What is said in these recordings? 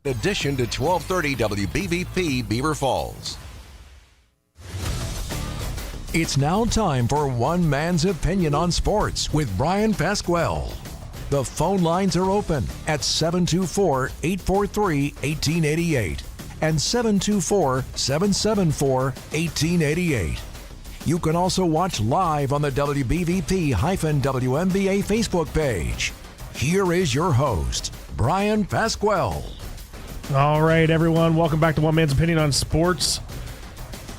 Addition to 1230 WBVP Beaver Falls. It's now time for One Man's Opinion on Sports with Bryan Pasquale. The phone lines are open at 724-843-1888 and 724-774-1888. You can also watch live on the WBVP-WNBA Facebook page. Here is your host, Bryan Pasquale. All right, everyone. Welcome back to One Man's Opinion on Sports.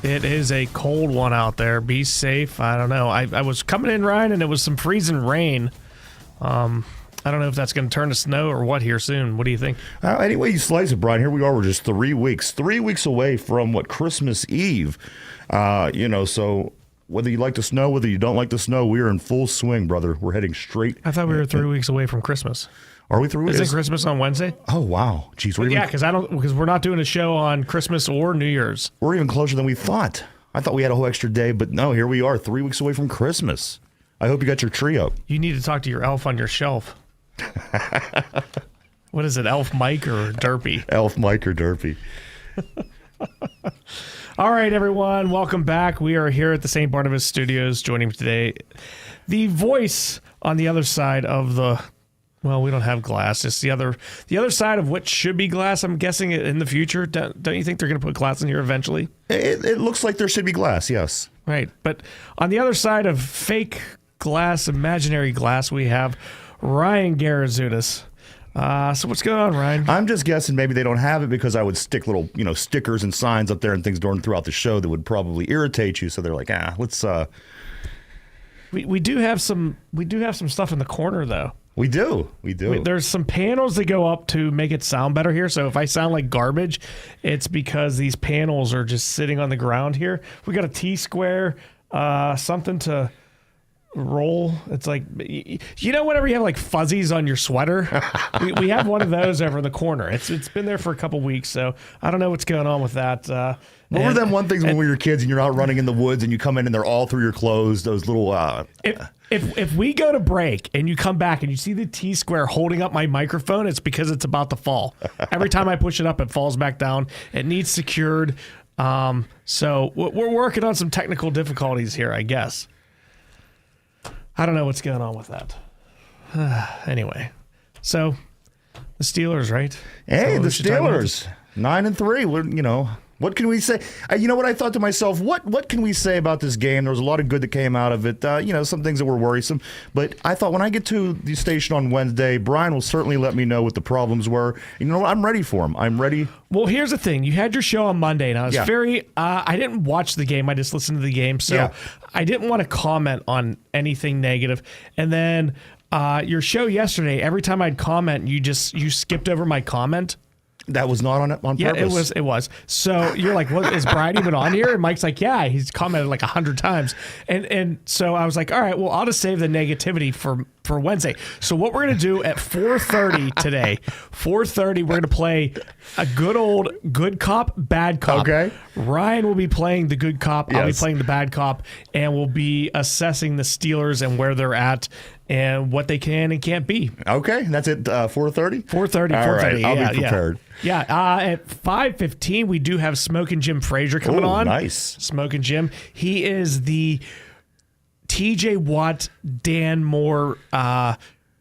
It is a cold one out there. Be safe. I don't know. I was coming in, Ryan, and it was some freezing rain. I don't know if that's going to turn to snow or what here soon. What do you think? Any way you slice it, Brian, here we are. We're just 3 weeks. 3 weeks away from, Christmas Eve. So whether you like the snow, whether you don't like the snow, we are in full swing, brother. We're heading straight. I thought we were 3 weeks away from Christmas. Are we 3 weeks? Isn't Christmas on Wednesday? Oh, wow. Jeez, because we're not doing a show on Christmas or New Year's. We're even closer than we thought. I thought we had a whole extra day, but no, here we are, 3 weeks away from Christmas. I hope you got your tree up. You need to talk to your elf on your shelf. What is it, Elf Mike or Derpy? Elf Mike or Derpy. All right, everyone, welcome back. We are here at the St. Barnabas Studios. Joining me today, the voice on the other side of the... Well, we don't have glass. It's the other side of what should be glass, I'm guessing, in the future. Don't you think they're going to put glass in here eventually? It looks like there should be glass, yes. Right. But on the other side of fake glass, imaginary glass, we have Ryan Garazutis. So what's going on, Ryan? I'm just guessing maybe they don't have it because I would stick little, stickers and signs up there and things throughout the show that would probably irritate you. So they're like, let's. We do have some stuff in the corner though. We do. There's some panels that go up to make it sound better here. So if I sound like garbage, it's because these panels are just sitting on the ground here. We got a T-square, something to roll. It's like, whenever you have like fuzzies on your sweater, we have one of those over in the corner. It's been there for a couple weeks, so I don't know what's going on with that. What were them one things when we were kids and you're out running in the woods and you come in and they're all through your clothes, those little... If we go to break and you come back and you see the T-square holding up my microphone, it's because it's about to fall. Every time I push it up, it falls back down. It needs secured. So we're working on some technical difficulties here, I guess. I don't know what's going on with that. Anyway, so the Steelers, right? Hey, the Steelers, 9-3. What can we say? You know what I thought to myself? What can we say about this game? There was a lot of good that came out of it. Some things that were worrisome. But I thought when I get to the station on Wednesday, Brian will certainly let me know what the problems were. I'm ready for him. I'm ready. Well, here's the thing. You had your show on Monday, and I was I didn't watch the game. I just listened to the game. So I didn't want to comment on anything negative. And then your show yesterday, every time I'd comment, you skipped over my comment. That was not on purpose? Yeah, it was. So you're like, what, is Brian even on here? And Mike's like, yeah, he's commented like 100 times. And so I was like, all right, well, I'll just save the negativity for Wednesday. So what we're going to do at 4:30 today, 4:30, we're going to play a good old good cop, bad cop. Okay. Ryan will be playing the good cop. Yes. I'll be playing the bad cop. And we'll be assessing the Steelers and where they're at and what they can and can't be. Okay, that's it, 4:30? 4:30. All right, I'll be prepared. Yeah, at 5:15, we do have Smokin' Jim Frazier coming on. Nice. Smokin' Jim. He is the TJ Watt, Dan Moore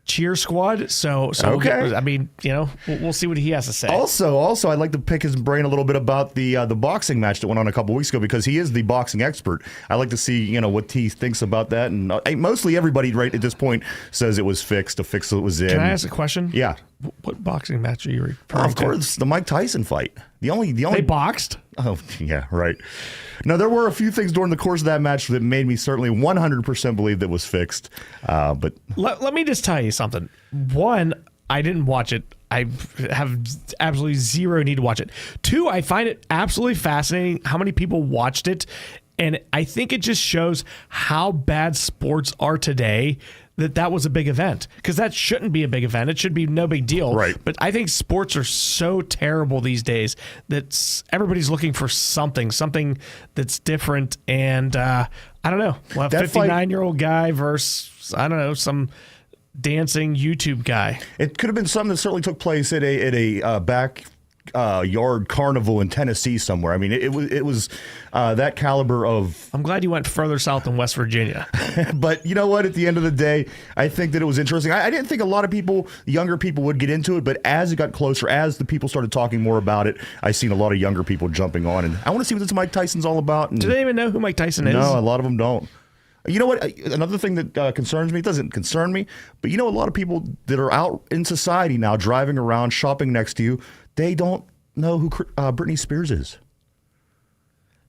cheer squad. So okay. We'll see what he has to say. Also, I'd like to pick his brain a little bit about the boxing match that went on a couple weeks ago because he is the boxing expert. I like to see what he thinks about that, and mostly everybody right at this point says it was fixed. The fix it was in. Can I ask a question? Yeah. What boxing match are you referring to? Of course, the Mike Tyson fight. The only they boxed. Oh yeah, right. No, there were a few things during the course of that match that made me certainly 100% believe that was fixed. But let me just tell you something. One, I didn't watch it. I have absolutely zero need to watch it. Two, I find it absolutely fascinating how many people watched it. And I think it just shows how bad sports are today that was a big event, because that shouldn't be a big event. It should be no big deal. Right. But I think sports are so terrible these days that everybody's looking for something that's different. And I don't know, well, a 59-year-old guy versus, I don't know, some dancing YouTube guy. It could have been something that certainly took place at a yard carnival in Tennessee somewhere. I mean, it was that caliber of. I'm glad you went further south than West Virginia. But you know what? At the end of the day, I think that it was interesting. I didn't think a lot of people, younger people, would get into it. But as it got closer, as the people started talking more about it, I seen a lot of younger people jumping on. And I want to see what this Mike Tyson's all about. And do they even know who Mike Tyson is? No, a lot of them don't. You know what? Another thing that concerns me, it doesn't concern me, but you know, a lot of people that are out in society now, driving around, shopping next to you, they don't know who Britney Spears is.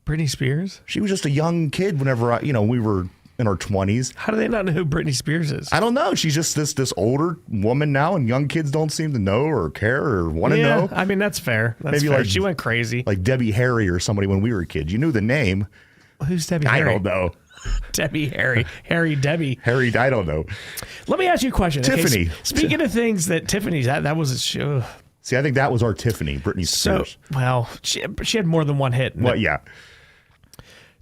Britney Spears? She was just a young kid whenever we were in our 20s. How do they not know who Britney Spears is? I don't know. She's just this older woman now, and young kids don't seem to know or care or want to know. I mean, that's fair. That's Maybe fair. like She went crazy. Like Debbie Harry or somebody when we were kids. You knew the name. Who's Debbie Harry? I don't know. Debbie Harry. Harry Debbie. Harry, I don't know. Let me ask you a question. Tiffany. Okay, speaking of things that Tiffany's, that was a show. See, I think that was our Tiffany, Britney Spears. So, well, she had more than one hit. Well, yeah.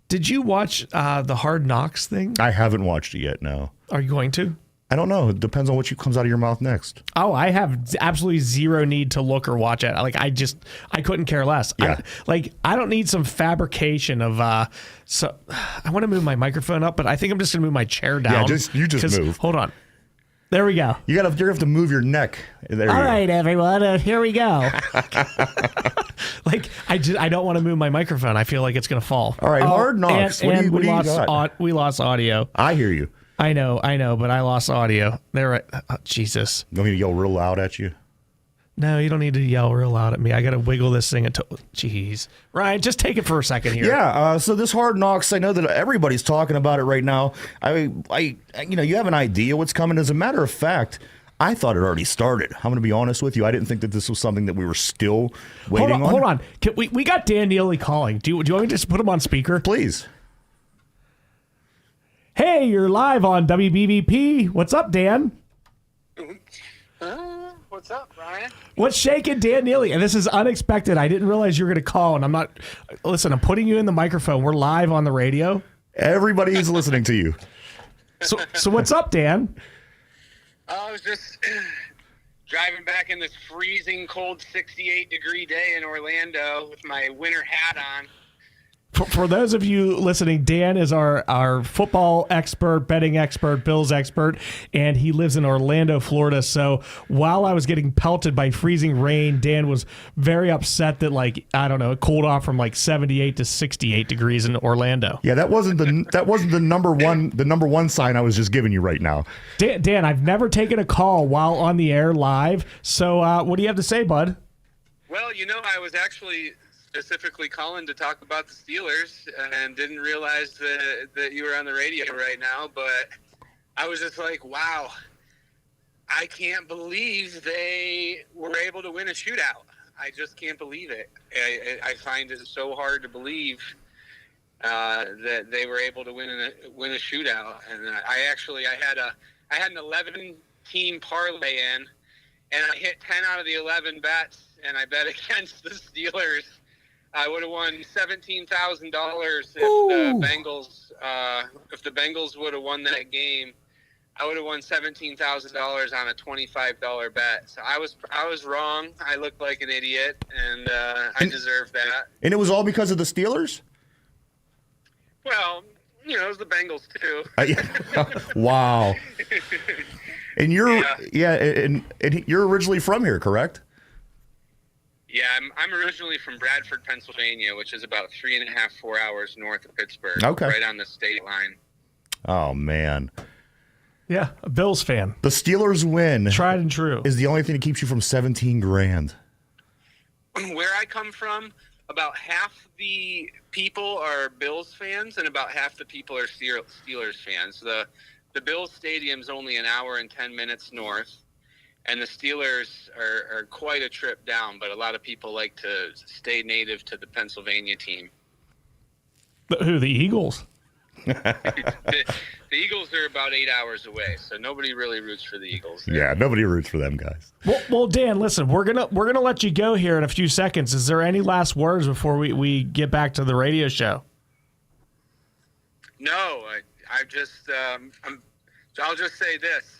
Did you watch the Hard Knocks thing? I haven't watched it yet, no. Are you going to? I don't know. It depends on what comes out of your mouth next. Oh, I have absolutely zero need to look or watch it. Like, I couldn't care less. Yeah. I don't need some fabrication of, so I want to move my microphone up, but I think I'm just going to move my chair down. Yeah, you just move. Hold on. There we go. You're gonna have to move your neck. There All right, everyone. Here we go. Like, I don't want to move my microphone. I feel like it's going to fall. All right, Hard Knocks. What do you got? We lost audio. I hear you. I know, but I lost audio. There, Jesus. You want me to yell real loud at you? No, you don't need to yell real loud at me. I got to wiggle this thing until. Jeez, Ryan, just take it for a second here. Yeah. So this Hard Knocks, I know that everybody's talking about it right now. You have an idea what's coming. As a matter of fact, I thought it already started. I'm going to be honest with you. I didn't think that this was something that we were still waiting on. Hold on. We got Dan Neely calling. Do you want me to just put him on speaker? Please. Hey, you're live on WBVP. What's up, Dan? What's up, Ryan? What's shaking, Dan Neely? And this is unexpected. I didn't realize you were going to call, and I'm not. Listen, I'm putting you in the microphone. We're live on the radio. Everybody's listening to you. So what's up, Dan? I was just driving back in this freezing cold 68-degree day in Orlando with my winter hat on. For those of you listening, Dan is our football expert, betting expert, Bills expert, and he lives in Orlando, Florida. So while I was getting pelted by freezing rain, Dan was very upset that, it cooled off from 78 to 68 degrees in Orlando. Yeah, that wasn't the number one sign I was just giving you right now. Dan, I've never taken a call while on the air live. So what do you have to say, bud? Well, I was actually specifically calling to talk about the Steelers and didn't realize that you were on the radio right now, but I was just like, wow, I can't believe they were able to win a shootout. I just can't believe it. I find it so hard to believe that they were able to win a shootout. And I had an 11-team parlay in, and I hit 10 out of the 11 bets, and I bet against the Steelers. I would have won $17,000 if the Bengals would have won that game. I would have won $17,000 on a $25 bet. So I was wrong. I looked like an idiot, and I deserved that. And it was all because of the Steelers? Well, it was the Bengals too. Wow. And you're originally from here, correct? Yeah, I'm originally from Bradford, Pennsylvania, which is about 3.5-4 hours north of Pittsburgh. Okay. Right on the state line. Oh, man. Yeah, a Bills fan. The Steelers win. Tried and true. Is the only thing that keeps you from $17,000. Where I come from, about half the people are Bills fans and about half the people are Steelers fans. The Bills Stadium's only an hour and 10 minutes north. And the Steelers are quite a trip down, but a lot of people like to stay native to the Pennsylvania team. Who, the Eagles? The Eagles are about 8 hours away, so nobody really roots for the Eagles there. Yeah, nobody roots for them guys. Well, Dan, listen, we're gonna let you go here in a few seconds. Is there any last words before we get back to the radio show? No, I'll just say this.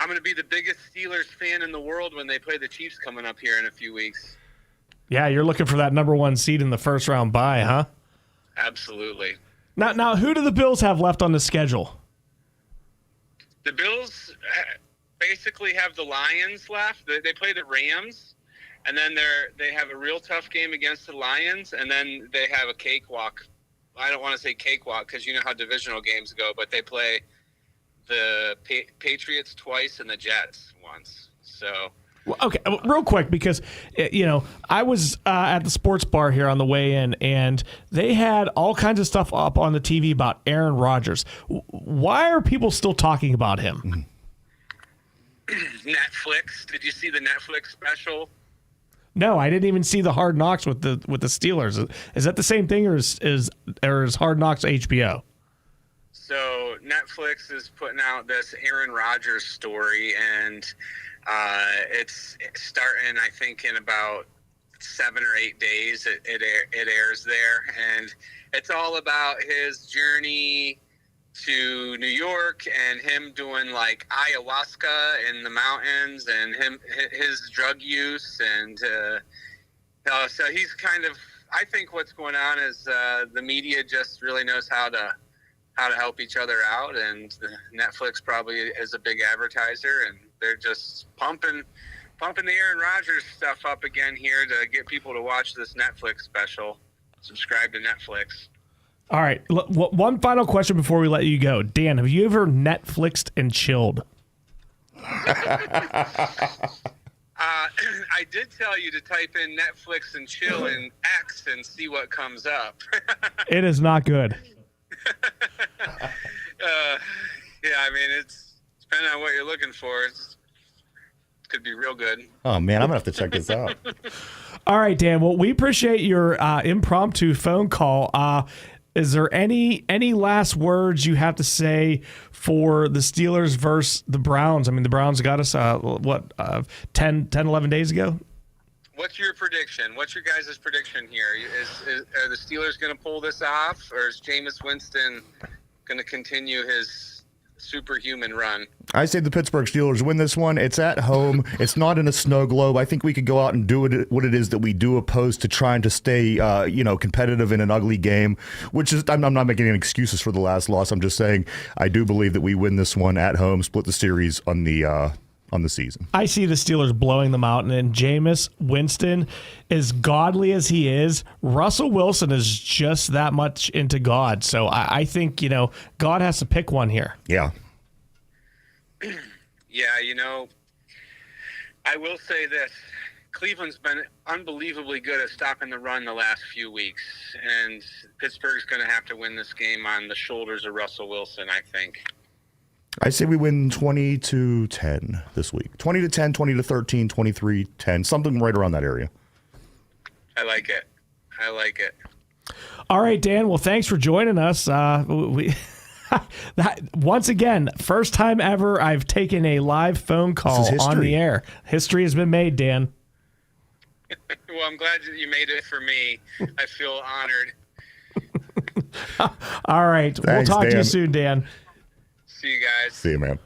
I'm going to be the biggest Steelers fan in the world when they play the Chiefs coming up here in a few weeks. Yeah, you're looking for that number 1 seed in the first round bye, huh? Absolutely. Now, who do the Bills have left on the schedule? The Bills basically have the Lions left. They play the Rams, and then they have a real tough game against the Lions, and then they have a cakewalk. I don't want to say cakewalk because you know how divisional games go, but they play the Patriots twice and the Jets once. So. Okay, real quick, because, I was at the sports bar here on the way in, and they had all kinds of stuff up on the TV about Aaron Rodgers. Why are people still talking about him? Netflix. Did you see the Netflix special? No, I didn't even see the Hard Knocks with the Steelers. Is that the same thing, or is Hard Knocks HBO? So Netflix is putting out this Aaron Rodgers story, and it's starting, I think, in about 7 or 8 days. It airs there, and it's all about his journey to New York and him doing like ayahuasca in the mountains and his drug use, and so he's kind of. I think what's going on is the media just really knows how to help each other out, and Netflix probably is a big advertiser, and they're just pumping the Aaron Rodgers stuff up again here to get people to watch this Netflix special. Subscribe to Netflix. All right, one final question before we let you go. Dan, have you ever Netflixed and chilled? I did tell you to type in Netflix and chill in X and see what comes up. It is not good. Yeah, I mean, it's depending on what you're looking for. It could be real good. Oh, man, I'm going to have to check this out. All right, Dan. Well, we appreciate your impromptu phone call. Is there any last words you have to say for the Steelers versus the Browns? I mean, the Browns got us, 10, 11 days ago? What's your prediction? What's your guys' prediction here? Are the Steelers going to pull this off, or is Jameis Winston going to continue his superhuman run? I say the Pittsburgh Steelers win this one. It's at home. It's not in a snow globe. I think we could go out and do what it is that we do, opposed to trying to stay, competitive in an ugly game. Which is, I'm not making any excuses for the last loss. I'm just saying I do believe that we win this one at home, split the series on the season. I see the Steelers blowing them out, and Jameis Winston, as godly as he is, Russell Wilson is just that much into God. So I think, God has to pick one here. Yeah. Yeah, I will say this. Cleveland's been unbelievably good at stopping the run the last few weeks, and Pittsburgh's going to have to win this game on the shoulders of Russell Wilson, I think. I say we win 20-10 this week. 20-10, 20-13, 23-10, something right around that area. I like it. All right, Dan. Well, thanks for joining us. Once again, first time ever I've taken a live phone call on the air. History has been made, Dan. Well, I'm glad that you made it for me. I feel honored. All right. Thanks, we'll talk Dan. to you soon, Dan. See you guys. See you, man.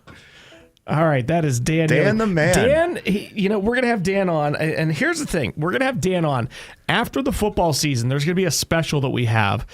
All right, that is Dan. Dan the man. Dan, we're going to have Dan on. And here's the thing. We're going to have Dan on. After the football season, there's going to be a special that we have.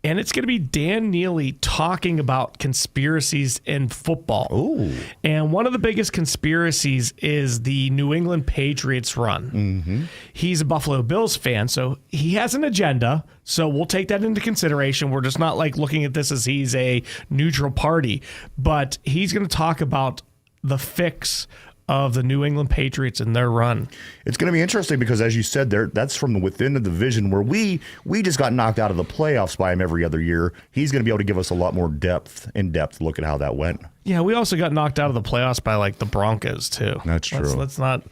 And it's going to be Dan Neely talking about conspiracies in football. Ooh. And one of the biggest conspiracies is the New England Patriots run. Mm-hmm. He's a Buffalo Bills fan, so he has an agenda. So we'll take that into consideration. We're just not like looking at this as he's a neutral party. But he's going to talk about the fix of the New England Patriots and their run. It's going to be interesting because, as you said there, that's from within the division where we just got knocked out of the playoffs by him every other year. He's going to be able to give us a lot more in-depth look at how that went. Yeah, we also got knocked out of the playoffs by like the Broncos too. That's true. Let's not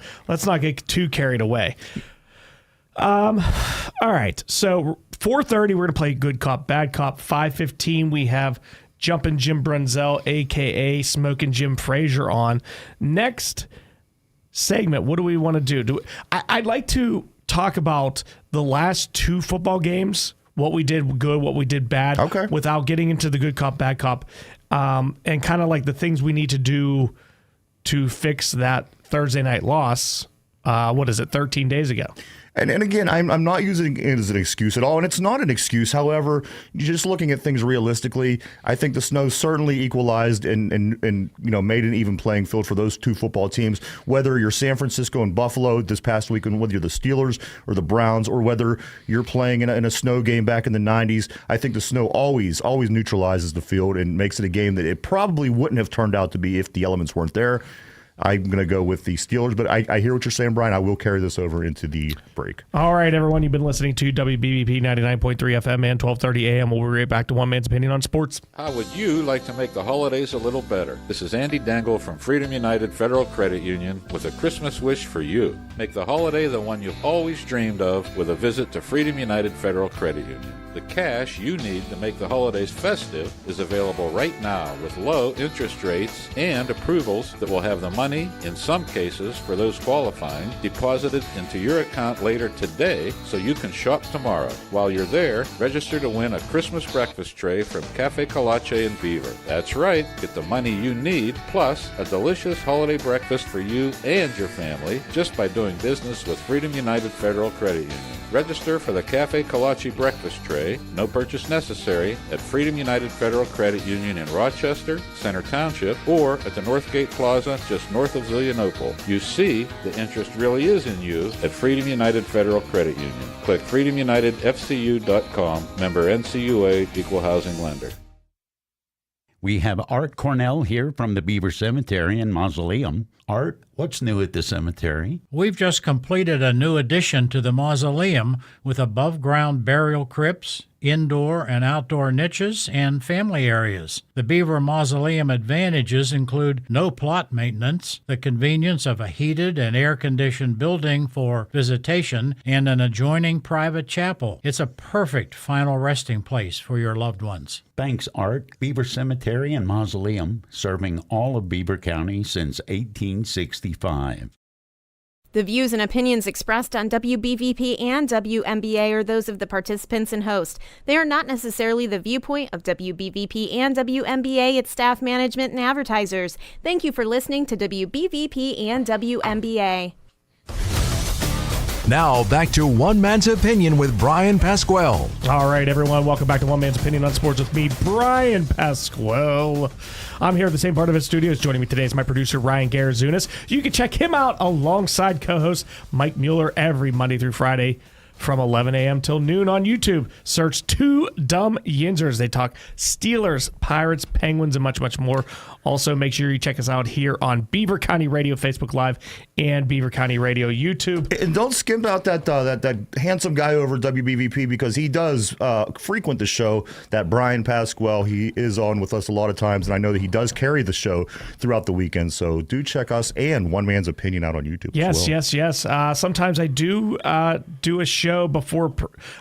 get too carried away. All right, so 4:30 we're going to play Good Cop, Bad Cop. 5:15 we have Jumpin' Jim Brunzell, a.k.a. Smoking Jim Frazier on. Next segment, what do we want to do? I'd like to talk about the last 2 football games, what we did good, what we did bad, okay, without getting into the Good Cop, Bad Cop, and kind of like the things we need to do to fix that Thursday night loss 13 days ago. And again, I'm not using it as an excuse at all, and it's not an excuse. However, just looking at things realistically, I think the snow certainly equalized and made an even playing field for those two football teams. Whether you're San Francisco and Buffalo this past weekend, whether you're the Steelers or the Browns, or whether you're playing in a snow game back in the 90s, I think the snow always neutralizes the field and makes it a game that it probably wouldn't have turned out to be if the elements weren't there. I'm going to go with the Steelers, but I hear what you're saying, Brian. I will carry this over into the break. All right, everyone. You've been listening to WBBP 99.3 FM and 1230 AM. We'll be right back to One Man's Opinion on Sports. How would you like to make the holidays a little better? This is Andy Dangle from Freedom United Federal Credit Union with a Christmas wish for you. Make the holiday the one you've always dreamed of with a visit to Freedom United Federal Credit Union. The cash you need to make the holidays festive is available right now with low interest rates and approvals that will have the money, in some cases for those qualifying, deposited into your account later today so you can shop tomorrow. While you're there, register to win a Christmas breakfast tray from Cafe Colache in Beaver. That's right, get the money you need plus a delicious holiday breakfast for you and your family just by doing business with Freedom United Federal Credit Union. Register for the Cafe Colache breakfast tray, no purchase necessary, at Freedom United Federal Credit Union in Rochester, Center Township, or at the Northgate Plaza just north of Zillionople. You see, the interest really is in you at Freedom United Federal Credit Union. Click freedomunitedfcu.com, member NCUA, equal housing lender. We have Art Cornell here from the Beaver Cemetery and Mausoleum. Art, what's new at the cemetery? We've just completed a new addition to the mausoleum with above-ground burial crypts, indoor and outdoor niches, and family areas. The Beaver Mausoleum advantages include no plot maintenance, the convenience of a heated and air-conditioned building for visitation, and an adjoining private chapel. It's a perfect final resting place for your loved ones. Thanks, Art. Beaver Cemetery and Mausoleum, serving all of Beaver County since 1865. The views and opinions expressed on WBVP and WMBA are those of the participants and host. They are not necessarily the viewpoint of WBVP and WMBA, its staff, management, and advertisers. Thank you for listening to WBVP and WMBA. Now back to One Man's Opinion with Bryan Pasquale. All right, everyone. Welcome back to One Man's Opinion on Sports with me, Bryan Pasquale. I'm here at the same part of his studios. Joining me today is my producer, Ryan Garazunas. You can check him out alongside co-host Mike Mueller every Monday through Friday from 11 a.m. till noon on YouTube. Search Two Dumb Yinzers. They talk Steelers, Pirates, Penguins, and much, much more. Also, make sure you check us out here on Beaver County Radio Facebook Live and Beaver County Radio YouTube. And don't skimp out that handsome guy over at WBVP, because he does frequent the show, that Bryan Pasquale. He is on with us a lot of times, and I know that he does carry the show throughout the weekend. So do check us and One Man's Opinion out on YouTube. Yes, as well. yes. Sometimes I do a show before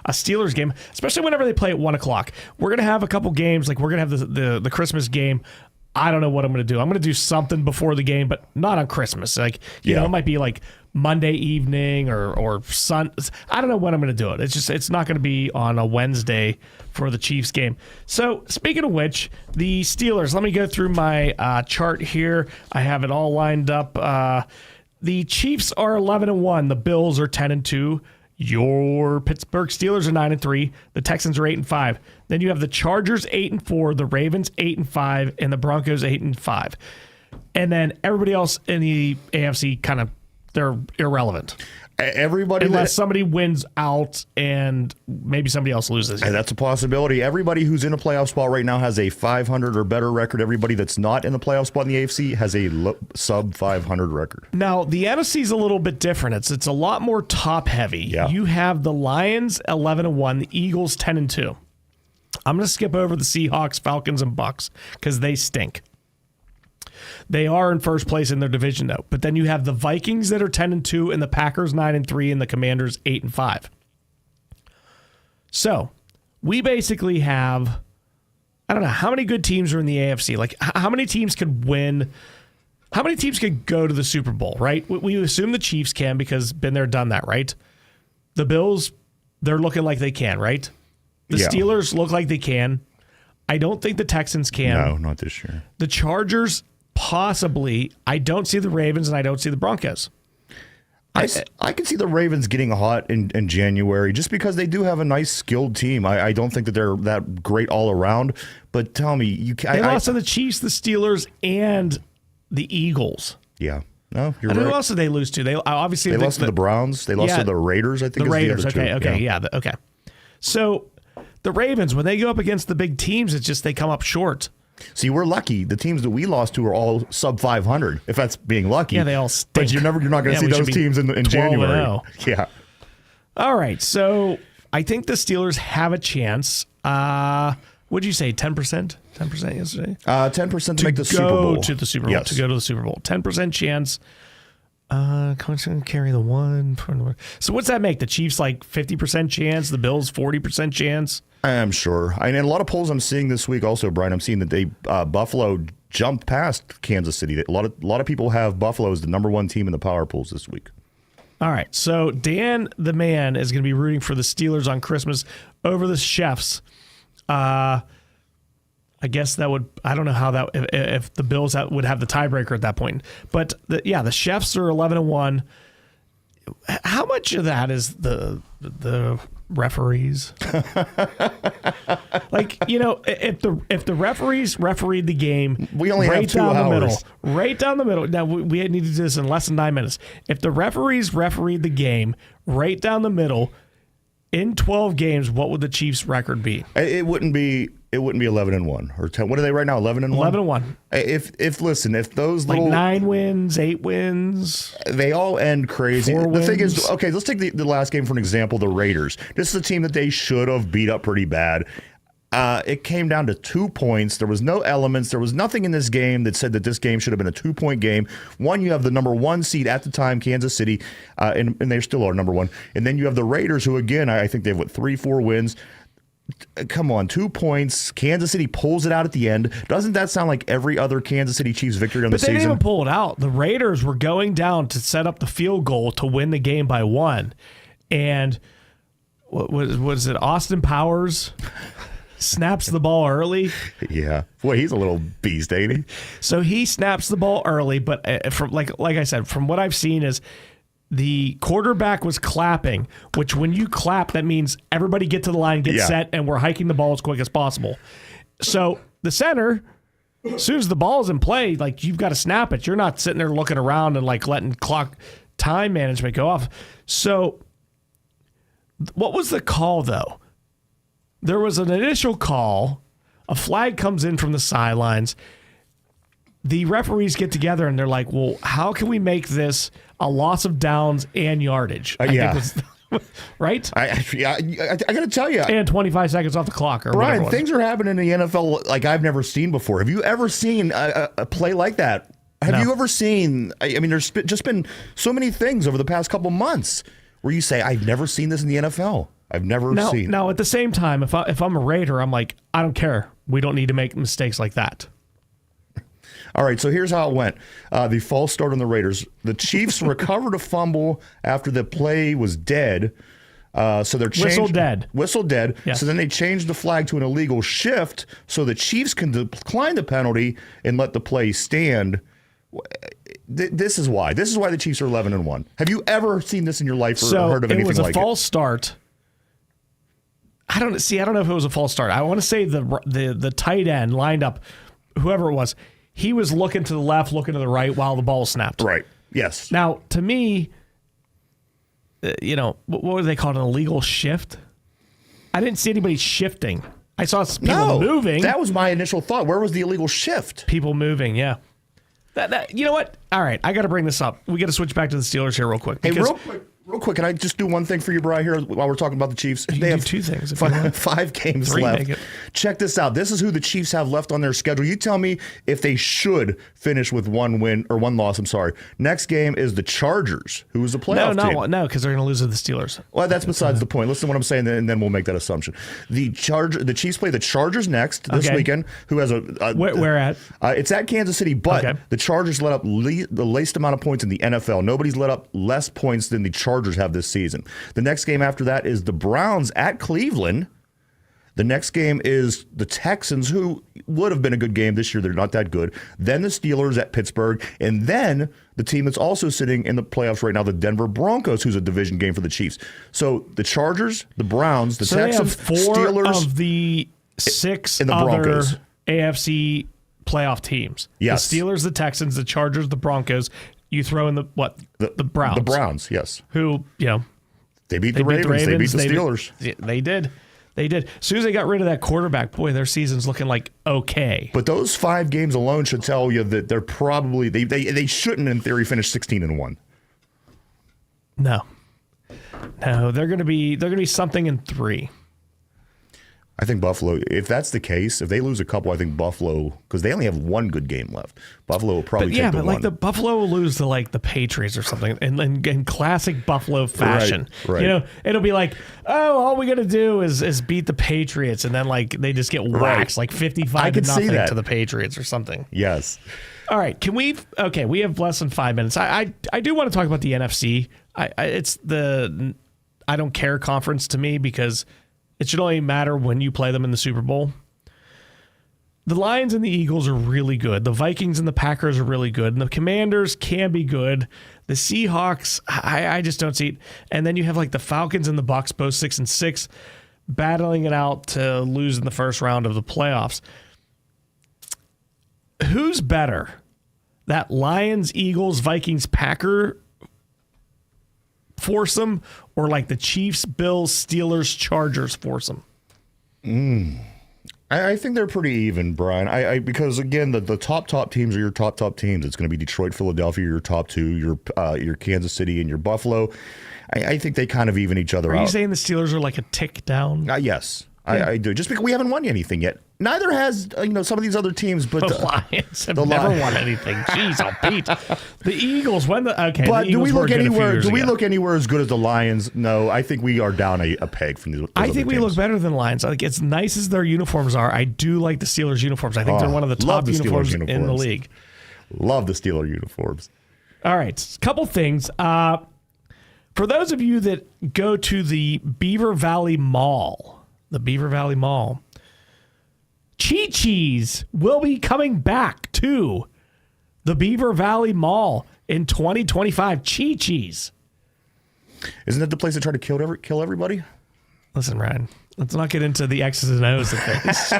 a Steelers game, especially whenever they play at 1 o'clock. We're going to have a couple games, like we're going to have the Christmas game. I don't know what I'm going to do. I'm going to do something before the game, but not on Christmas. Like, you know, it might be like Monday evening or Sun. I don't know when I'm going to do it. It's not going to be on a Wednesday for the Chiefs game. So speaking of which, the Steelers, let me go through my chart here. I have it all lined up. The Chiefs are 11-1. The Bills are 10-2. Your Pittsburgh Steelers are 9-3. The Texans are 8-5. Then you have the Chargers 8-4, the Ravens 8-5, and the Broncos 8-5. And then everybody else in the AFC they're irrelevant. Everybody, unless somebody wins out and maybe somebody else loses. And that's a possibility. Everybody who's in a playoff spot right now has a 500 or better record. Everybody that's not in the playoff spot in the AFC has a sub 500 record. Now, the NFC is a little bit different. It's a lot more top heavy. Yeah. You have the Lions 11-1, the Eagles 10-2. I'm going to skip over the Seahawks, Falcons, and Bucks because they stink. They are in first place in their division, though. But then you have the Vikings that are 10-2, and the Packers 9-3, and the Commanders 8-5. So we basically have, I don't know, how many good teams are in the AFC? Like, how many teams could win? How many teams could go to the Super Bowl, right? We assume the Chiefs can because been there, done that, right? The Bills, they're looking like they can, right? The Steelers look like they can. I don't think the Texans can. No, not this year. The Chargers, possibly. I don't see the Ravens, and I don't see the Broncos. I can see the Ravens getting hot in January just because they do have a nice, skilled team. I don't think that they're that great all around. But tell me, they lost to the Chiefs, the Steelers, and the Eagles. Yeah. No, you're and right. Who else did they lose to? They lost to the Browns. They lost to the Raiders, I think. The Raiders, okay. Okay. So the Ravens, when they go up against the big teams, it's just they come up short. See, we're lucky. The teams that we lost to are all sub 500, if that's being lucky. Yeah, they all stink. But you're not going to see those teams in January. Yeah. All right, so I think the Steelers have a chance. What'd you say, 10%? 10% yesterday? 10% to make the Super Bowl. To the Super Bowl. Yes. To go to the Super Bowl. 10% chance. Carry the one. So what's that make? The Chiefs like 50% chance, the Bills 40% chance? I am sure. And a lot of polls I'm seeing this week also, Brian, I'm seeing that Buffalo jumped past Kansas City. A lot of people have Buffalo as the number one team in the power polls this week. All right, so Dan the man is going to be rooting for the Steelers on Christmas over the Chefs. I guess that would, I don't know how that, if the Bills would have the tiebreaker at that point. But the Chefs are 11-1. How much of that is the referees? Like, if the referees refereed the game, we only have 2 hours. Right down the middle. Now we need to do this in less than 9 minutes. If the referees refereed the game right down the middle in 12 games, what would the Chiefs' record be? It wouldn't be 11-1 or 10. What are they right now? 11-1. 11-1. If those like little 9 wins, 8 wins, they all end crazy. 4 the thing wins. is, okay, let's take the last game for an example. The Raiders. This is a team that they should have beat up pretty bad. It came down to 2 points. There was no elements. There was nothing in this game that said that this game should have been a 2-point game. One, you have the number 1 seed at the time, Kansas City, and they still are number 1. And then you have the Raiders, who again, I think they've 3-4 wins. Come on, 2 points. Kansas City pulls it out at the end. Doesn't that sound like every other Kansas City Chiefs victory on the season? But they didn't even pull it out. The Raiders were going down to set up the field goal to win the game by 1. And what was it? Austin Powers snaps the ball early. Yeah. Boy, he's a little beast, ain't he? So he snaps the ball early, but from like I said, from what I've seen is the quarterback was clapping, which when you clap, that means everybody get to the line, get set, and we're hiking the ball as quick as possible. So the center, as soon as the ball's in play, like you've got to snap it. You're not sitting there looking around and like letting clock time management go off. So what was the call though? There was an initial call. A flag comes in from the sidelines. The referees get together and they're like, well, how can we make this a loss of downs and yardage? Right? I got to tell you. And 25 seconds off the clock. Or Brian, things are happening in the NFL like I've never seen before. Have you ever seen a play like that? Have you ever seen, I mean, there's just been so many things over the past couple months where you say, I've never seen this in the NFL. I've never seen. Now, at the same time, if I'm a Raider, I'm like, I don't care. We don't need to make mistakes like that. All right, so here's how it went. The false start on the Raiders. The Chiefs recovered a fumble after the play was dead. So they're changed. Whistle dead. Yes. So then they changed the flag to an illegal shift so the Chiefs can decline the penalty and let the play stand. This is why. This is why the Chiefs are 11-1. Have you ever seen this in your life or heard of anything like it? It was a false start. I don't know if it was a false start. I want to say the tight end lined up, whoever it was, he was looking to the left, looking to the right while the ball snapped. Right. Yes. Now, to me, what were they called? An illegal shift? I didn't see anybody shifting. I saw people moving. That was my initial thought. Where was the illegal shift? People moving, yeah. You know what? All right, I got to bring this up. We got to switch back to the Steelers here real quick. Hey, real quick, can I just do one thing for you, Brian, here while we're talking about the Chiefs? They have 2 things. 5 games left. Check this out. This is who the Chiefs have left on their schedule. You tell me if they should finish with 1 win or 1 loss. I'm sorry. Next game is the Chargers, who is a playoff team. No, because they're going to lose to the Steelers. Well, that's besides the point. Listen to what I'm saying, and then we'll make that assuation. The Chiefs play the Chargers next this weekend, who has where at? It's at Kansas City, but the Chargers let up the least amount of points in the NFL. Nobody's let up less points than the Chargers have this season. The next game after that is the Browns at Cleveland. The next game is the Texans, who would have been a good game this year. They're not that good. Then the Steelers at Pittsburgh. And then the team that's also sitting in the playoffs right now, the Denver Broncos, who's a division game for the Chiefs. So the Chargers, the Browns, the Texans, they have 4 Steelers. of the 6 and the other Broncos. AFC playoff teams. Yes. The Steelers, the Texans, the Chargers, the Broncos. You throw in the Browns. The Browns, yes. Who, They beat the Ravens. They beat the Steelers. They did. They did. As soon as they got rid of that quarterback, boy, their season's looking like okay. But those 5 games alone should tell you that they're probably they shouldn't in theory finish 16-1. No, they're going to be something in 3. I think Buffalo, if that's the case, if they lose a couple, I think Buffalo, because they only have 1 good game left. Buffalo will probably take the one. Like the Buffalo will lose to like the Patriots or something in classic Buffalo fashion. Right. It'll be like, oh, all we got to do is beat the Patriots, and then like they just get waxed like 55-0 to the Patriots or something. Yes. All right, we have less than 5 minutes. I do want to talk about the NFC. It's the I don't care conference to me because it should only matter when you play them in the Super Bowl. The Lions and the Eagles are really good. The Vikings and the Packers are really good. And the Commanders can be good. The Seahawks, I just don't see it. And then you have like the Falcons and the Bucs, both 6-6, battling it out to lose in the first round of the playoffs. Who's better? That Lions, Eagles, Vikings, Packer foursome, or like the Chiefs, Bills, Steelers, Chargers foursome? I think they're pretty even, Brian. Because again, the top teams are your top teams. It's going to be Detroit, Philadelphia, your top 2, your Kansas City, and your Buffalo. I think they kind of even each other out. Are you saying the Steelers are like a tick down? Yes, I do. Just because we haven't won anything yet. Neither has some of these other teams, but the Lions have never won anything. Jeez, Pete. The Eagles, But do we look anywhere? Do we look anywhere as good as the Lions? No, I think we are down a peg from those I other think we teams. look better than the Lions. Like, as nice as their uniforms are, I do like the Steelers uniforms. I think they're one of the top uniforms in the league. Love the Steelers uniforms. All right, couple things. For those of you that go to the Beaver Valley Mall, Chi-Chi's will be coming back to the Beaver Valley Mall in 2025. Chi-Chi's. Isn't that the place that tried to kill everybody? Listen, Ryan, let's not get into the X's and O's of things.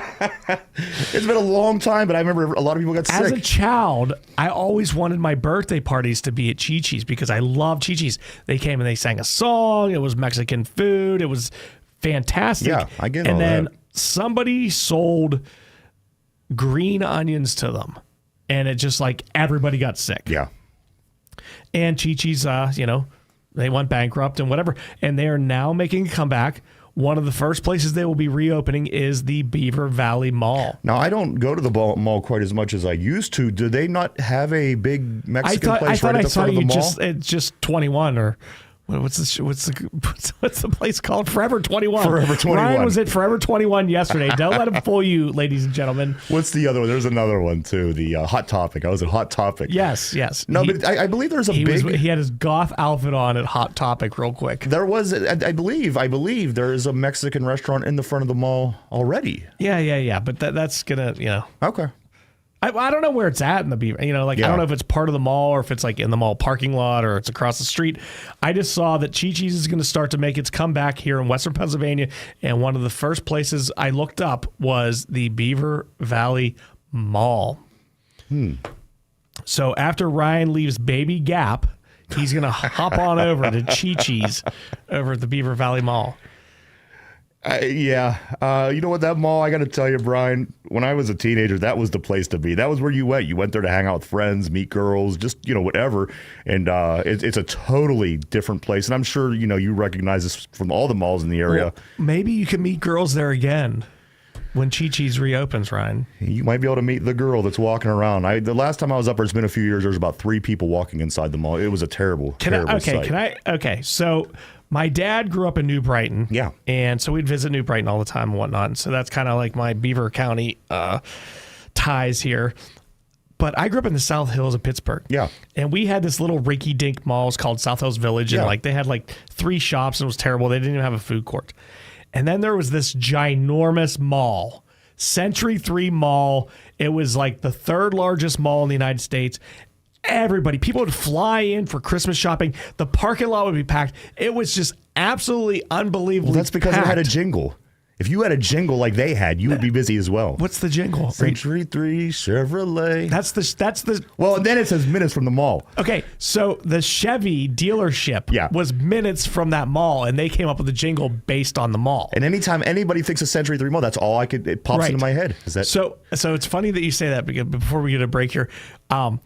It's been a long time, but I remember a lot of people got sick. As a child, I always wanted my birthday parties to be at Chi-Chi's because I love Chi-Chi's. They came and they sang a song. It was Mexican food. It was fantastic. Yeah, I get all and then that. Somebody sold green onions to them, and it just like everybody got sick. Yeah. And Chi-Chi's, they went bankrupt and whatever, and they are now making a comeback. One of the first places they will be reopening is the Beaver Valley Mall. Now, I don't go to the mall quite as much as I used to. Do they not have a big Mexican place right at the front of the mall? It's just 21 or... What's the place called? Forever 21. Forever 21. Ryan was at Forever 21 yesterday. Don't let him fool you, ladies and gentlemen. What's the other one? There's another one too. The Hot Topic. I was at Hot Topic. Yes. No, but I believe there's he had his goth outfit on at Hot Topic real quick. There was, I believe there is a Mexican restaurant in the front of the mall already. Yeah. But that's gonna, Okay. I don't know where it's at in the Beaver. I don't know if it's part of the mall or if it's like in the mall parking lot or it's across the street. I just saw that Chi-Chi's is going to start to make its comeback here in Western Pennsylvania, and one of the first places I looked up was the Beaver Valley Mall. So after Ryan leaves Baby Gap, he's going to hop on over to Chi-Chi's over at the Beaver Valley Mall. You know what, that mall, I got to tell you, Brian, when I was a teenager, that was the place to be. That was where you went. You went there to hang out with friends, meet girls, just, whatever. And it's a totally different place. And I'm sure, you recognize this from all the malls in the area. Well, maybe you can meet girls there again when Chi-Chi's reopens, Ryan. You might be able to meet the girl that's walking around. The last time I was up there, it's been a few years, there was about 3 people walking inside the mall. It was a terrible sight. So my dad grew up in New Brighton. Yeah. And so we'd visit New Brighton all the time and whatnot. And so that's kind of like my Beaver County ties here. But I grew up in the South Hills of Pittsburgh. Yeah. And we had this little rinky-dink mall called South Hills Village. And Yeah. they had 3 shops and it was terrible. They didn't even have a food court. And then there was this ginormous mall, Century 3 Mall. It was like the third largest mall in the United States. People would fly in for Christmas shopping. The parking lot would be packed. It was just absolutely unbelievably Well, that's because packed. it had a jingle. If you had a jingle like they had, you would be busy as well. What's the jingle? Century 3 Chevrolet. That's the. Well, and then it says minutes from the mall. Okay, so the Chevy dealership was minutes from that mall, and they came up with a jingle based on the mall. And anytime anybody thinks of Century 3 Mall, that's all it pops into my head. Is that so it's funny that you say that, because before we get a break here, I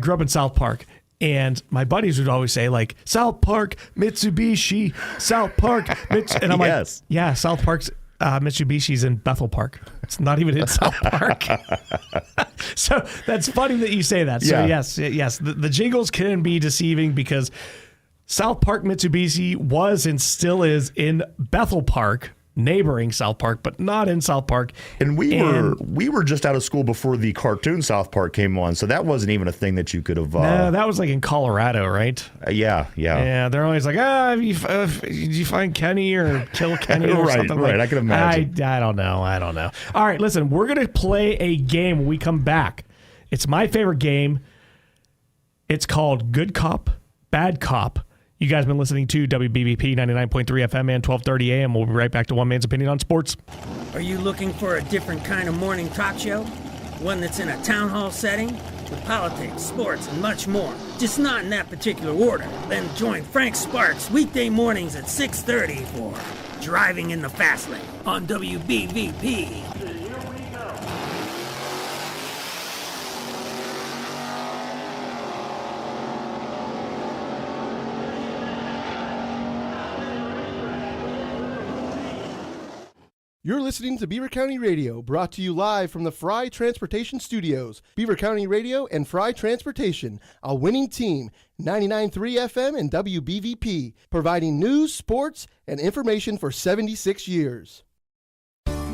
grew up in South Park. And my buddies would always say, like, South Park, Mitsubishi, South Park, and I'm like, yeah, South Park's Mitsubishi's in Bethel Park. It's not even in South Park. So that's funny that you say that. So yes, the jingles can be deceiving, because South Park Mitsubishi was and still is in Bethel Park, neighboring South Park, but not in South Park. And we were just out of school before the cartoon South Park came on, so that wasn't even a thing that you could have. No, that was like in Colorado, right? Yeah. They're always like, did you find Kenny or kill Kenny or something? Right, I can imagine. I don't know. All right, listen, we're gonna play a game when we come back. It's my favorite game. It's called Good Cop, Bad Cop. You guys have been listening to WBVP 99.3 FM and 1230 AM. We'll be right back to One Man's Opinion on Sports. Are you looking for a different kind of morning talk show? One that's in a town hall setting with politics, sports, and much more. Just not in that particular order. Then join Frank Sparks weekday mornings at 6:30 for Driving in the Fast Lane on WBVP. You're listening to Beaver County Radio, brought to you live from the Fry Transportation Studios. Beaver County Radio and Fry Transportation, a winning team, 99.3 FM and WBVP, providing news, sports, and information for 76 years.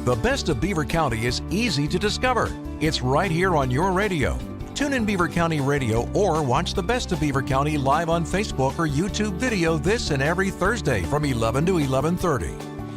The best of Beaver County is easy to discover. It's right here on your radio. Tune in Beaver County Radio or watch the best of Beaver County live on Facebook or YouTube video this and every Thursday from 11 to 11:30.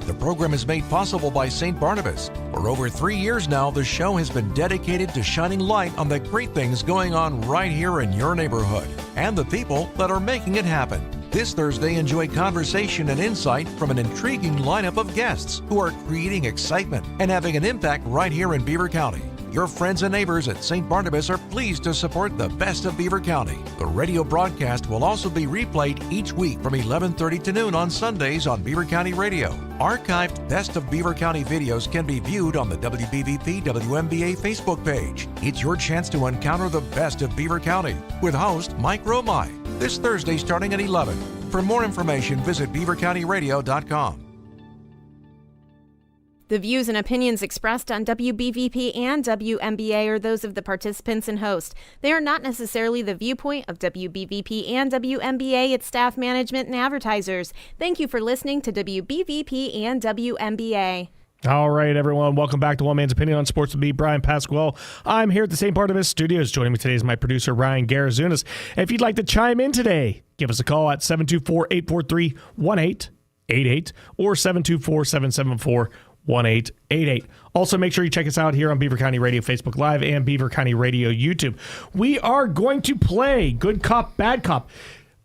The program is made possible by St. Barnabas. For over 3 years now, the show has been dedicated to shining light on the great things going on right here in your neighborhood and the people that are making it happen. This Thursday, enjoy conversation and insight from an intriguing lineup of guests who are creating excitement and having an impact right here in Beaver County. Your friends and neighbors at St. Barnabas are pleased to support the best of Beaver County. The radio broadcast will also be replayed each week from 11:30 to noon on Sundays on Beaver County Radio. Archived Best of Beaver County videos can be viewed on the WBVP WMBA Facebook page. It's your chance to encounter the best of Beaver County with host Mike Romai this Thursday starting at 11. For more information, visit beavercountyradio.com. The views and opinions expressed on WBVP and WMBA are those of the participants and host. They are not necessarily the viewpoint of WBVP and WMBA, its staff, management, and advertisers. Thank you for listening to WBVP and WMBA. All right, everyone. Welcome back to One Man's Opinion on Sports with me, Bryan Pasquale. I'm here at the St. Barnabas Studios. Joining me today is my producer, Ryan Garazunas. If you'd like to chime in today, give us a call at 724-843-1888 or 724-774-1888. Also, make sure you check us out here on Beaver County Radio Facebook Live and Beaver County Radio YouTube. We are going to play Good Cop, Bad Cop.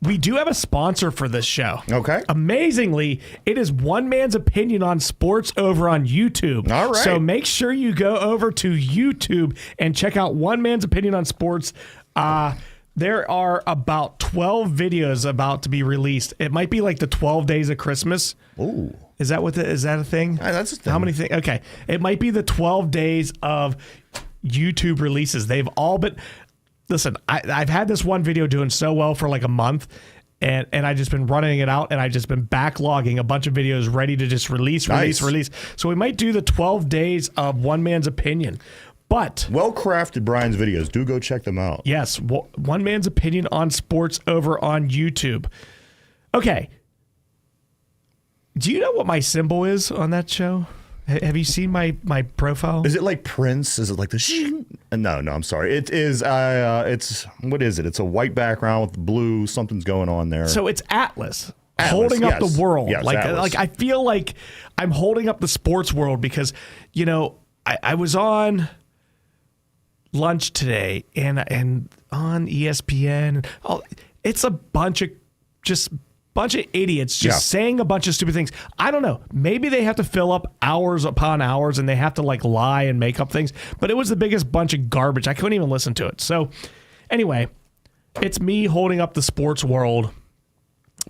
We do have a sponsor for this show. Okay. Amazingly, it is One Man's Opinion on Sports over on YouTube. All right. So make sure you go over to YouTube and check out One Man's Opinion on Sports. There are about 12 videos about to be released. It might be like the 12 Days of Christmas. Ooh. Is that is that a thing? That's a thing. How many things? Okay. It might be the 12 days of YouTube releases. They've all been... Listen, I've had this one video doing so well for like a month, and I've just been running it out, and I've just been backlogging a bunch of videos ready to just release. So we might do the 12 days of One Man's Opinion. But well-crafted Brian's videos. Do go check them out. Yes, One Man's Opinion on Sports over on YouTube. Okay. Do you know what my symbol is on that show? Have you seen my profile? Is it like Prince? Is it like the No, I'm sorry. It is it's what is it? It's a white background with blue. Something's going on there. So it's Atlas. holding up the world. Yes, like I feel like I'm holding up the sports world because, I was on lunch today and on ESPN. It's a bunch of idiots just saying a bunch of stupid things. I don't know. Maybe they have to fill up hours upon hours and they have to lie and make up things. But it was the biggest bunch of garbage. I couldn't even listen to it. So anyway, it's me holding up the sports world.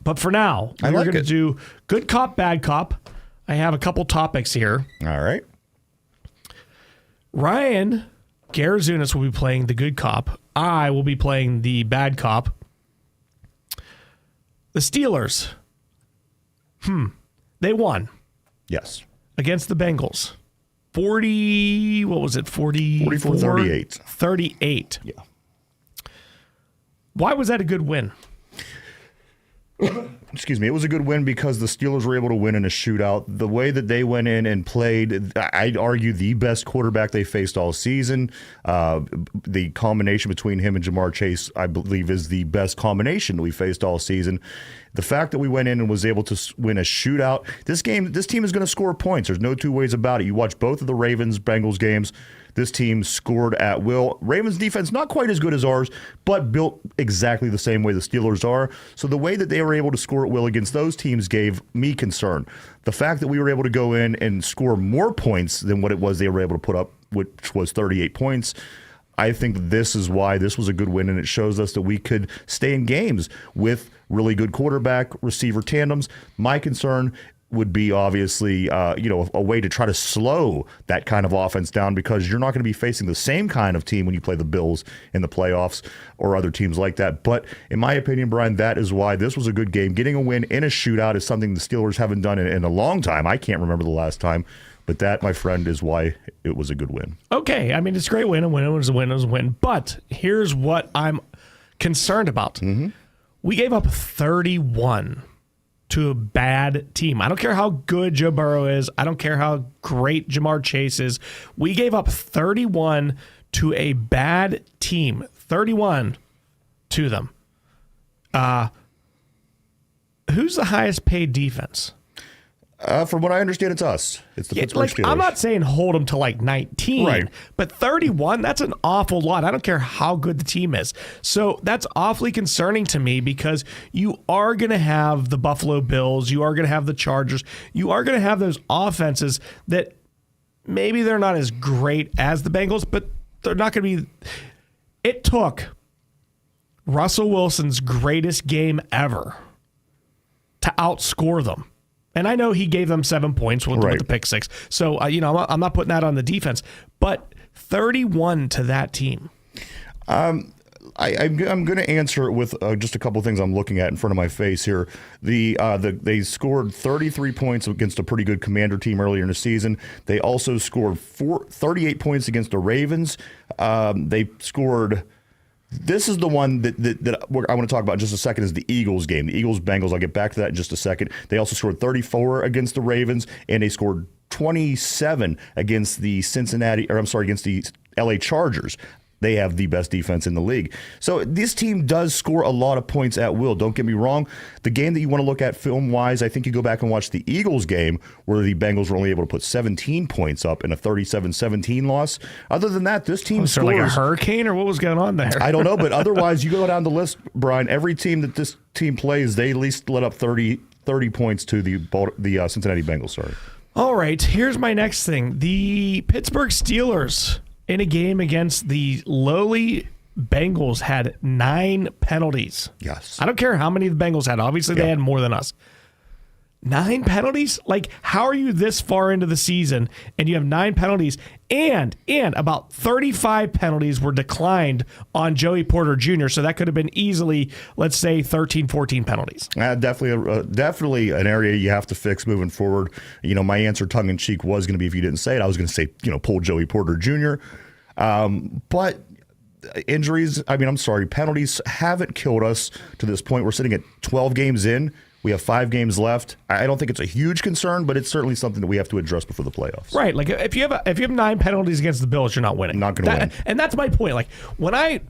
But for now, we're going to do good cop, bad cop. I have a couple topics here. All right. Ryan Garazunas will be playing the good cop. I will be playing the bad cop. The Steelers. They won. Yes. Against the Bengals. 44-38. 38. Yeah. Why was that a good win? Excuse me. It was a good win because the Steelers were able to win in a shootout. The way that they went in and played, I'd argue the best quarterback they faced all season. The combination between him and Jamar Chase, I believe, is the best combination we faced all season. The fact that we went in and was able to win a shootout, this team is going to score points. There's no two ways about it. You watch both of the Ravens-Bengals games. This team scored at will. Ravens defense, not quite as good as ours, but built exactly the same way the Steelers are. So the way that they were able to score at will against those teams gave me concern. The fact that we were able to go in and score more points than what it was they were able to put up, which was 38 points, I think this is why this was a good win, and it shows us that we could stay in games with really good quarterback, receiver tandems. My concern would be obviously, a way to try to slow that kind of offense down because you're not going to be facing the same kind of team when you play the Bills in the playoffs or other teams like that. But in my opinion, Brian, that is why this was a good game. Getting a win in a shootout is something the Steelers haven't done in a long time. I can't remember the last time. But that, my friend, is why it was a good win. Okay. I mean, it's a great win. A win was a win was a win. But here's what I'm concerned about. Mm-hmm. We gave up 31 to a bad team. I don't care how good Joe Burrow is. I don't care how great Jamar Chase is. We gave up 31 to a bad team. 31 to them. Who's the highest paid defense? From what I understand, it's us. It's the Pittsburgh Steelers. I'm not saying hold them to 19, right? But 31, that's an awful lot. I don't care how good the team is. So that's awfully concerning to me because you are going to have the Buffalo Bills. You are going to have the Chargers. You are going to have those offenses that maybe they're not as great as the Bengals, but they're not going to be. It took Russell Wilson's greatest game ever to outscore them. And I know he gave them 7 points with the pick six. So, I'm not putting that on the defense. But 31 to that team. I'm going to answer it with just a couple of things I'm looking at in front of my face here. They scored 33 points against a pretty good Commander team earlier in the season. They also scored 38 points against the Ravens. They scored... This is the one that I want to talk about in just a second is the Eagles game. The Eagles-Bengals, I'll get back to that in just a second. They also scored 34 against the Ravens, and they scored 27 against the against the LA Chargers. They have the best defense in the league. So this team does score a lot of points at will. Don't get me wrong. The game that you want to look at film-wise, I think you go back and watch the Eagles game where the Bengals were only able to put 17 points up in a 37-17 loss. Other than that, this team scores. Like a hurricane or what was going on there? I don't know, but otherwise, you go down the list, Brian, every team that this team plays, they at least let up 30 points to the Cincinnati Bengals. Sorry. All right, here's my next thing. The Pittsburgh Steelers in a game against the lowly Bengals had 9 penalties. Yes. I don't care how many the Bengals had. Obviously, they had more than us. 9 penalties? Like, how are you this far into the season and you have 9 penalties and about 35 penalties were declined on Joey Porter Jr., so that could have been easily, let's say, 13, 14 penalties. Definitely an area you have to fix moving forward. My answer tongue-in-cheek was going to be, if you didn't say it, I was going to say, pull Joey Porter Jr., but injuries, I'm sorry, penalties haven't killed us to this point. We're sitting at 12 games in. We have 5 games left. I don't think it's a huge concern, but it's certainly something that we have to address before the playoffs. Right. Like if you have 9 penalties against the Bills, you're not winning. Not going to win. And that's my point. Like when I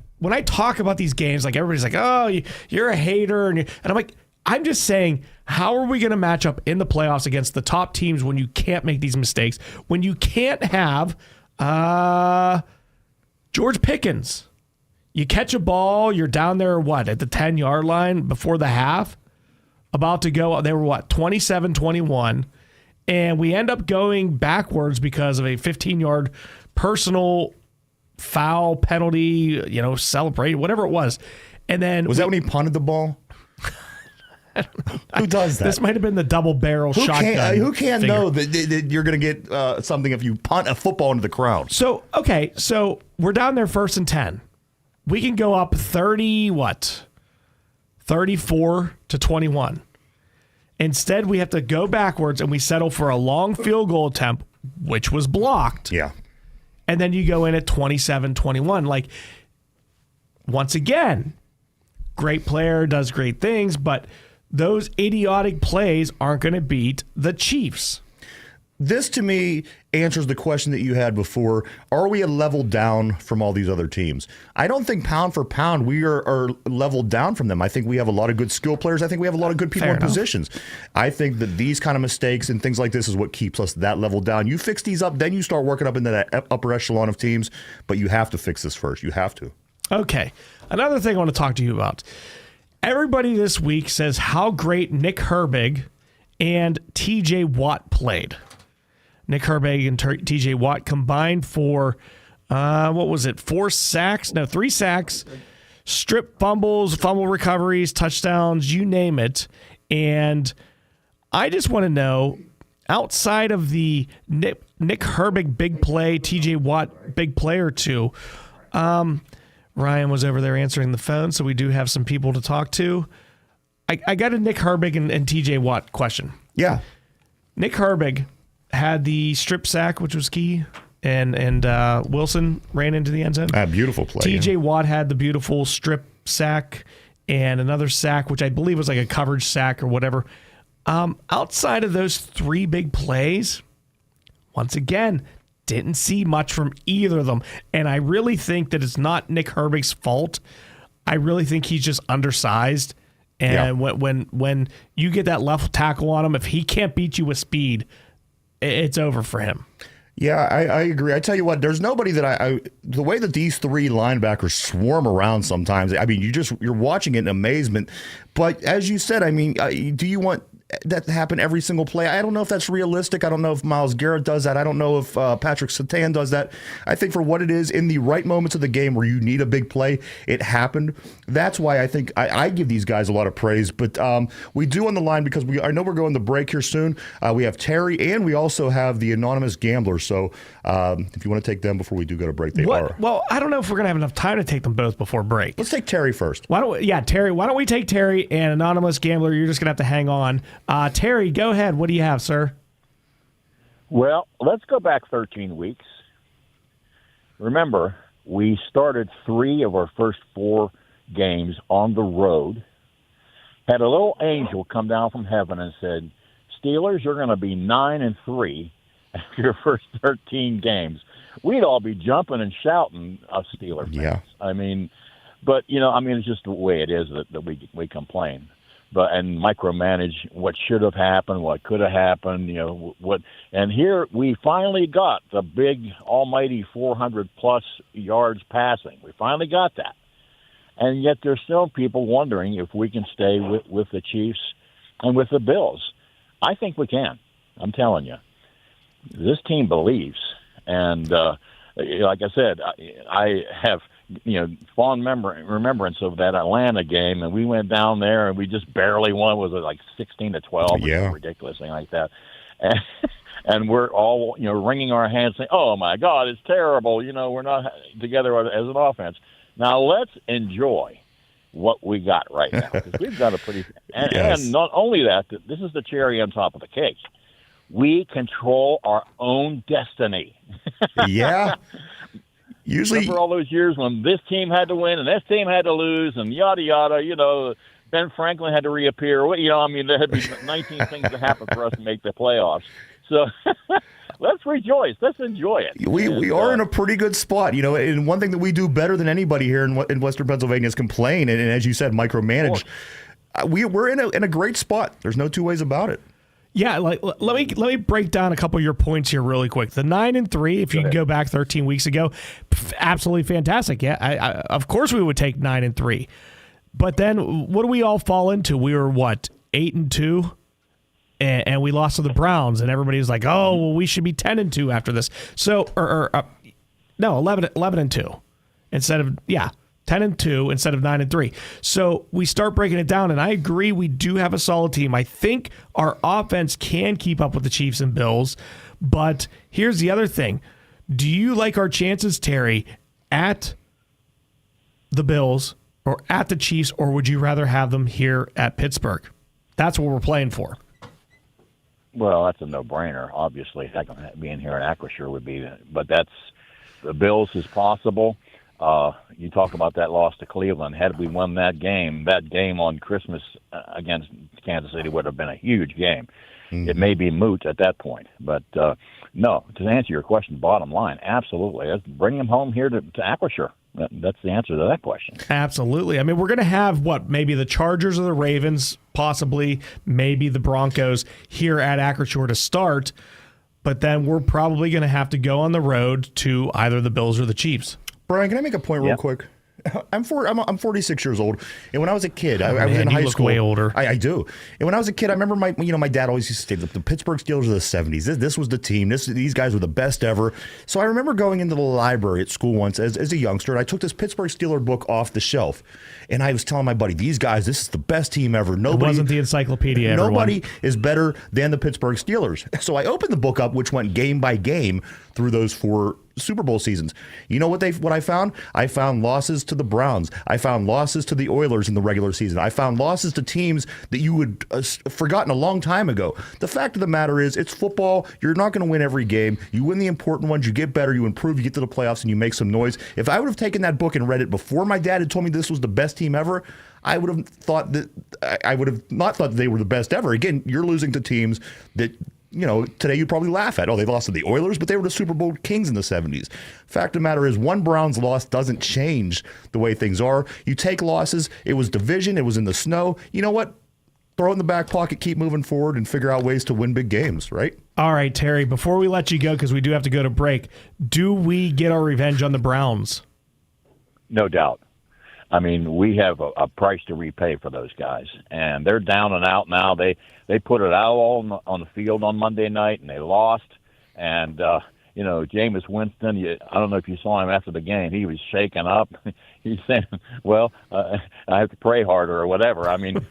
talk about these games, like everybody's like, "Oh, you're a hater," and I'm like, I'm just saying, how are we going to match up in the playoffs against the top teams when you can't make these mistakes? When you can't have George Pickens? You catch a ball, you're down there, at the 10-yard line before the half, about to go. They were, 27-21, and we end up going backwards because of a 15-yard personal foul penalty, celebrate, whatever it was. And then was that when he punted the ball? Who does that? This might have been the double barrel shotgun. Who can't finger. know that you're going to get something if you punt a football into the crowd? So we're down there 1st and 10. We can go up 34-21. Instead, we have to go backwards and we settle for a long field goal attempt, which was blocked. Yeah. And then you go in at 27-21. Like, once again, great player, does great things, but those idiotic plays aren't going to beat the Chiefs. This, to me, answers the question that you had before. Are we a level down from all these other teams? I don't think pound for pound we are leveled down from them. I think we have a lot of good skill players. I think we have a lot of good people in positions. I think that these kind of mistakes and things like this is what keeps us that level down. You fix these up, then you start working up into that upper echelon of teams, but you have to fix this first. You have to. Okay. Another thing I want to talk to you about. Everybody this week says how great Nick Herbig and TJ Watt played. Nick Herbig and TJ Watt combined for, 4 sacks? No, 3 sacks, strip fumbles, fumble recoveries, touchdowns, you name it. And I just want to know, outside of the Nick Herbig big play, TJ Watt big play or two, Ryan was over there answering the phone, so we do have some people to talk to. I got a Nick Herbig and TJ Watt question. Yeah. Nick Herbig had the strip sack, which was key, and Wilson ran into the end zone. Beautiful play. TJ Watt had the beautiful strip sack and another sack, which I believe was like a coverage sack or whatever. Outside of those 3 big plays, once again, didn't see much from either of them. And I really think that it's not Nick Herbig's fault. I really think he's just undersized. And when you get that left tackle on him, if he can't beat you with speed, it's over for him. Yeah, I agree. I tell you what, there's nobody that the way that these 3 linebackers swarm around sometimes, I mean, you're watching it in amazement. But as you said, I mean, do you want that to happen every single play? I don't know if that's realistic. I don't know if Myles Garrett does that. I don't know if Patrick Surtain does that. I think for what it is, in the right moments of the game where you need a big play, it happened. That's why I think I give these guys a lot of praise. But we do on the line, because I know we're going to break here soon. We have Terry, and we also have the Anonymous Gambler. So if you want to take them before we do go to break, they are. Well, I don't know if we're going to have enough time to take them both before break. Let's take Terry first. Terry, why don't we take Terry, and Anonymous Gambler, you're just going to have to hang on. Terry, go ahead. What do you have, sir? Well, let's go back 13 weeks. Remember, we started 3 of our first 4 games on the road. Had a little angel come down from heaven and said, Steelers, you're going to be 9-3 after your first 13 games. We'd all be jumping and shouting, us Steeler fans. Yeah. I mean, but, it's just the way it is that we complain. And micromanage what should have happened, what could have happened, and here we finally got the big almighty 400-plus yards passing. We finally got that. And yet there's still people wondering if we can stay with the Chiefs and with the Bills. I think we can. I'm telling you. This team believes. And like I said, I have fond remembrance of that Atlanta game, and we went down there and we just barely won. Was it like 16-12? Yeah, ridiculous thing like that. And we're all wringing our hands, saying, "Oh my God, it's terrible! We're not together as an offense." Now let's enjoy what we got right now, because we've got a pretty. And not only that, this is the cherry on top of the cake. We control our own destiny. Yeah. Usually, remember all those years when this team had to win and this team had to lose and yada yada. Ben Franklin had to reappear. There had been 19 things to happen for us to make the playoffs. So let's rejoice. Let's enjoy it. We are in a pretty good spot, And one thing that we do better than anybody here in Western Pennsylvania is complain, and as you said, micromanage. we're in a great spot. There's no two ways about it. Yeah, like let me break down a couple of your points here really quick. The 9-3, if you can go back 13 weeks ago, absolutely fantastic. Yeah, I of course we would take 9-3. But then what do we all fall into? We were 8-2, and we lost to the Browns, and everybody was like, "Oh, well, we should be 10-2 after this." So, no, 11-2 instead of 10-2 instead of 9-3. So we start breaking it down, and I agree we do have a solid team. I think our offense can keep up with the Chiefs and Bills, but here's the other thing. Do you like our chances, Terry, at the Bills or at the Chiefs, or would you rather have them here at Pittsburgh? That's what we're playing for. Well, that's a no-brainer. Obviously, being here in Acrisure would be, but that's the Bills is possible. You talk about that loss to Cleveland. Had we won that game on Christmas against Kansas City would have been a huge game. Mm-hmm. It may be moot at that point. But, no, to answer your question, bottom line, absolutely. Let's bring them home here to Acrisure. That's the answer to that question. Absolutely. I mean, we're going to have, maybe the Chargers or the Ravens, possibly maybe the Broncos here at Acrisure to start. But then we're probably going to have to go on the road to either the Bills or the Chiefs. Brian, can I make a point real quick? I'm 46 years old, and when I was a kid, I was in high school. Way older. I do. And when I was a kid, I remember my dad always used to say the Pittsburgh Steelers of the 70s. This was the team. These guys were the best ever. So I remember going into the library at school once as a youngster, and I took this Pittsburgh Steelers book off the shelf, and I was telling my buddy, these guys, this is the best team ever. Nobody, it wasn't the encyclopedia. Nobody is better than the Pittsburgh Steelers. So I opened the book up, which went game by game through those 4 Super Bowl seasons. You know what I found? I found losses to the Browns. I found losses to the Oilers in the regular season. I found losses to teams that you would forgotten a long time ago. The fact of the matter is, it's football. You're not going to win every game. You win the important ones. You get better. You improve. You get to the playoffs, and you make some noise. If I would have taken that book and read it before my dad had told me this was the best team ever, I would have thought that I would have not thought that they were the best ever. Again, you're losing to teams that, today you'd probably laugh at. Oh, they lost to the Oilers, but they were the Super Bowl kings in the 70s. Fact of the matter is, one Browns loss doesn't change the way things are. You take losses. It was division. It was in the snow. You know what? Throw it in the back pocket, keep moving forward, and figure out ways to win big games, right? All right, Terry, before we let you go, because we do have to go to break, do we get our revenge on the Browns? No doubt. I mean, we have a price to repay for those guys, and they're down and out now. They put it out all on the field on Monday night, and they lost. And Jameis Winston, I don't know if you saw him after the game. He was shaken up. He's saying, "Well, I have to pray harder," or whatever. I mean,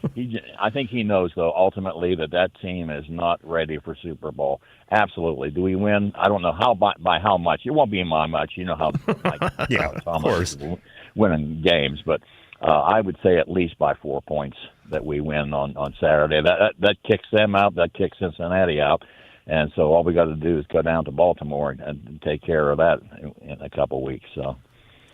I think he knows, though, ultimately that team is not ready for Super Bowl. Absolutely. Do we win? I don't know how by how much. It won't be by much. You know how, of course, winning games, but I would say at least by 4 points that we win on Saturday. That kicks them out. That kicks Cincinnati out. And so all we got to do is go down to Baltimore and take care of that in a couple of weeks. So.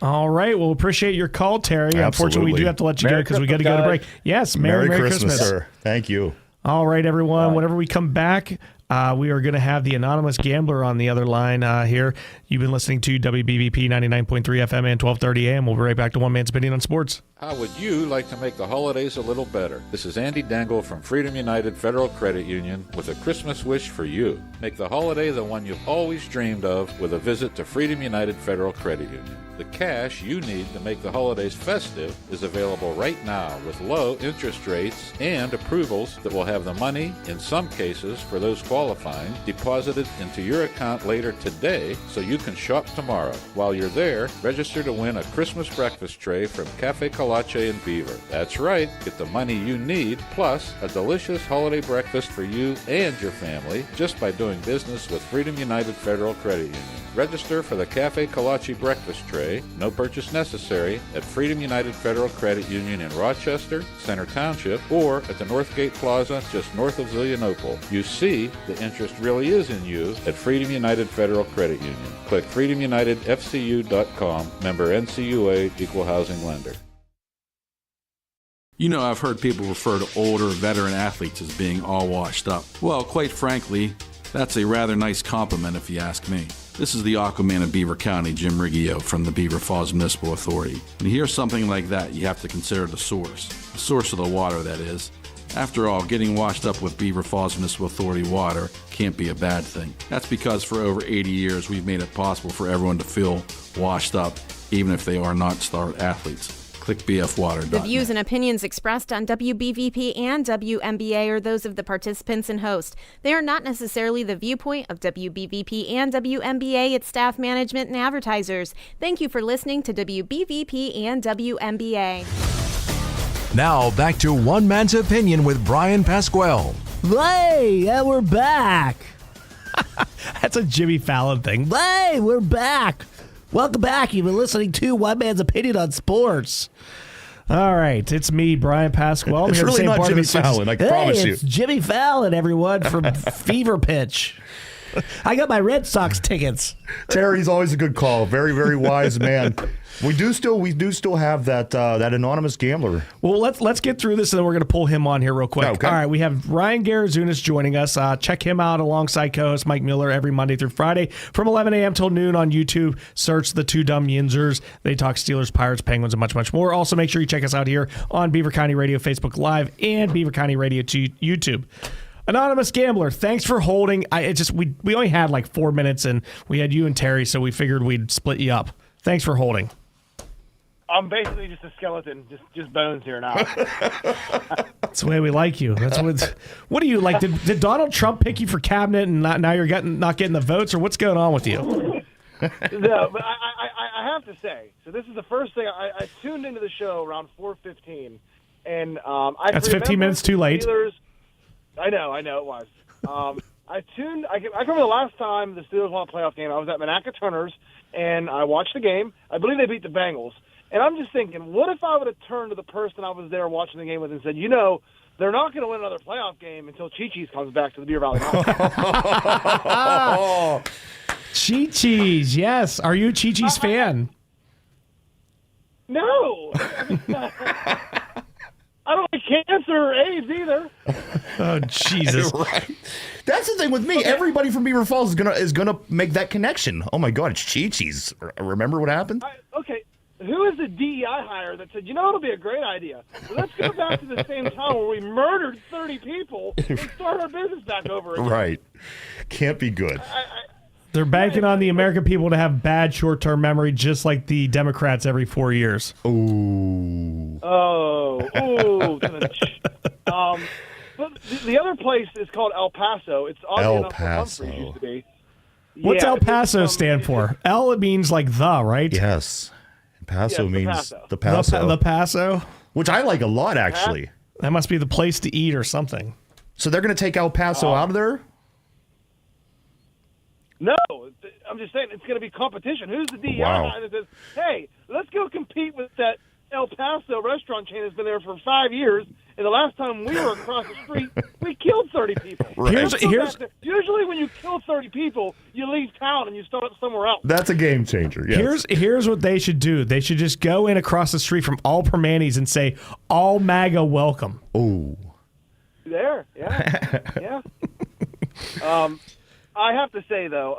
All right. Well, appreciate your call, Terry. Absolutely. Unfortunately, we do have to let you go because we got to go to break. Yes, Merry Christmas, sir. Thank you. All right, everyone. Whenever we come back, we are going to have the anonymous gambler on the other line here. You've been listening to WBVP 99.3 FM and 1230 AM. We'll be right back to One Man's Opinion on Sports. How would you like to make the holidays a little better? This is Andy Dangle from Freedom United Federal Credit Union with a Christmas wish for you. Make the holiday the one you've always dreamed of with a visit to Freedom United Federal Credit Union. The cash you need to make the holidays festive is available right now with low interest rates and approvals that will have the money, in some cases for those qualifying, deposited into your account later today so you can shop tomorrow. While you're there, register to win a Christmas breakfast tray from Cafe Colache in Beaver. That's right, get the money you need plus a delicious holiday breakfast for you and your family just by doing business with Freedom United Federal Credit Union. Register for the Cafe Colache breakfast tray, no purchase necessary, at Freedom United Federal Credit Union in Rochester, Center Township, or at the Northgate Plaza just north of Zelienople. You see, the interest really is in you at Freedom United Federal Credit Union. Click freedomunitedfcu.com, member NCUA, equal housing lender. You know, I've heard people refer to older veteran athletes as being all washed up. Well, quite frankly, that's a rather nice compliment if you ask me. This is the Aquaman of Beaver County, Jim Riggio from the Beaver Falls Municipal Authority. When you hear something like that, you have to consider the source of the water, that is. After all, getting washed up with Beaver Falls Municipal Authority water can't be a bad thing. That's because for over 80 years, we've made it possible for everyone to feel washed up, even if they are not star athletes. Click bfwater.net. The views and opinions expressed on WBVP and WMBA are those of the participants and host. They are not necessarily the viewpoint of WBVP and WMBA, its staff, management, and advertisers. Thank you for listening to WBVP and WMBA. Now back to One Man's Opinion with Bryan Pasquale. Hey, yeah, we're back. That's a Jimmy Fallon thing. Hey, we're back. Welcome back. You've been listening to One Man's Opinion on Sports. All right, it's me, Bryan Pasquale. It's really not Jimmy Fallon, I promise you. It's Jimmy Fallon, everyone, from Fever Pitch. I got my Red Sox tickets. Terry's always a good call. Very, very wise man. We do still have that anonymous gambler. Well, let's get through this, and then we're going to pull him on here real quick. Okay. All right, we have Ryan Garazunas joining us. Check him out alongside co-host Mike Miller every Monday through Friday from 11 a.m. till noon on YouTube. Search the Two Dumb Yinzers. They talk Steelers, Pirates, Penguins, and much, much more. Also, make sure you check us out here on Beaver County Radio Facebook Live and Beaver County Radio YouTube. Anonymous Gambler, thanks for holding. We only had like 4 minutes, and we had you and Terry, so we figured we'd split you up. Thanks for holding. I'm basically just a skeleton, just bones here now. That's the way we like you. That's what do you like? Did Donald Trump pick you for cabinet, and now you're not getting the votes, or what's going on with you? No, but I have to say, so this is the first thing. I tuned into the show around 4:15, and that's 15 minutes too late. Steelers, I know it was. I remember the last time the Steelers won a playoff game. I was at Monaca Turner's, and I watched the game. I believe they beat the Bengals. And I'm just thinking, what if I would have turned to the person I was there watching the game with and said, they're not going to win another playoff game until Chi-Chi's comes back to the Beaver Valley Mountain. Chi-Chi's, yes. Are you a Chi-Chi's fan? No. I don't like cancer or AIDS either. Oh, Jesus. Right. That's the thing with me. Okay. Everybody from Beaver Falls is gonna make that connection. Oh, my God, it's Chi-Chi's. Remember what happened? Okay. Who is the DEI hire that said, it'll be a great idea. Let's go back to the same time where we murdered 30 people and start our business back over again. Right. Can't be good. They're banking on the American people to have bad short-term memory, just like the Democrats every 4 years. Ooh. But the other place is called El Paso. It's oddly enough where Humphreys used to be. What's El Paso stand for? El, it means like the, right? Yes. Paso means the Paso. The Paso? Which I like a lot, actually. That must be the place to eat or something. So they're going to take El Paso out of there? No. I'm just saying it's going to be competition. Who's the DEI guy that says, hey, let's go compete with that El Paso restaurant chain that's been there for 5 years, and the last time we were across the street, we killed 30 people. Right. Usually when you kill 30 people, you leave town and you start somewhere else. That's a game changer, yes. Here's what they should do. They should just go in across the street from All Permanis and say, all MAGA welcome. Ooh. There, yeah. I have to say, though,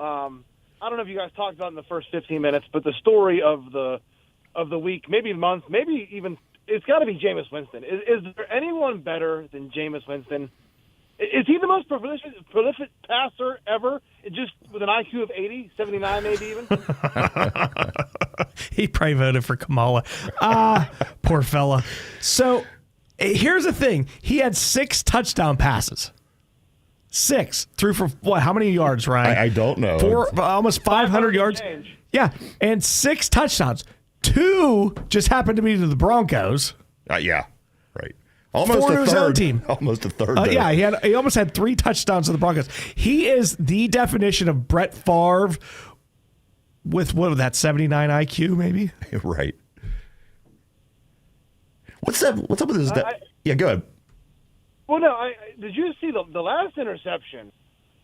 I don't know if you guys talked about it in the first 15 minutes, but the story of the week, maybe month, maybe even, it's got to be Jameis Winston. Is there anyone better than Jameis Winston? Is he the most prolific passer ever, just with an IQ of 80, 79 maybe even? He probably voted for Kamala. Poor fella. So here's the thing. He had 6 touchdown passes. 6. Threw for what? How many yards, Ryan? I don't know. Almost 500 yards. Change. Yeah, and 6 touchdowns. 2 just happened to be to the Broncos. Yeah, right. Almost 4 a to his third. own team. Almost a third. Yeah, he almost had 3 touchdowns to the Broncos. He is the definition of Brett Favre with that 79 IQ, maybe. Right. What's up with his? Yeah, go ahead. Well, no. Did you see the last interception?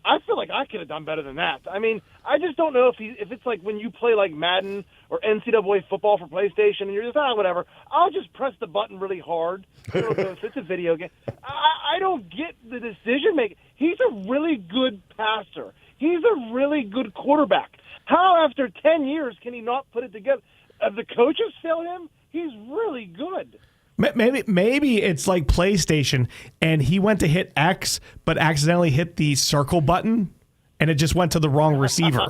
I feel like I could have done better than that. I mean, I just don't know if it's like when you play like Madden or NCAA football for PlayStation and you're just, whatever. I'll just press the button really hard. It's a video game. I don't get the decision making. He's a really good passer. He's a really good quarterback. How after 10 years can he not put it together? The coaches fail him. He's really good. Maybe it's like PlayStation, and he went to hit X, but accidentally hit the circle button, and it just went to the wrong receiver.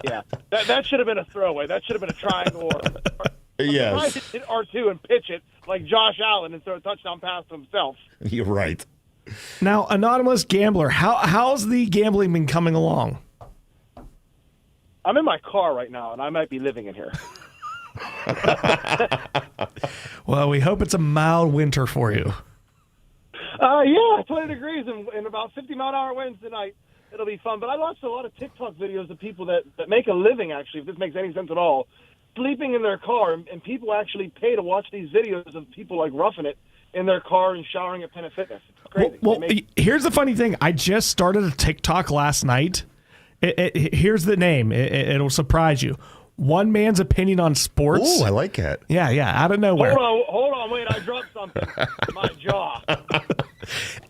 Yeah, that should have been a throwaway. That should have been a triangle. Yes. Hit R2 and pitch it like Josh Allen and throw a touchdown pass to himself. You're right. Now, Anonymous Gambler, how's the gambling been coming along? I'm in my car right now, and I might be living in here. Well, we hope it's a mild winter for you. Yeah, 20 degrees and about 50-mile-an-hour winds tonight. It'll be fun. But I watched a lot of TikTok videos of people that make a living, actually, if this makes any sense at all, sleeping in their car. And people actually pay to watch these videos of people, like, roughing it in their car and showering at Planet Fitness. It's crazy. Well, here's the funny thing. I just started a TikTok last night. Here's the name. It'll surprise you. One Man's Opinion on Sports. Oh, I like that. Yeah, out of nowhere. Hold on, wait, I dropped something. My jaw.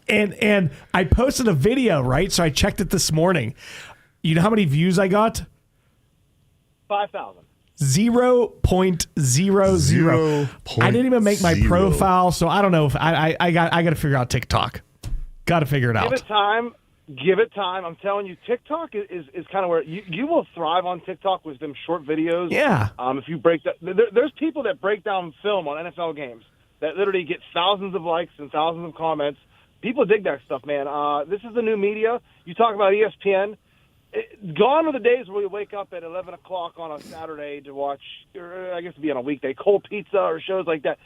And I posted a video, right? So I checked it this morning. You know how many views I got? 5,000. 0.00. I didn't even make my profile, so I don't know if I got to figure out TikTok. Got to figure it out. Give it time. I'm telling you, TikTok is kind of where you will thrive on TikTok with them short videos. Yeah. If you break that, there's people that break down film on NFL games that literally get thousands of likes and thousands of comments. People dig that stuff, man. This is the new media. You talk about ESPN. Gone are the days where we wake up at 11 o'clock on a Saturday to watch, or I guess it'd be on a weekday, Cold Pizza or shows like that.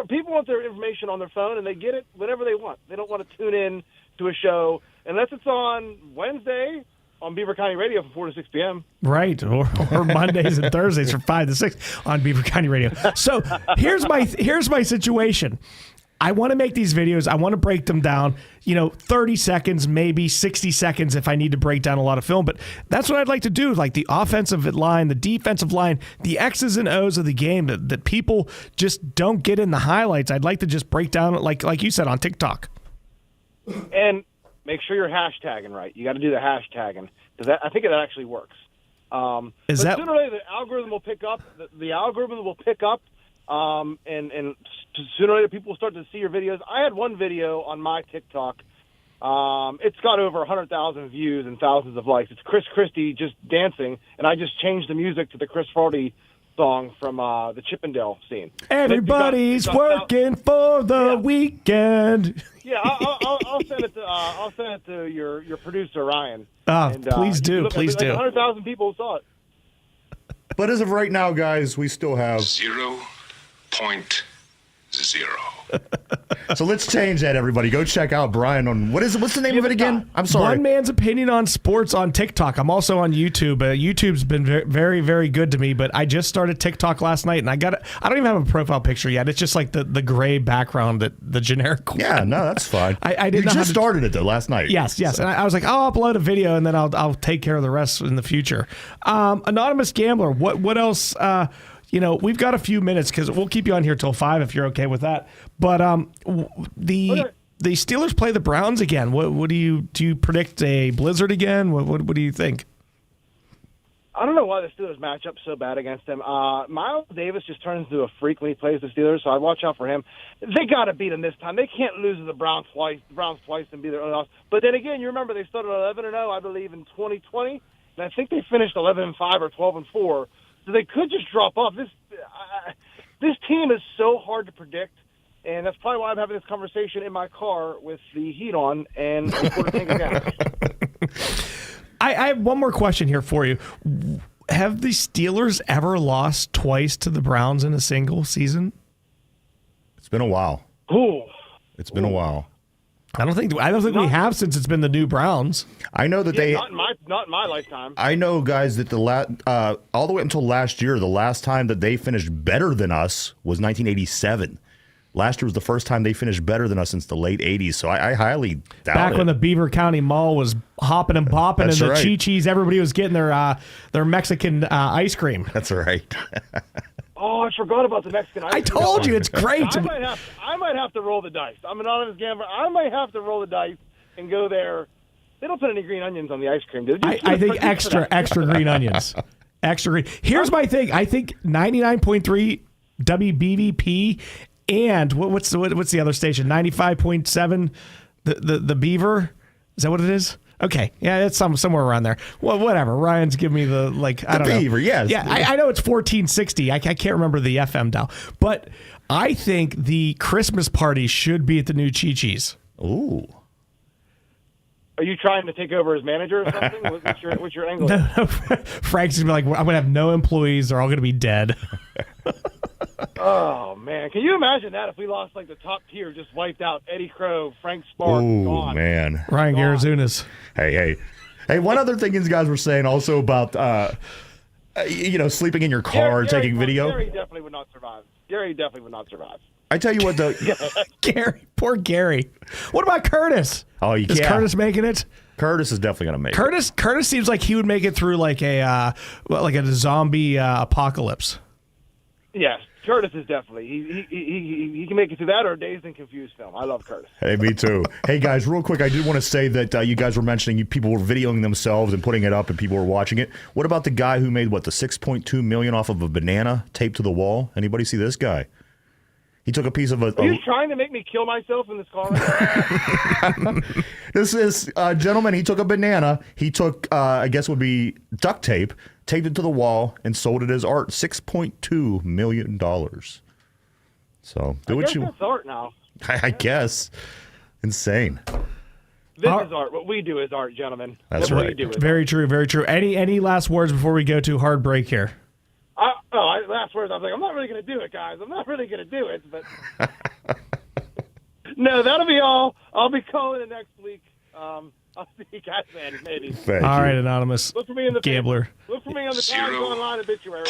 People want their information on their phone, and they get it whenever they want. They don't want to tune in to a show unless it's on Wednesday on Beaver County Radio from 4 to 6 p.m. Right, or Mondays and Thursdays from 5 to 6 on Beaver County Radio. So here's my situation. I want to make these videos. I want to break them down, 30 seconds, maybe 60 seconds if I need to break down a lot of film. But that's what I'd like to do, like the offensive line, the defensive line, the X's and O's of the game that people just don't get in the highlights. I'd like to just break down, like you said, on TikTok. And make sure you're hashtagging right. You got to do the hashtagging because I think that actually works. Sooner or later, the algorithm will pick up. The algorithm will pick up, and sooner or later, people will start to see your videos. I had one video on my TikTok. It's got over 100,000 views and thousands of likes. It's Chris Christie just dancing, and I just changed the music to the Chris Farley song from the Chippendale scene. Everybody's working for the weekend. Yeah, I'll send it to your producer Ryan. Please do. 100,000 people saw it. But as of right now, guys, we still have 0.0. So let's change that, everybody. Go check out Bryan on what's the name of it again? I'm sorry. One Man's Opinion on Sports on TikTok. I'm also on YouTube. YouTube's been very, very good to me, but I just started TikTok last night, and I don't even have a profile picture yet. It's just like the gray background, the generic one. Yeah, no, that's fine. I didn't. You just started it though last night. Yes. So. And I was like, I'll upload a video, and then I'll take care of the rest in the future. Anonymous Gambler, what else? We've got a few minutes because we'll keep you on here till 5 if you're okay with that. But the Steelers play the Browns again. What do you predict a blizzard again? What do you think? I don't know why the Steelers match up so bad against them. Miles Davis just turns into a freak when he plays the Steelers, so I watch out for him. They got to beat him this time. They can't lose to the Browns twice and be their own loss. But then again, you remember they started 11-0, I believe, in 2020, and I think they finished 11-5 or 12-4. So they could just drop off. This team is so hard to predict, and that's probably why I'm having this conversation in my car with the heat on and a quarter tank of gas. I have one more question here for you. Have the Steelers ever lost twice to the Browns in a single season? It's been a while. It's been a while. I don't think we have since it's been the new Browns. I know that not in my lifetime. I know, guys, that all the way until last year, the last time that they finished better than us was 1987. Last year was the first time they finished better than us since the late 80s, so I highly doubt Back when the Beaver County Mall was hopping and bopping and the Chi-Chis, everybody was getting their Mexican ice cream. That's right. Oh, I forgot about the Mexican ice cream. I told you, it's great. I might have to roll the dice. I'm an anonymous gambler. I might have to roll the dice and go there They don't put any green onions on the ice cream, do they? I think extra green onions. Extra green. Here's my thing. I think 99.3 WBVP and what's the other station? 95.7 the Beaver. Is that what it is? Okay, yeah, it's somewhere around there. Well, whatever. Ryan's giving me the I don't know. Beaver, yes. Yeah, I know it's 1460. I can't remember the FM dial, but I think the Christmas party should be at the new Chi-Chi's. Ooh. Are you trying to take over as manager or something? What's your angle? No, Frank's gonna be like, I'm gonna have no employees. They're all gonna be dead. Oh man, can you imagine that if we lost like the top tier, just wiped out Eddie Crow, Frank Sparks, Oh man, Ryan Garazunas. Hey. One other thing these guys were saying also about sleeping in your car, taking video. Gary definitely would not survive. I tell you what, though. Poor Gary. What about Curtis? Oh, Is Curtis making it? Curtis is definitely going to make it. Curtis seems like he would make it through like a zombie apocalypse. Yes, Curtis is definitely. He can make it through that or a Dazed and Confused film. I love Curtis. Hey, me too. Hey, guys, real quick, I did want to say that you guys were mentioning people were videoing themselves and putting it up and people were watching it. What about the guy who made, the $6.2 million off of a banana taped to the wall? Anybody see this guy? He took a piece of a... Are you trying to make me kill myself in this car right now? This is a gentleman. He took a banana. He took, I guess would be duct tape, taped it to the wall, and sold it as art. $6.2 million. So, do what you... That's art now. I guess. Insane. This is art. What we do is art, gentlemen. That's what right. We do is very true, very true. Any last words before we go to hard break here? Last words, I was like, I'm not really going to do it, guys. I'm not really going to do it. But no, that'll be all. I'll be calling it next week. I'll see you guys then, maybe. All right, Anonymous. Look for me in the gambler. paper. Look for me on the Times Online obituary.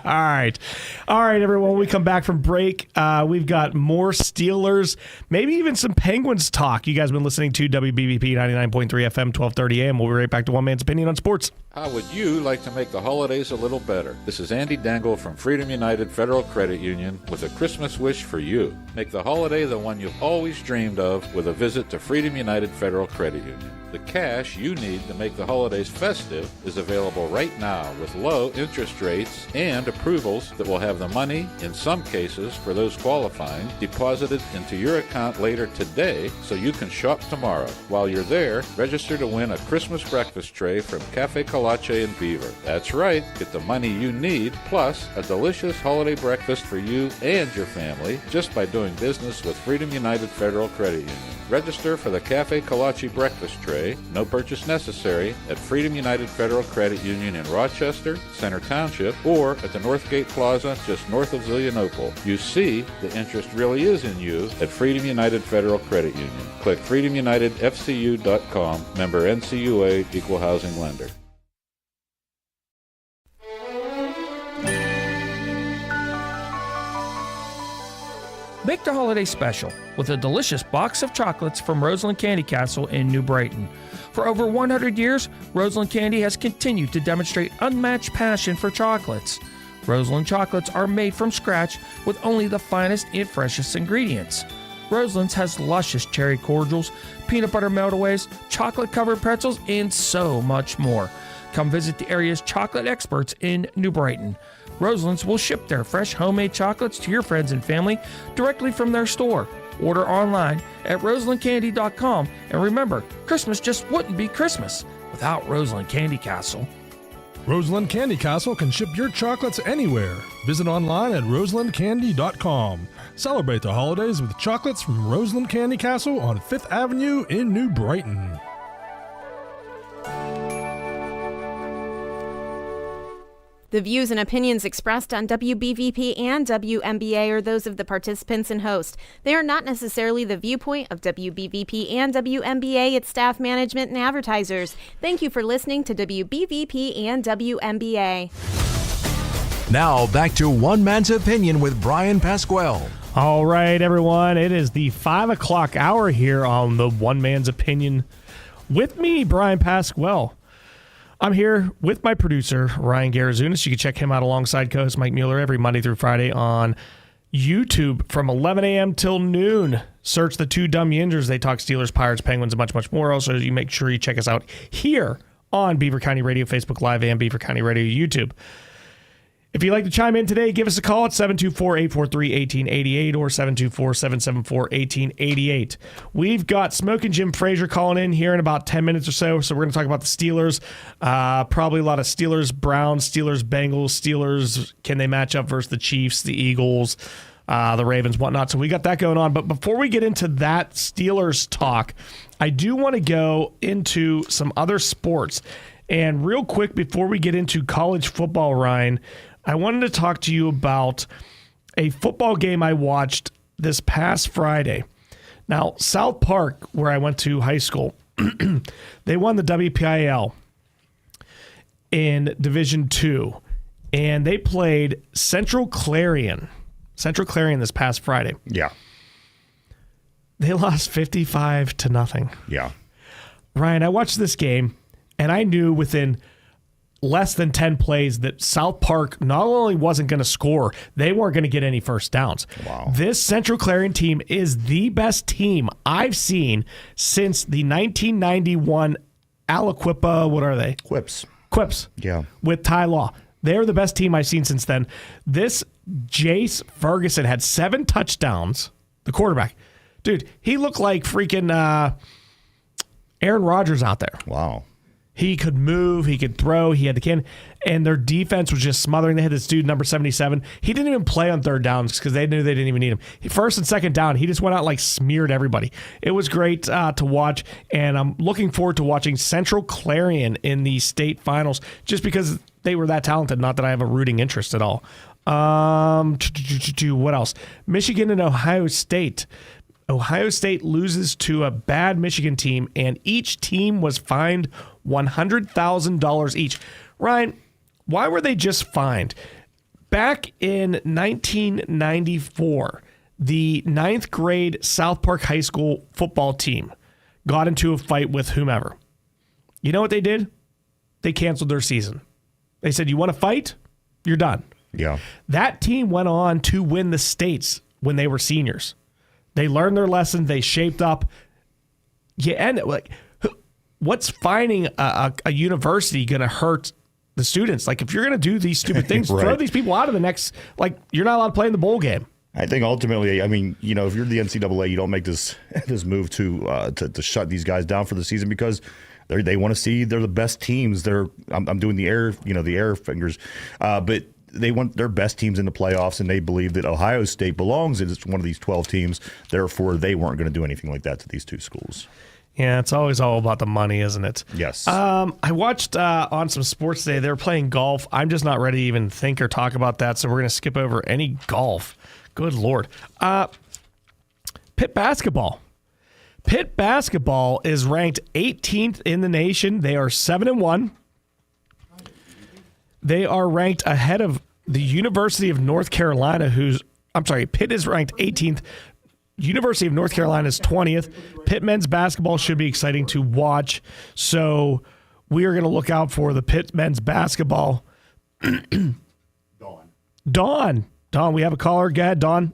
All right, everyone. When we come back from break, we've got more Steelers, maybe even some Penguins talk. You guys have been listening to WBVP 99.3 FM, 1230 AM. We'll be right back to One Man's Opinion on Sports. How would you like to make the holidays a little better? This is Andy Dangle from Freedom United Federal Credit Union with a Christmas wish for you. Make the holiday the one you've always dreamed of with a visit to Freedom United Federal Credit Union. The cash you need to make the holidays festive is available right now with low interest rates and approvals that will have the money, in some cases for those qualifying, deposited into your account later today so you can shop tomorrow. While you're there, register to win a Christmas breakfast tray from Cafe Colache in Beaver. That's right, get the money you need plus a delicious holiday breakfast for you and your family just by doing business with Freedom United Federal Credit Union. Register for the Cafe Colache breakfast tray, no purchase necessary, at Freedom United Federal Credit Union in Rochester, Center Township, or at the Northgate Plaza just north of Zelienople. You see, the interest really is in you at Freedom United Federal Credit Union. Click freedomunitedfcu.com, member NCUA, equal housing lender. Make the holiday special with a delicious box of chocolates from Roseland Candy Castle in New Brighton. For over 100 years, Roseland Candy has continued to demonstrate unmatched passion for chocolates. Roseland chocolates are made from scratch with only the finest and freshest ingredients. Roseland's has luscious cherry cordials, peanut butter meltaways, chocolate-covered pretzels, and so much more. Come visit the area's chocolate experts in New Brighton. Roseland's will ship their fresh homemade chocolates to your friends and family directly from their store. Order online at roselandcandy.com, and remember, Christmas just wouldn't be Christmas without Roseland Candy Castle. Roseland Candy Castle can ship your chocolates anywhere. Visit online at roselandcandy.com. Celebrate the holidays with chocolates from Roseland Candy Castle on 5th Avenue in New Brighton. The views and opinions expressed on WBVP and WMBA are those of the participants and host. They are not necessarily the viewpoint of WBVP and WMBA, its staff, management, and advertisers. Thank you for listening to WBVP and WMBA. Now back to One Man's Opinion with Bryan Pasquale. All right, everyone. It is the 5 o'clock hour here on the One Man's Opinion. With me, Bryan Pasquale. I'm here with my producer, Ryan Garazunas. You can check him out alongside co-host Mike Mueller every Monday through Friday on YouTube from 11 a.m. till noon. Search the Two Dumb Yinzers. They talk Steelers, Pirates, Penguins, and much, much more. Also, you make sure you check us out here on Beaver County Radio, Facebook Live, and Beaver County Radio YouTube. If you'd like to chime in today, give us a call at 724-843-1888 or 724-774-1888. We've got Smokin' Jim Frazier calling in here in about 10 minutes or so we're going to talk about the Steelers. Probably a lot of Steelers, Browns, Steelers, Bengals, Steelers. Can they match up versus the Chiefs, the Eagles, the Ravens, whatnot? So we got that going on. But before we get into that Steelers talk, I do want to go into some other sports. And real quick, before we get into college football, Ryan, I wanted to talk to you about a football game I watched this past Friday. Now, South Park, where I went to high school, they won the WPIL in Division II, and they played Central Clarion this past Friday. Yeah. They lost 55-0. Yeah. Ryan, I watched this game, and I knew within less than 10 plays that South Park not only wasn't going to score, they weren't going to get any first downs. Wow. This Central Clarion team is the best team I've seen since the 1991 Aliquippa, what are they? Quips. Yeah. With Ty Law. They're the best team I've seen since then. This Jace Ferguson had 7 touchdowns, the quarterback. Dude, he looked like freaking Aaron Rodgers out there. Wow. He could move, he could throw, he had the can, and their defense was just smothering. They had this dude, number 77. He didn't even play on third downs because they knew they didn't even need him. First and second down, he just went out like smeared everybody. It was great to watch, and I'm looking forward to watching Central Clarion in the state finals just because they were that talented, not that I have a rooting interest at all. What else? Michigan and Ohio State. Ohio State loses to a bad Michigan team, and each team was fined $100,000 each. Ryan, why were they just fined? Back in 1994, the 9th grade South Park High School football team got into a fight with whomever. You know what they did? They canceled their season. They said, you want to fight? You're done. Yeah. That team went on to win the states when they were seniors. They learned their lesson. They shaped up. What's fining a university going to hurt the students? Like, if you're going to do these stupid things, Right. throw these people out of the next. Like, you're not allowed to play in the bowl game. I think ultimately, I mean, you know, if you're the NCAA, you don't make this move to shut these guys down for the season because they want to see they're the best teams. I'm doing the air fingers, but they want their best teams in the playoffs, and they believe that Ohio State belongs in one of these 12 teams. Therefore, they weren't going to do anything like that to these two schools. Yeah, it's always all about the money, isn't it? Yes. I watched on some sports today. They were playing golf. I'm just not ready to even think or talk about that, so we're going to skip over any golf. Good Lord. Pitt basketball. Pitt basketball is ranked 18th in the nation. They are 7-1. They are ranked ahead of the University of North Carolina, Pitt is ranked 18th. University of North Carolina is 20th. Pitt men's basketball should be exciting to watch. So we are going to look out for the Pitt men's basketball. Dawn, we have a caller. Go ahead, Dawn.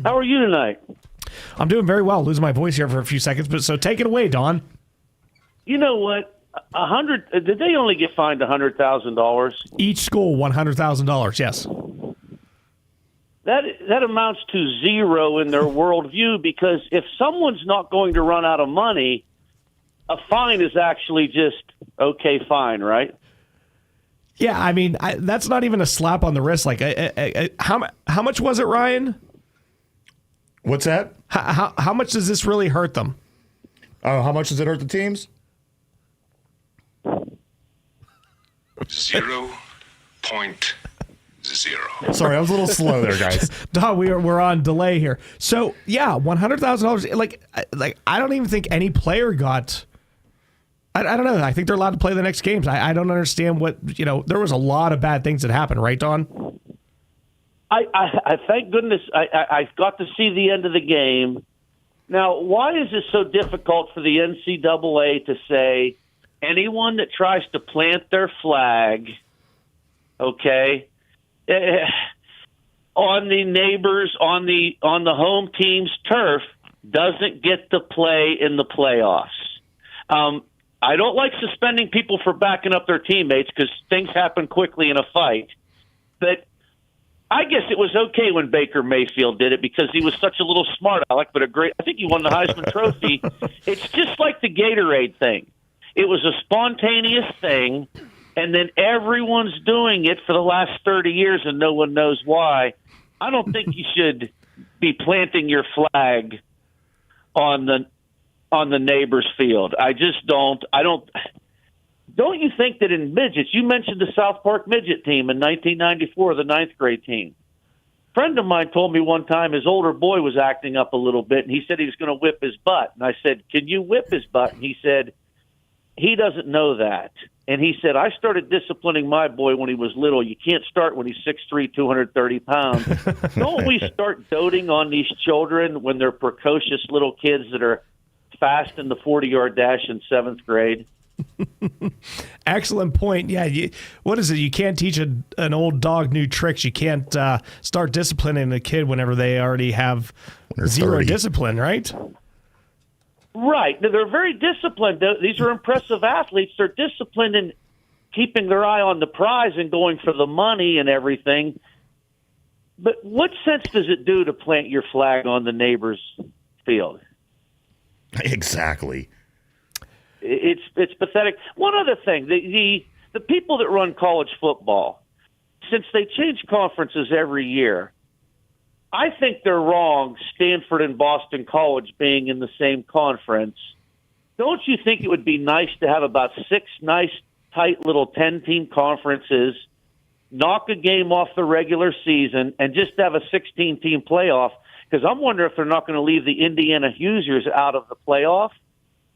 How are you tonight? I'm doing very well. Losing my voice here for a few seconds, but so take it away, Dawn. You know what? Did they only get fined $100,000? Each school, $100,000. Yes. That amounts to zero in their worldview, because if someone's not going to run out of money, a fine is actually just okay, fine, right? Yeah, I mean that's not even a slap on the wrist. Like, how much was it, Ryan? What's that? How much does this really hurt them? How much does it hurt the teams? 0.0. Sorry, I was a little slow there, guys. Don, we're on delay here. So yeah, $100,000. Like I don't even think any player got. I don't know. I think they're allowed to play the next games. I don't understand what There was a lot of bad things that happened, right, Don? I thank goodness I got to see the end of the game. Now, why is it so difficult for the NCAA to say anyone that tries to plant their flag, okay, on the neighbors on the home team's turf doesn't get to play in the playoffs. I don't like suspending people for backing up their teammates because things happen quickly in a fight. But I guess it was okay when Baker Mayfield did it because he was such a little smart aleck, but I think he won the Heisman Trophy. It's just like the Gatorade thing. It was a spontaneous thing, and then everyone's doing it for the last 30 years and no one knows why. I don't think you should be planting your flag on the neighbor's field. I just don't. Don't you think that in midgets, you mentioned the South Park midget team in 1994, the 9th grade team. A friend of mine told me one time his older boy was acting up a little bit, and he said he was going to whip his butt. And I said, can you whip his butt? And he said, he doesn't know that. And he said, I started disciplining my boy when he was little. You can't start when he's 6'3", 230 pounds. Don't we start doting on these children when they're precocious little kids that are fast in the 40-yard dash in 7th grade? Excellent point. Yeah, what is it? You can't teach an old dog new tricks. You can't start disciplining a kid whenever they already have zero discipline, right? Right. They're very disciplined. These are impressive athletes. They're disciplined in keeping their eye on the prize and going for the money and everything. But what sense does it do to plant your flag on the neighbor's field? Exactly. It's pathetic. One other thing, the people that run college football, since they change conferences every year, I think they're wrong, Stanford and Boston College being in the same conference. Don't you think it would be nice to have about 6 nice, tight little 10-team conferences, knock a game off the regular season, and just have a 16-team playoff? Because I'm wondering if they're not going to leave the Indiana Hoosiers out of the playoff.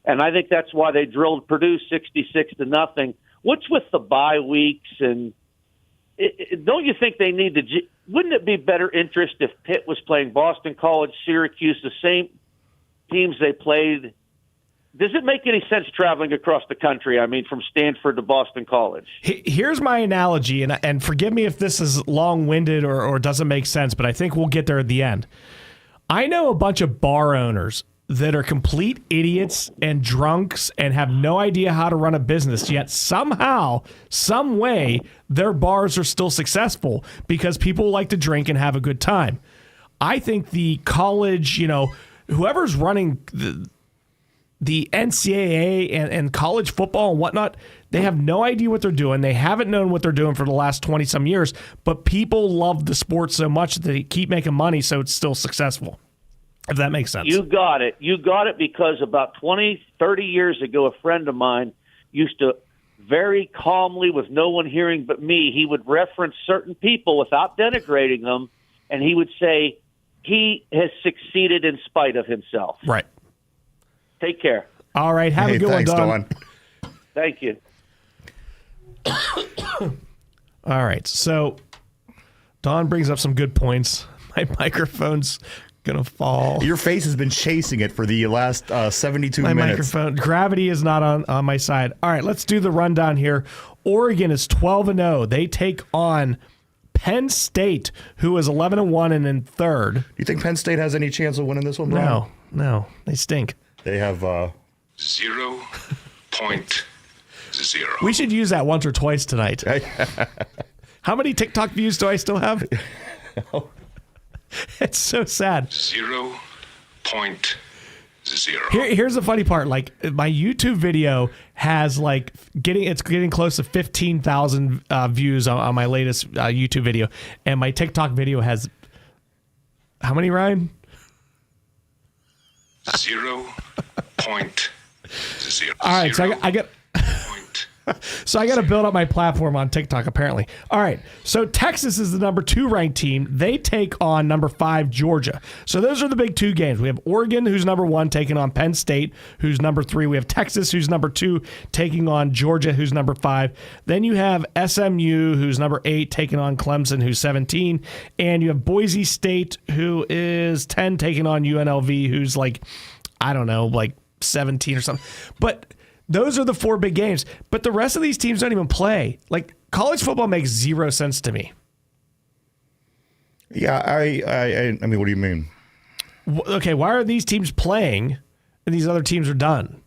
And I think that's why they drilled Purdue 66-0. What's with the bye weeks? And don't you think they need to? Wouldn't it be better interest if Pitt was playing Boston College, Syracuse, the same teams they played? Does it make any sense traveling across the country? I mean, from Stanford to Boston College. Here's my analogy, and forgive me if this is long-winded or doesn't make sense, but I think we'll get there at the end. I know a bunch of bar owners that are complete idiots and drunks and have no idea how to run a business, yet somehow, some way, their bars are still successful because people like to drink and have a good time. I think the college, whoever's running the NCAA and college football and whatnot, they have no idea what they're doing. They haven't known what they're doing for the last 20-some years, but people love the sport so much that they keep making money, so it's still successful. If that makes sense. You got it. You got it because about 20, 30 years ago, a friend of mine used to very calmly, with no one hearing but me, he would reference certain people without denigrating them, and he would say, he has succeeded in spite of himself. Right. Take care. All right. Have a good thanks, one, Don. Thank you. All right. So Don brings up some good points. My microphone's gonna fall. Your face has been chasing it for the last 72 my minutes. Microphone gravity is not on my side. All right, let's do the rundown here. Oregon is 12-0. They take on Penn State, who is 11-1 and in third. Do you think Penn State has any chance of winning this one, Brian? No, they stink. They have 0.0. We should use that once or twice tonight. How many TikTok views do I still have? It's so sad. 0.0. Here's the funny part. Like, my YouTube video has getting close to 15,000 views on my latest YouTube video, and my TikTok video has how many, Ryan? 0.0. All right, so I got. So I got to build up my platform on TikTok, apparently. All right, so Texas is the number 2 ranked team. They take on number 5, Georgia. So those are the big 2 games. We have Oregon, who's number 1, taking on Penn State, who's number 3. We have Texas, who's number 2, taking on Georgia, who's number 5. Then you have SMU, who's number 8, taking on Clemson, who's 17. And you have Boise State, who is 10, taking on UNLV, who's 17 or something. But those are the 4 big games. But the rest of these teams don't even play. Like, college football makes 0 sense to me. Yeah, I mean, what do you mean? Okay, why are these teams playing and these other teams are done?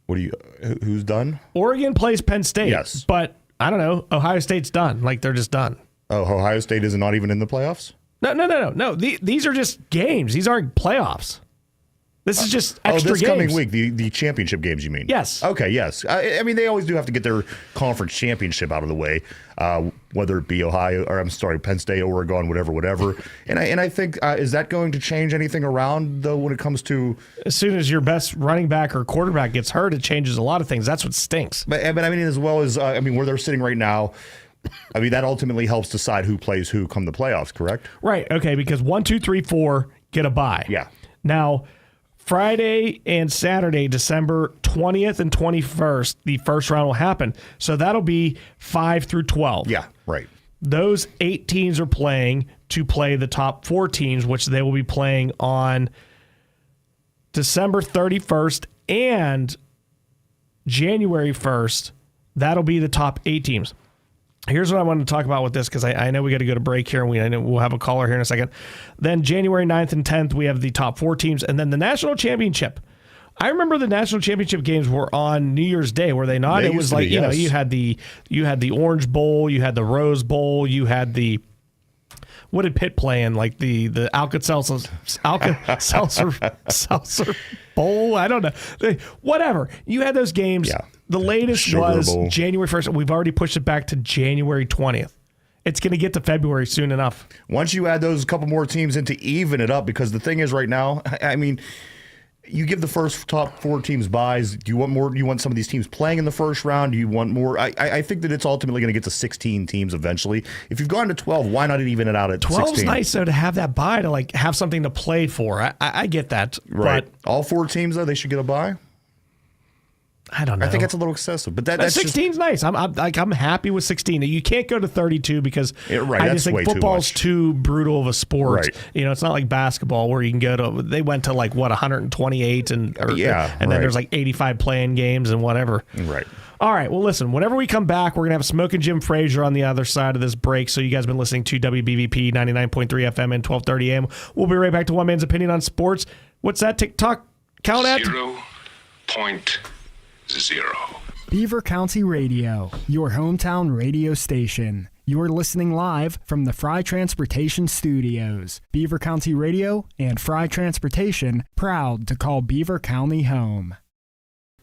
Who's done? Oregon plays Penn State. Yes. But I don't know. Ohio State's done. Like, they're just done. Oh, Ohio State is not even in the playoffs? No. These are just games. These aren't playoffs. This is just extra this games. coming week, the championship games, you mean? Yes. Okay, yes. I mean, they always do have to get their conference championship out of the way, whether it be Penn State, Oregon, whatever. And I think, is that going to change anything around, though, when it comes to... As soon as your best running back or quarterback gets hurt, it changes a lot of things. That's what stinks. But I mean, as well as, where they're sitting right now, I mean, that ultimately helps decide who plays who come the playoffs, correct? Right, okay, because 1, 2, 3, 4 get a bye. Yeah. Now... Friday and Saturday, December 20th and 21st, the first round will happen. So that'll be 5 through 12. Yeah, right. Those 8 teams are playing to play the top 4 teams, which they will be playing on December 31st and January 1st. That'll be the top 8 teams. Here's what I wanted to talk about with this, because I know we got to go to break here, and I know we'll have a caller here in a second. Then January 9th and 10th, we have the top 4 teams, and then the national championship. I remember the national championship games were on New Year's Day, were they not? It was like, you know, you had the Orange Bowl, you had the Rose Bowl, you had the... What did Pitt play in? Like the Alka-Seltzer Bowl? I don't know. Whatever. You had those games. Yeah. The latest was Bowl. January 1st. We've already pushed it back to January 20th. It's going to get to February soon enough. Once you add those couple more teams in to even it up, because the thing is right now, I mean, you give the first top 4 teams buys. Do you want more? Do you want some of these teams playing in the first round? Do you want more? I think that it's ultimately going to get to 16 teams eventually. If you've gone to 12, why not even it out at 16? 12's nice, though, to have that bye, to like have something to play for. I get that. Right. But all 4 teams, though, they should get a bye? I don't know. I think that's a little excessive, but that's 16's nice. I'm happy with 16. You can't go to 32 because I just think football's too brutal of a sport. Right. You know, it's not like basketball where you can go to. They went to like 128 and then there's like 85 playing games and whatever. Right. All right. Well, listen. Whenever we come back, we're gonna have Smoking Jim Frazier on the other side of this break. So you guys have been listening to WBVP 99.3 FM and 1230 AM. We'll be right back to One Man's Opinion on Sports. What's that TikTok count at? 0.0. Beaver County Radio, your hometown radio station. You're listening live from the Fry Transportation Studios. Beaver County Radio and Fry Transportation, proud to call Beaver County home.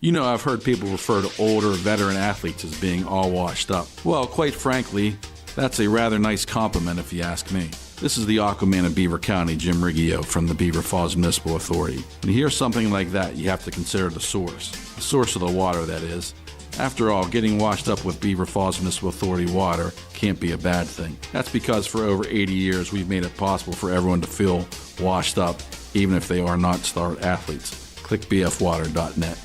You know, I've heard people refer to older veteran athletes as being all washed up. Well, quite frankly, that's a rather nice compliment if you ask me. This is the Aquaman of Beaver County, Jim Riggio from the Beaver Falls Municipal Authority. When you hear something like that, you have to consider the source of the water, that is. After all, getting washed up with Beaver Falls Municipal Authority water can't be a bad thing. That's because for over 80 years, we've made it possible for everyone to feel washed up, even if they are not star athletes. Click bfwater.net.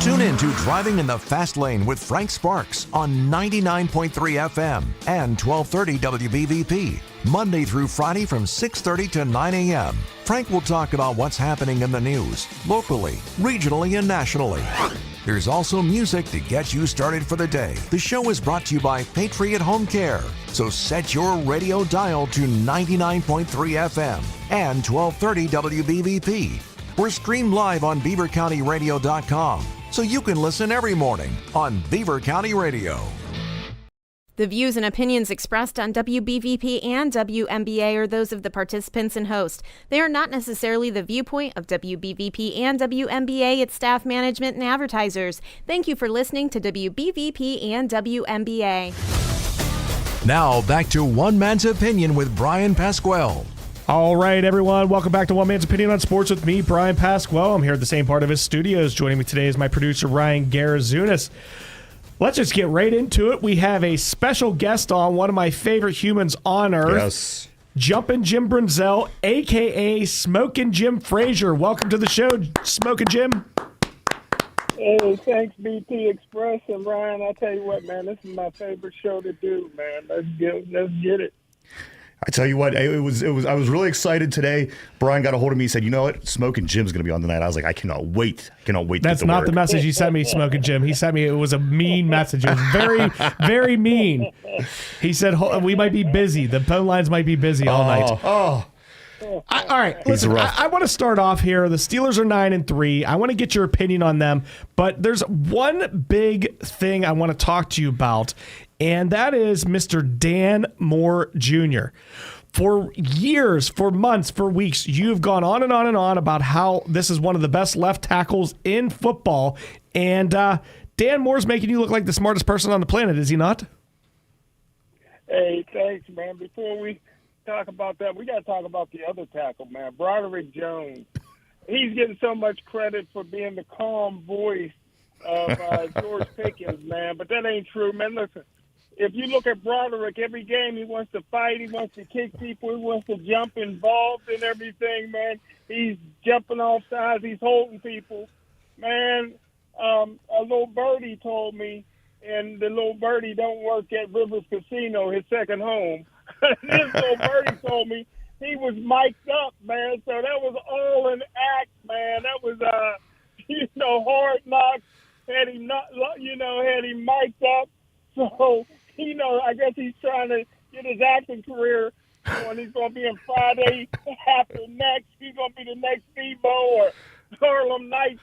Tune in to Driving in the Fast Lane with Frank Sparks on 99.3 FM and 1230 WBVP, Monday through Friday from 6:30 to 9 a.m. Frank will talk about what's happening in the news, locally, regionally, and nationally. There's also music to get you started for the day. The show is brought to you by Patriot Home Care. So set your radio dial to 99.3 FM and 1230 WBVP. We're streamed live on BeaverCountyRadio.com. So you can listen every morning on Beaver County Radio. The views and opinions expressed on WBVP and WMBA are those of the participants and host. They are not necessarily the viewpoint of WBVP and WMBA, its staff, management, and advertisers. Thank you for listening to WBVP and WMBA. Now back to One Man's Opinion with Bryan Pasquale. All right, everyone. Welcome back to One Man's Opinion on Sports with me, Bryan Pasquale. I'm here at the same part of his studios. Joining me today is my producer, Ryan Garazunas. Let's just get right into it. We have a special guest on, one of my favorite humans on earth. Yes. Jumpin' Jim Brunzell, a.k.a. Smokin' Jim Frazier. Welcome to the show, Smokin' Jim. Hey, thanks, BT Express. And Ryan, I tell you what, man, this is my favorite show to do, man. Let's get it. I tell you what, I was really excited today. Brian got a hold of me. He said, "You know what? Smoking Jim's going to be on tonight." I was like, "I cannot wait. That's not work. the message he sent me, Smoking Jim. He sent me, it was a mean message. It was very, very mean. He said, we might be busy. The phone lines might be busy all night. Oh. All right, listen, I want to start off here. The Steelers are 9-3. I want to get your opinion on them, but there's one big thing I want to talk to you about, and that is Mr. Dan Moore Jr. For years, for months, for weeks, you've gone on and on and on about how this is one of the best left tackles in football, and Dan Moore's making you look like the smartest person on the planet, is he not? Hey, thanks, man. Before we talk about that, we got to talk about the other tackle, man, Broderick Jones. He's getting so much credit for being the calm voice of George Pickens, man, but that ain't true, man. Listen, if you look at Broderick, every game he wants to fight, he wants to kick people, he wants to jump involved in everything, man. He's jumping off sides, he's holding people. Man, a little birdie told me, and the little birdie don't work at Rivers Casino, his second home. This little birdie told me he was mic'd up, man. So that was all an act, man. That was, Hard Knocks had him mic'd up. So, I guess he's trying to get his acting career going. He's going to be in Friday After Next. He's going to be the next Debo or Harlem Nights.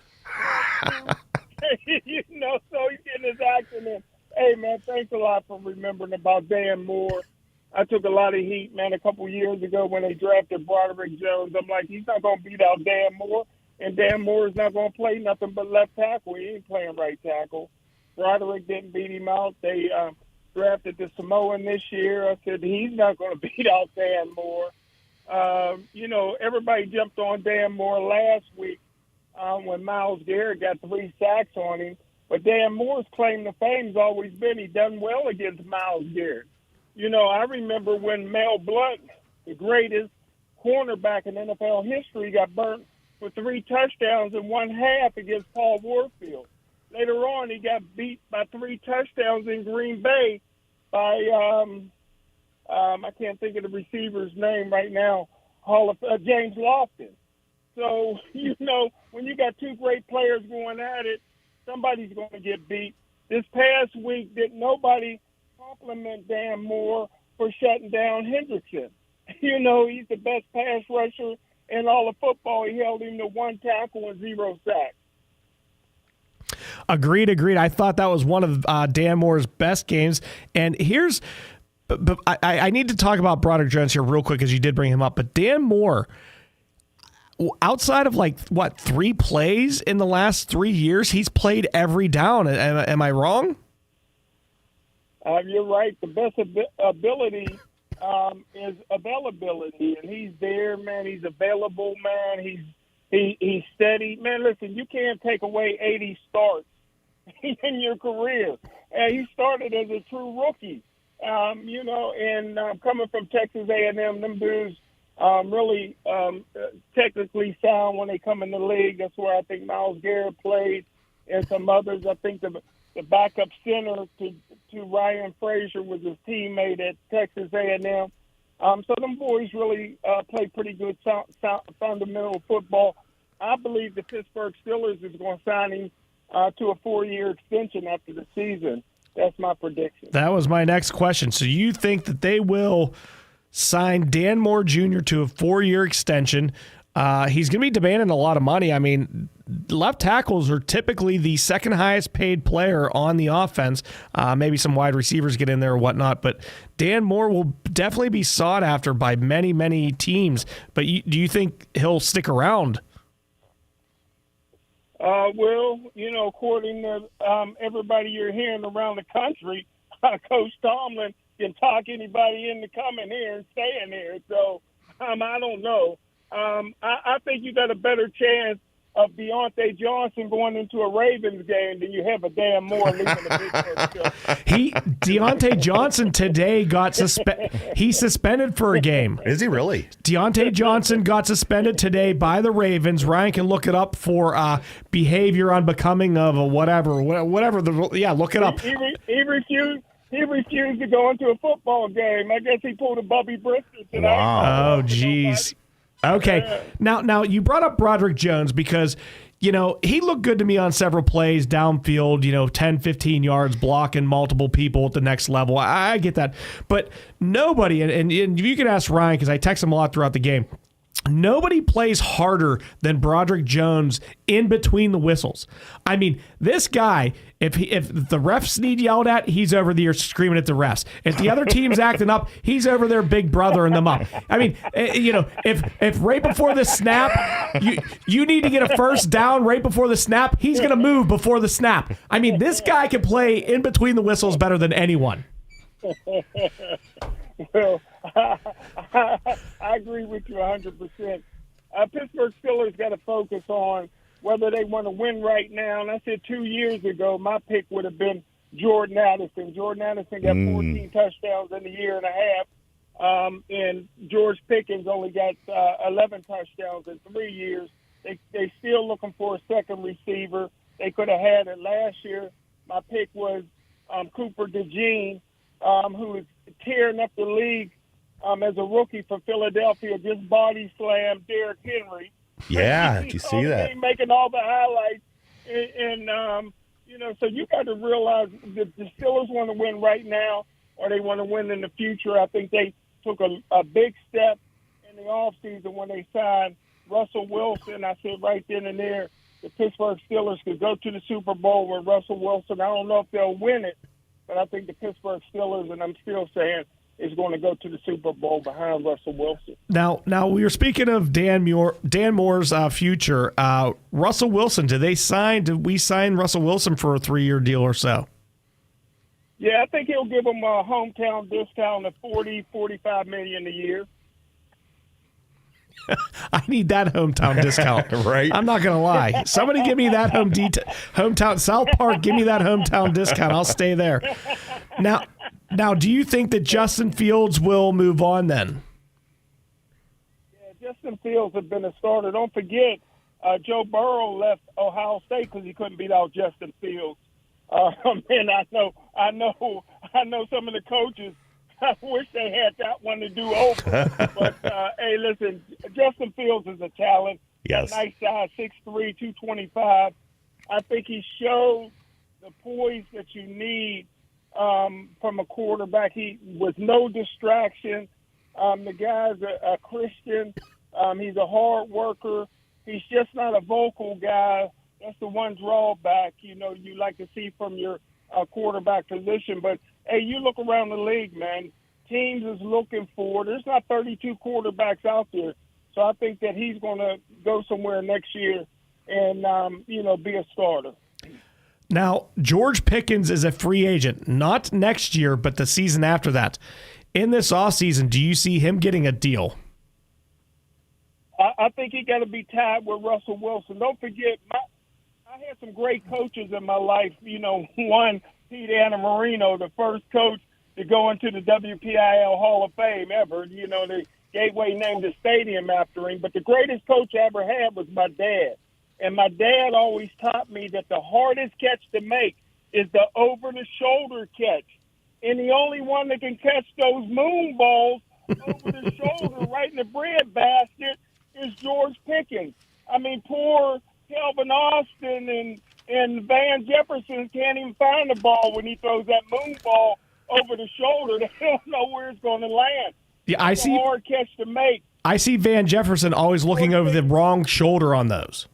So he's getting his acting in. Hey, man, thanks a lot for remembering about Dan Moore. I took a lot of heat, man, a couple years ago when they drafted Broderick Jones. I'm like, he's not going to beat out Dan Moore, and Dan Moore is not going to play nothing but left tackle. He ain't playing right tackle. Broderick didn't beat him out. They drafted the Samoan this year. I said, he's not going to beat out Dan Moore. Everybody jumped on Dan Moore last week when Myles Garrett got 3 sacks on him. But Dan Moore's claim to fame's always been he done well against Myles Garrett. I remember when Mel Blount, the greatest cornerback in NFL history, got burnt with 3 touchdowns in one half against Paul Warfield. Later on, he got beat by 3 touchdowns in Green Bay by, I can't think of the receiver's name right now, James Lofton. So, when you got 2 great players going at it, somebody's going to get beat. This past week, did nobody compliment Dan Moore for shutting down Hendrickson? He's the best pass rusher in all of football. He held him to 1 tackle and 0 sacks. Agreed. I thought that was one of Dan Moore's best games. And but I need to talk about Broderick Jones here real quick because you did bring him up. But Dan Moore, outside of 3 plays in the last 3 years, he's played every down. Am I wrong? You're right. The best ability is availability, and he's there, man. He's available, man. He's steady, man. Listen, you can't take away 80 starts in your career. And he started as a true rookie, and coming from Texas A&M, them dudes really technically sound when they come in the league. That's where I think Myles Garrett played, and some others. I think the backup center to Ryan Frazier was his teammate at Texas A&M. So them boys really play pretty good fundamental football. I believe the Pittsburgh Steelers is going to sign him to a 4-year extension after the season. That's my prediction. That was my next question. So you think that they will sign Dan Moore Jr. to a 4-year extension? He's going to be demanding a lot of money. I mean, left tackles are typically the second highest paid player on the offense. Maybe some wide receivers get in there or whatnot, but Dan Moore will definitely be sought after by many, many teams. But do you think he'll stick around? According to everybody you're hearing around the country, Coach Tomlin can talk anybody into coming here and staying here. So I don't know. I think you got a better chance of Deontay Johnson going into a Ravens game than you have a Dan Moore leaving the Pittsburgh. Deontay Johnson today got he's suspended for a game. Is he really? Deontay Johnson got suspended today by the Ravens. Ryan can look it up for behavior unbecoming of a whatever. Look it up. He refused He refused to go into a football game. I guess he pulled a Bubby Brister tonight. Wow. Oh, jeez. Okay. Now you brought up Broderick Jones because, he looked good to me on several plays downfield, 10, 15 yards, blocking multiple people at the next level. I get that. But nobody, and you can ask Ryan because I text him a lot throughout the game, nobody plays harder than Broderick Jones in between the whistles. I mean, this guy, if the refs need yelled at, he's over there screaming at the refs. If the other team's acting up, he's over there big brothering them up. I mean, if right before the snap, you need to get a first down right before the snap, he's going to move before the snap. I mean, this guy can play in between the whistles better than anyone. Well, I agree with you 100%. Pittsburgh Steelers got to focus on whether they want to win right now. And I said 2 years ago, my pick would have been Jordan Addison. Jordan Addison got 14 touchdowns in a year and a half. And George Pickens only got 11 touchdowns in 3 years. They still looking for a second receiver. They could have had it last year. My pick was Cooper DeJean, who is tearing up the league as a rookie for Philadelphia, just body slammed Derrick Henry. Yeah, did you see that? Making all the highlights. And so you got to realize that the Steelers want to win right now or they want to win in the future. I think they took a big step in the offseason when they signed Russell Wilson. I said right then and there, the Pittsburgh Steelers could go to the Super Bowl with Russell Wilson. I don't know if they'll win it, but I think the Pittsburgh Steelers, and I'm still saying, is going to go to the Super Bowl behind Russell Wilson. Now we were speaking of Dan Moore's future. Russell Wilson, did we sign Russell Wilson for a 3-year deal or so? Yeah, I think he'll give him a hometown discount of $40-45 million a year. I need that hometown discount. Right? I'm not going to lie. Somebody give me that hometown South Park. Give me that hometown discount. I'll stay there. Now, do you think that Justin Fields will move on then? Yeah, Justin Fields has been a starter. Don't forget, Joe Burrow left Ohio State because he couldn't beat out Justin Fields. And I know some of the coaches. I wish they had that one to do over. But, hey, listen, Justin Fields is a talent. Yes. Nice size, 6'3", 225. I think he showed the poise that you need from a quarterback. He was no distraction. The guy's a Christian. He's a hard worker. He's just not a vocal guy. That's the one drawback, you like to see from your quarterback position. But, hey, you look around the league, man. Teams is looking for – there's not 32 quarterbacks out there. So I think that he's going to go somewhere next year and, be a starter. Now, George Pickens is a free agent, not next year, but the season after that. In this offseason, do you see him getting a deal? I think he got to be tied with Russell Wilson. Don't forget, I had some great coaches in my life. One, Pete Annamarino, the first coach to go into the WPIL Hall of Fame ever. The Gateway named the stadium after him. But the greatest coach I ever had was my dad. And my dad always taught me that the hardest catch to make is the over-the-shoulder catch. And the only one that can catch those moon balls over the shoulder right in the breadbasket is George Pickens. I mean, poor Calvin Austin and Van Jefferson can't even find the ball when he throws that moon ball over the shoulder. They don't know where it's going to land. Yeah, It's a hard catch to make. I see Van Jefferson always looking over the wrong shoulder on those.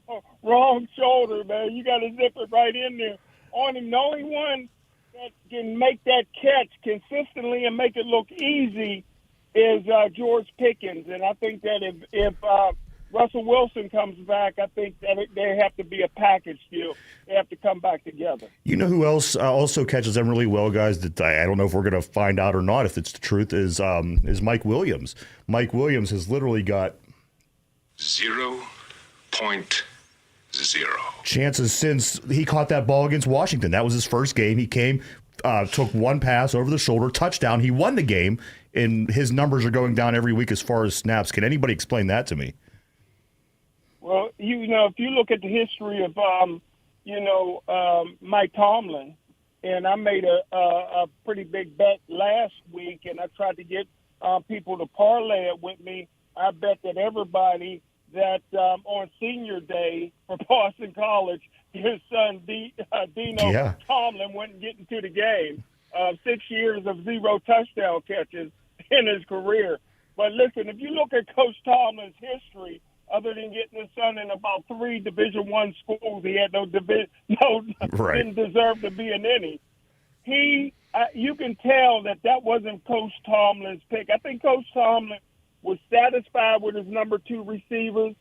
Oh, wrong shoulder, man. You got to zip it right in there on him. The only one that can make that catch consistently and make it look easy is George Pickens. And I think that if Russell Wilson comes back, I think that they have to be a package deal. They have to come back together. You know who else also catches them really well, guys, that I don't know if we're going to find out or not if it's the truth, is Mike Williams. Mike Williams has literally got 0.0 chances since he caught that ball against Washington. That was his first game. He came, took one pass over the shoulder, touchdown. He won the game, and his numbers are going down every week as far as snaps. Can anybody explain that to me? Well, if you look at the history of, Mike Tomlin, and I made a pretty big bet last week, and I tried to get people to parlay it with me. I bet that everybody that on senior day for Boston College, his son Dino Tomlin wouldn't get into the game. 6 years of 0 touchdown catches in his career. But listen, if you look at Coach Tomlin's history, other than getting his son in about 3 Division I schools, he had didn't deserve to be in any. You can tell that wasn't Coach Tomlin's pick. I think Coach Tomlin was satisfied with his number 2 receivers.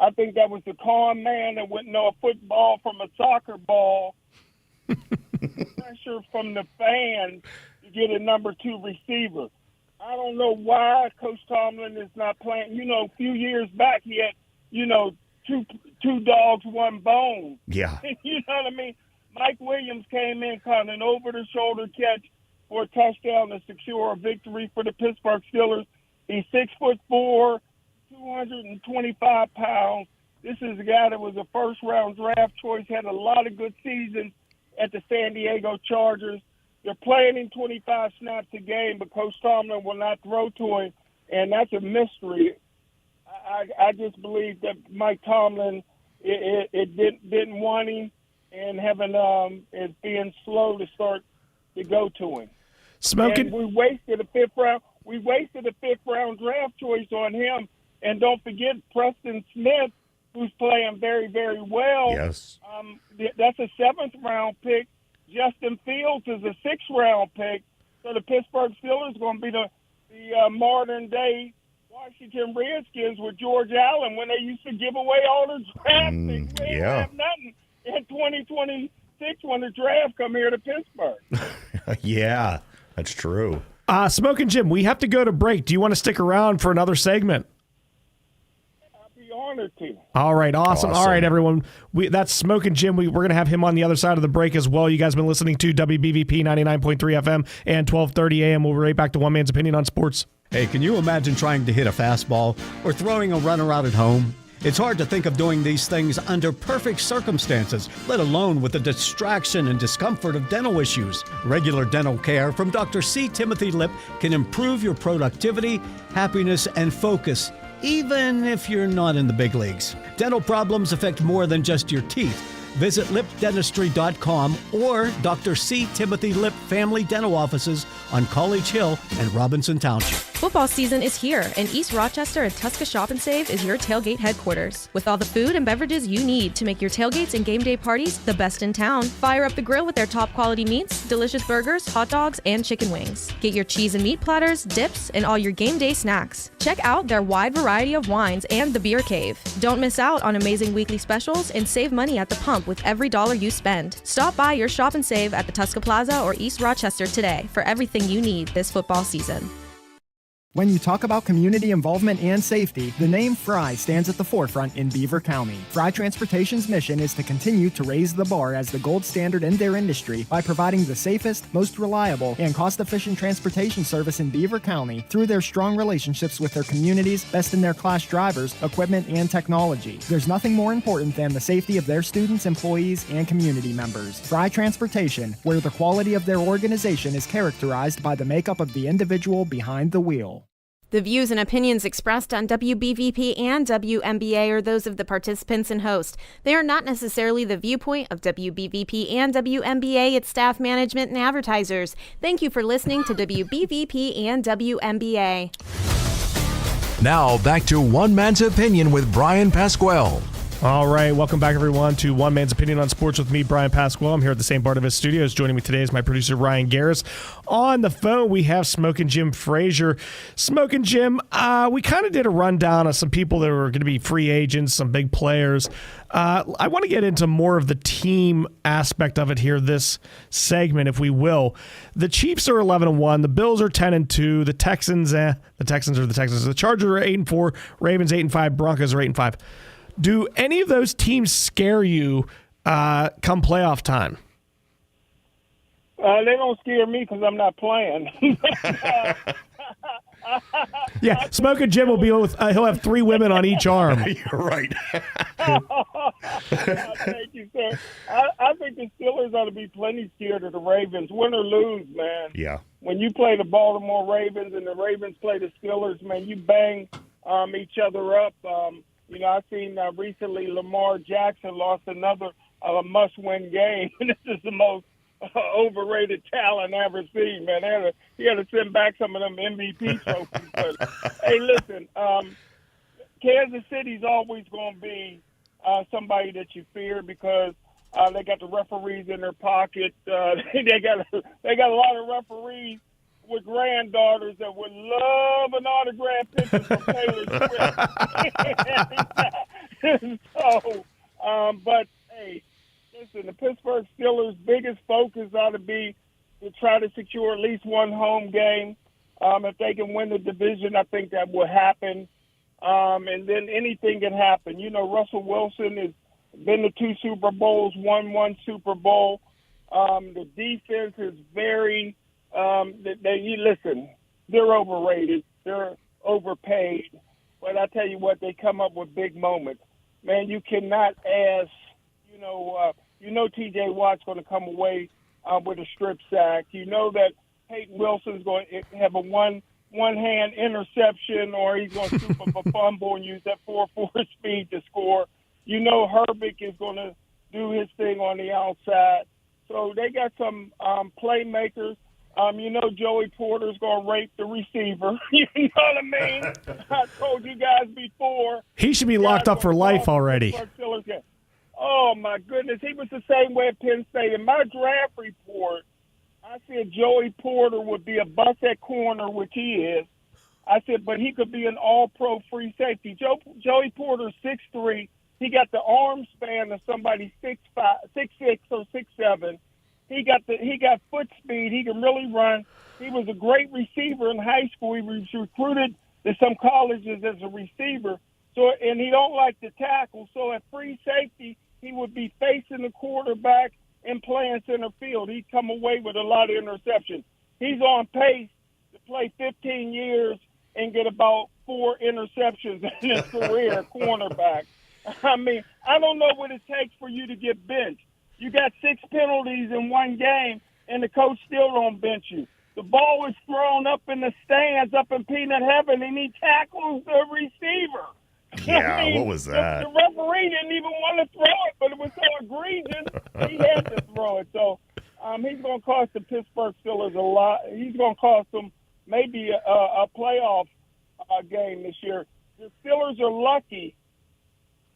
I think that was the con man that wouldn't know a football from a soccer ball. Pressure from the fans to get a number 2 receiver. I don't know why Coach Tomlin is not playing. A few years back he had, two dogs, one bone. Yeah. You know what I mean? Mike Williams came in, caught an over-the-shoulder catch for a touchdown to secure a victory for the Pittsburgh Steelers. He's 6'4", 225 pounds. This is a guy that was a first-round draft choice, had a lot of good seasons at the San Diego Chargers. They're playing him 25 snaps a game, but Coach Tomlin will not throw to him, and that's a mystery. I just believe that Mike Tomlin didn't want him, and is being slow to start to go to him. And we wasted a fifth round draft choice on him, and don't forget Preston Smith, who's playing very, very well. Yes, that's a 7th round pick. Justin Fields is a 6th round pick. So the Pittsburgh Steelers are going to be the modern day Washington Redskins with George Allen when they used to give away all the draft picks. They didn't have nothing in 2026 when the draft come here to Pittsburgh. Yeah, that's true. Smoking Jim, we have to go to break. Do you want to stick around for another segment? Honored to. All right, awesome. All right, everyone. That's Smoking Jim. We're going to have him on the other side of the break as well. You guys have been listening to WBVP 99.3 FM and 1230 AM. We'll be right back to One Man's Opinion on Sports. Hey, can you imagine trying to hit a fastball or throwing a runner out at home? It's hard to think of doing these things under perfect circumstances, let alone with the distraction and discomfort of dental issues. Regular dental care from Dr. C. Timothy Lip can improve your productivity, happiness, and focus, even if you're not in the big leagues. Dental problems affect more than just your teeth. Visit lipdentistry.com or Dr. C. Timothy Lip Family Dental Offices on College Hill and Robinson Township. Football season is here, and East Rochester and Tuska Shop and Save is your tailgate headquarters. With all the food and beverages you need to make your tailgates and game day parties the best in town. Fire up the grill with their top quality meats, delicious burgers, hot dogs, and chicken wings. Get your cheese and meat platters, dips, and all your game day snacks. Check out their wide variety of wines and the beer cave. Don't miss out on amazing weekly specials and save money at the pump with every dollar you spend. Stop by your Shop and Save at the Tuska Plaza or East Rochester today for everything you need this football season. When you talk about community involvement and safety, the name Fry stands at the forefront in Beaver County. Fry Transportation's mission is to continue to raise the bar as the gold standard in their industry by providing the safest, most reliable, and cost-efficient transportation service in Beaver County through their strong relationships with their communities, best-in-their-class drivers, equipment, and technology. There's nothing more important than the safety of their students, employees, and community members. Fry Transportation, where the quality of their organization is characterized by the makeup of the individual behind the wheel. The views and opinions expressed on WBVP and WMBA are those of the participants and host. They are not necessarily the viewpoint of WBVP and WMBA, its staff, management, and advertisers. Thank you for listening to WBVP and WMBA. Now back to One Man's Opinion with Bryan Pasquale. All right, welcome back, everyone, to One Man's Opinion on Sports with me, Bryan Pasquale. I'm here at the St. Barnabas Studios. Joining me today is my producer, Ryan Garris. On the phone, we have Smoking Jim Frazier. Smoking Jim, we kind of did a rundown of some people that were going to be free agents, some big players. I want to get into more of the team aspect of it here, this segment, if we will. The Chiefs are 11-1. The Bills are 10-2. The Texans are the Texans. The Chargers are 8-4. Ravens 8-5. Broncos are 8-5. Do any of those teams scare you come playoff time? They don't scare me because I'm not playing. Yeah, Smoking Jim will be with. He'll have 3 women on each arm. You're right. Thank you, sir. I think the Steelers ought to be plenty scared of the Ravens, win or lose, man. Yeah. When you play the Baltimore Ravens and the Ravens play the Steelers, man, you bang each other up. I've seen recently Lamar Jackson lost another must-win game. This is the most overrated talent I've ever seen, man. He had to send back some of them MVP trophies. But, hey, listen, Kansas City's always going to be somebody that you fear because they got the referees in their pocket. They got a lot of referees with granddaughters that would love an autograph picture from Taylor Swift. But hey, listen, the Pittsburgh Steelers' biggest focus ought to be to try to secure at least one home game. If they can win the division, I think that will happen. And then anything can happen. Russell Wilson has been to 2 Super Bowls, won 1 Super Bowl. The defense is very listen, they're overrated. They're overpaid. But I tell you what, they come up with big moments. Man, you cannot ask, T.J. Watt's going to come away with a strip sack. You know that Peyton Wilson's going to have a one-hand interception, or he's going to scoop up a fumble and use that 4.4 speed to score. Herbig is going to do his thing on the outside. So they got some playmakers. Joey Porter's going to rape the receiver. You know what I mean? I told you guys before. He should be locked up for life already. Oh, my goodness. He was the same way at Penn State. In my draft report, I said Joey Porter would be a bust at corner, which he is. I said, but he could be an all-pro free safety. Joey Porter's 6'3". He got the arm span of somebody 6'6" or 6'7". He got foot speed. He can really run. He was a great receiver in high school. He was recruited to some colleges as a receiver. And he don't like to tackle. So at free safety, he would be facing the quarterback and playing center field. He'd come away with a lot of interceptions. He's on pace to play 15 years and get about 4 interceptions in his career, cornerback. I mean, I don't know what it takes for you to get benched. You got 6 penalties in one game, and the coach still don't bench you. The ball was thrown up in the stands, up in peanut heaven, and he tackles the receiver. Yeah, what was that? The referee didn't even want to throw it, but it was so egregious, he had to throw it. So he's going to cost the Pittsburgh Steelers a lot. He's going to cost them maybe a playoff game this year. The Steelers are lucky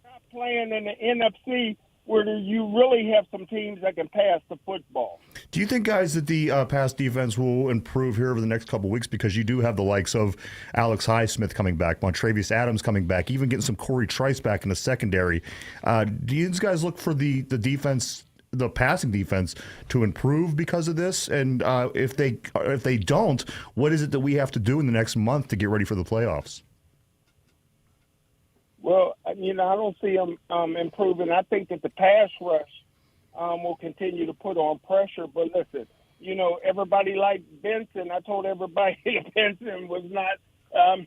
not playing in the NFC where you really have some teams that can pass the football. Do you think, guys, that the pass defense will improve here over the next couple of weeks? Because you do have the likes of Alex Highsmith coming back, Montrevious Adams coming back, even getting some Corey Trice back in the secondary. Do you guys look for the defense, the passing defense, to improve because of this? And if they don't, what is it that we have to do in the next month to get ready for the playoffs? Well, I don't see them improving. I think that the pass rush will continue to put on pressure. But listen, everybody liked Benson. I told everybody that Benson was not,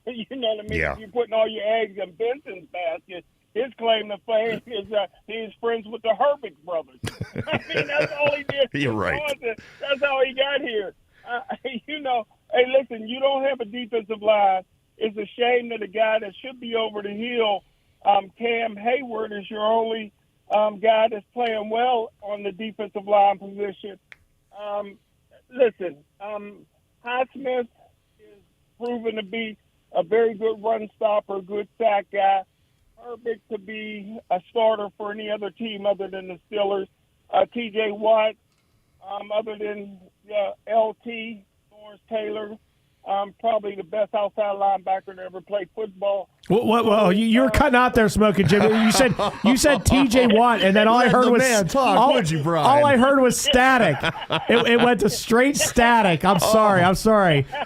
you know what I mean? Yeah. If you're putting all your eggs in Benson's basket, his claim to fame is he's friends with the Herbig brothers. I mean, that's all he did. You're right. That's how he got here. Hey, listen, you don't have a defensive line. It's a shame that a guy that should be over the hill, Cam Hayward, is your only guy that's playing well on the defensive line position. Listen, Highsmith is proven to be a very good run stopper, good sack guy. Herbig to be a starter for any other team other than the Steelers. T.J. Watt, other than LT, Lawrence Taylor, probably the best outside linebacker to ever play football. Well, you were cutting out there, Smoking Jimmy. You said T.J. Watt, and then all I heard was all I heard was static. It went to straight static. I'm sorry.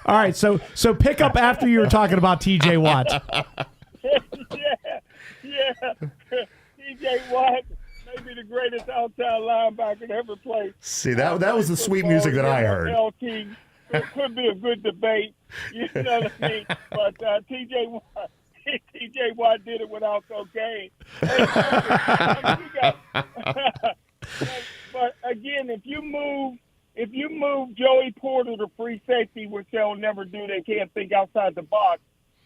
All right, so pick up after you were talking about T.J. Watt. Yeah. T.J. Watt, maybe the greatest outside linebacker to ever play. See, that was the sweet music that I heard. LT. It could be a good debate, you know what I mean? But T.J. T.J. Watt did it without cocaine. Hey, but again, if you move Joey Porter to free safety, which they'll never do, they can't think outside the box.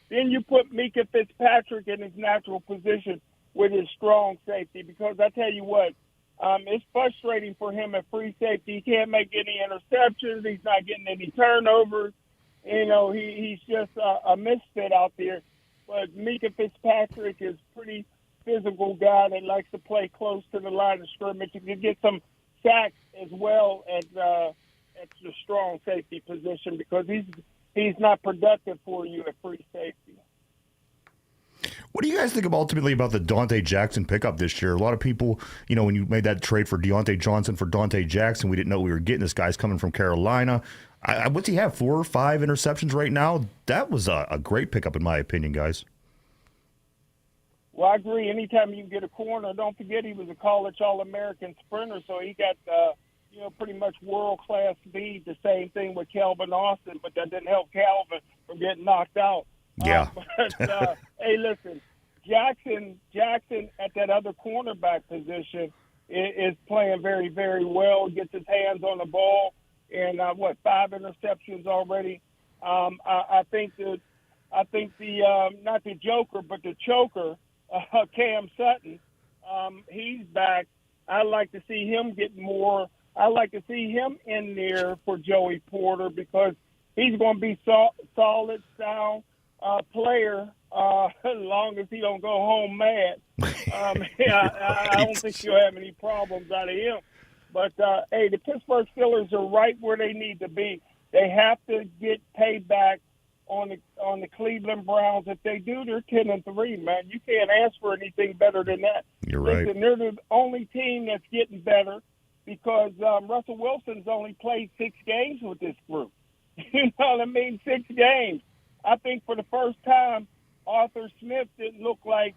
Then you put Mika Fitzpatrick in his natural position with his strong safety, because I tell you what, it's frustrating for him at free safety. He can't make any interceptions. He's not getting any turnovers. You know, he's just a misfit out there. But Mika Fitzpatrick is a pretty physical guy that likes to play close to the line of scrimmage. He can get some sacks as well at the strong safety position, because he's not productive for you at free safety. What do you guys think ultimately about the Dante Jackson pickup this year? A lot of people, you know, when you made that trade for Deontay Johnson for Dante Jackson, we didn't know we were getting this guy's coming from Carolina. What's he have, 4 or 5 interceptions right now? That was a great pickup in my opinion, guys. Well, I agree. Anytime you can get a corner, don't forget he was a college All-American sprinter, so he got pretty much world-class speed. The same thing with Calvin Austin, but that didn't help Calvin from getting knocked out. Yeah. Hey, listen, Jackson at that other cornerback position is playing very, very well. Gets his hands on the ball, and 5 interceptions already. I think the not the joker, but the choker, Cam Sutton, he's back. I'd like to see him get more. I'd like to see him in there for Joey Porter, because he's going to be solid, sound player as long as he don't go home mad. I don't think you'll have any problems out of him. But, hey, the Pittsburgh Steelers are right where they need to be. They have to get payback on the Cleveland Browns. If they do, they're 10-3, man. You can't ask for anything better than that. You're right. Listen, they're the only team that's getting better, because Russell Wilson's only played 6 games with this group. You know what I mean? 6 games. I think for the first time, Arthur Smith didn't look like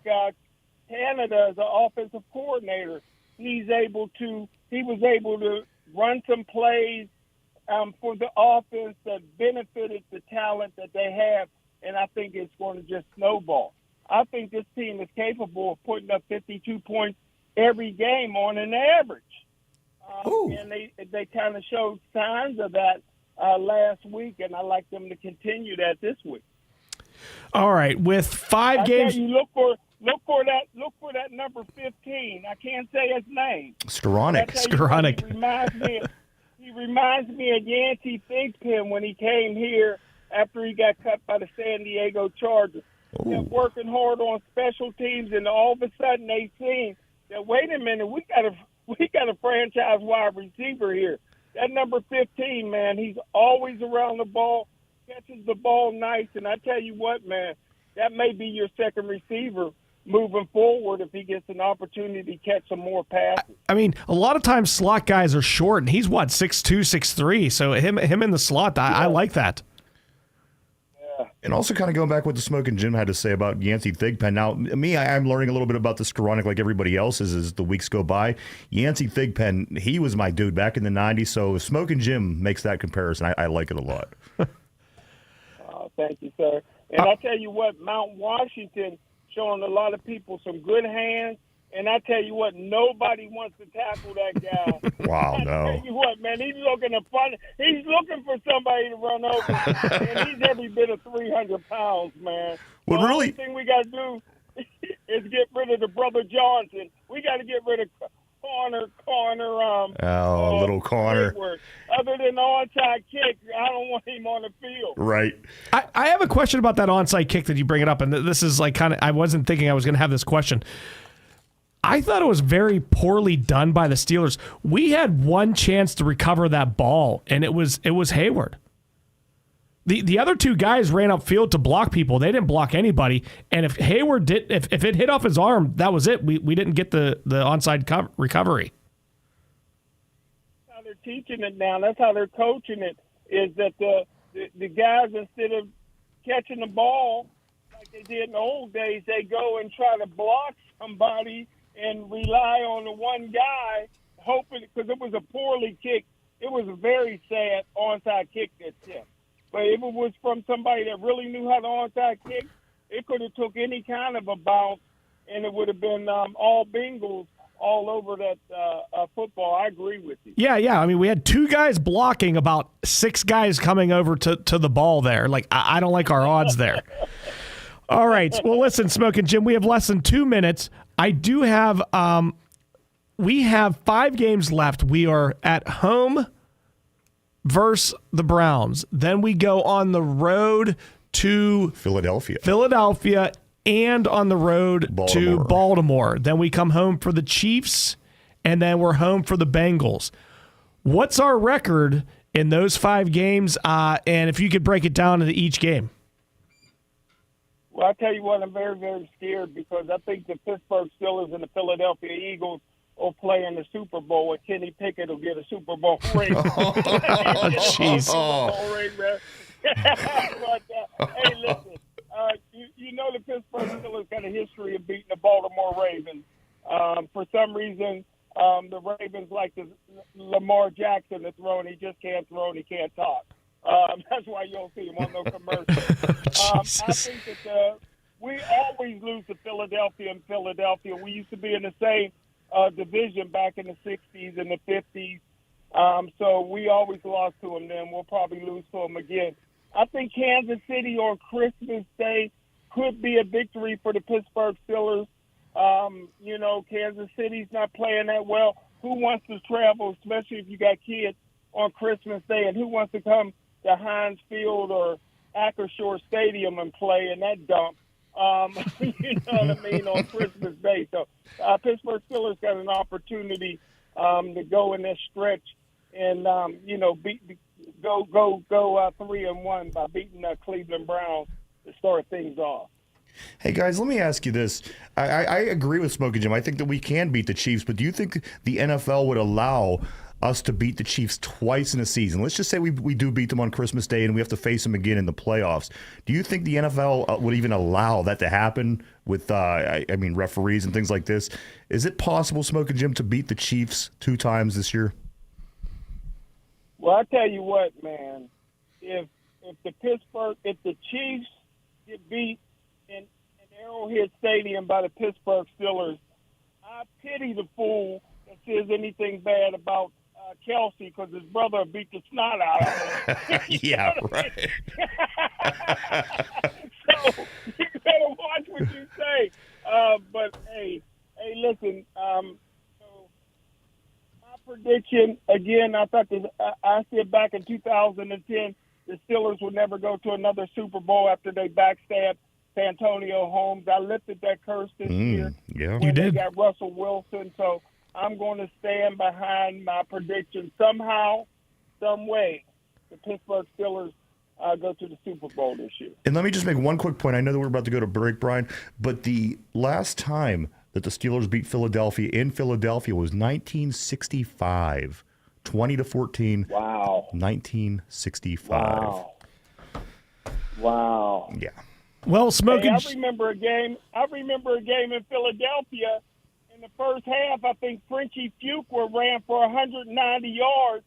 Canada as an offensive coordinator. He was able to run some plays for the offense that benefited the talent that they have, and I think it's going to just snowball. I think this team is capable of putting up 52 points every game on an average. And they kind of showed signs of that last week, and I like them to continue that this week. All right, with 5 games, you look for that number 15. I can't say his name. Skoranek. He reminds me of Yancey Thigpen when he came here after he got cut by the San Diego Chargers. They're working hard on special teams, and all of a sudden they seen that, wait a minute, we got a franchise wide receiver here. That number 15, man, he's always around the ball, catches the ball nice, and I tell you what, man, that may be your second receiver moving forward if he gets an opportunity to catch some more passes. I mean, a lot of times slot guys are short, and he's 6'2", 6'3", so him in the slot, I like that. And also kind of going back what the Smoking Jim had to say about Yancey Thigpen. Now, I'm learning a little bit about the Skoranek like everybody else is as the weeks go by. Yancey Thigpen, he was my dude back in the 90s, so if Smoking Jim makes that comparison, I like it a lot. Thank you, sir. And I tell you what, Mount Washington showing a lot of people some good hands. And I tell you what, nobody wants to tackle that guy. Wow, no. I tell you what, man, he's looking for somebody to run over. And he's every bit of 300 pounds, man. The only thing we got to do is get rid of the brother Johnson. We got to get rid of little corner. Other than the onside kick, I don't want him on the field. Right. I have a question about that onside kick that you bring it up, and this is like kind of, I wasn't thinking I was going to have this question. I thought it was very poorly done by the Steelers. We had one chance to recover that ball, and it was Hayward. The other 2 guys ran upfield to block people. They didn't block anybody. And if Hayward if it hit off his arm, that was it. We didn't get the onside recovery. That's how they're teaching it now. That's how they're coaching it. Is that the guys, instead of catching the ball like they did in the old days, they go and try to block somebody and rely on the one guy, hoping, because it was a poorly kicked. It was a very sad onside kick that tipped. But if it was from somebody that really knew how to onside kick, it could have took any kind of a bounce, and it would have been all Bengals all over that football. I agree with you. Yeah. I mean, we had 2 guys blocking about 6 guys coming over to the ball there. Like, I don't like our odds there. All right. Well, listen, Smoking Jim, we have less than 2 minutes. I do have we have 5 games left. We are at home versus the Browns. Then we go on the road to Philadelphia and on the road to Baltimore. Then we come home for the Chiefs, and then we're home for the Bengals. What's our record in those 5 games? And if you could break it down into each game. Well, I tell you what, I'm very, very scared because I think the Pittsburgh Steelers and the Philadelphia Eagles will play in the Super Bowl, and Kenny Pickett will get a Super Bowl ring. Jeez. But, hey, listen, you know the Pittsburgh Steelers got a history of beating the Baltimore Ravens. For some reason, the Ravens like the Lamar Jackson to throw, and he just can't throw and he can't talk. That's why you don't see him on no commercials. I think that we always lose to Philadelphia and Philadelphia. We used to be in the same division back in the 60s and the 50s. So we always lost to them then. We'll probably lose to them again. I think Kansas City on Christmas Day could be a victory for the Pittsburgh Steelers. You know, Kansas City's not playing that well. Who wants to travel, especially if you got kids, on Christmas Day? And who wants to come to Heinz Field or Acrisure Stadium and play in that dump? You know what I mean, on Christmas Day. So Pittsburgh Steelers got an opportunity to go in this stretch and, you know, go 3-1 by beating the Cleveland Browns to start things off. Hey, guys, let me ask you this. I agree with Smoking Jim. I think that we can beat the Chiefs, but do you think the NFL would allow us to beat the Chiefs twice in a season? Let's just say we do beat them on Christmas Day and we have to face them again in the playoffs. Do you think the NFL would even allow that to happen with, referees and things like this? Is it possible, Smoking Jim, to beat the Chiefs 2 times this year? Well, I tell you what, man. If the Chiefs get beat in Arrowhead Stadium by the Pittsburgh Steelers, I pity the fool that says anything bad about Kelsey because his brother beat the snot out of him. Yeah, right. So you better watch what you say. But hey, listen. So my prediction again. I thought I said back in 2010 the Steelers would never go to another Super Bowl after they backstabbed Santonio Holmes. I lifted that curse this year. Yeah, when they got Russell Wilson. So I'm going to stand behind my prediction. Somehow, some way, the Pittsburgh Steelers go to the Super Bowl this year. And let me just make one quick point. I know that we're about to go to break, Brian, but the last time that the Steelers beat Philadelphia in Philadelphia was 1965, 20-14. Wow. 1965. Wow. Yeah. Well, Smoking. Hey, I remember a game in Philadelphia. In the first half, I think Frenchie Fuqua ran for 190 yards.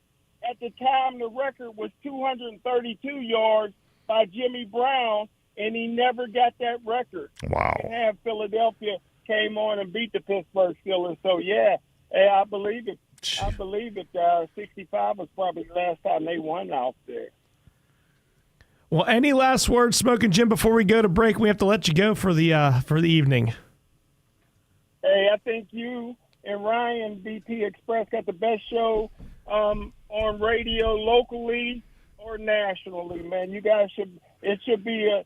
At the time, the record was 232 yards by Jimmy Brown, and he never got that record. Wow. And Philadelphia came on and beat the Pittsburgh Steelers. So, yeah, hey, I believe it. 65 was probably the last time they won out there. Well, any last words, Smoking Jim, before we go to break? We have to let you go for the evening. Hey, I think you and Ryan, BP Express, got the best show on radio locally or nationally, man. You guys it should be a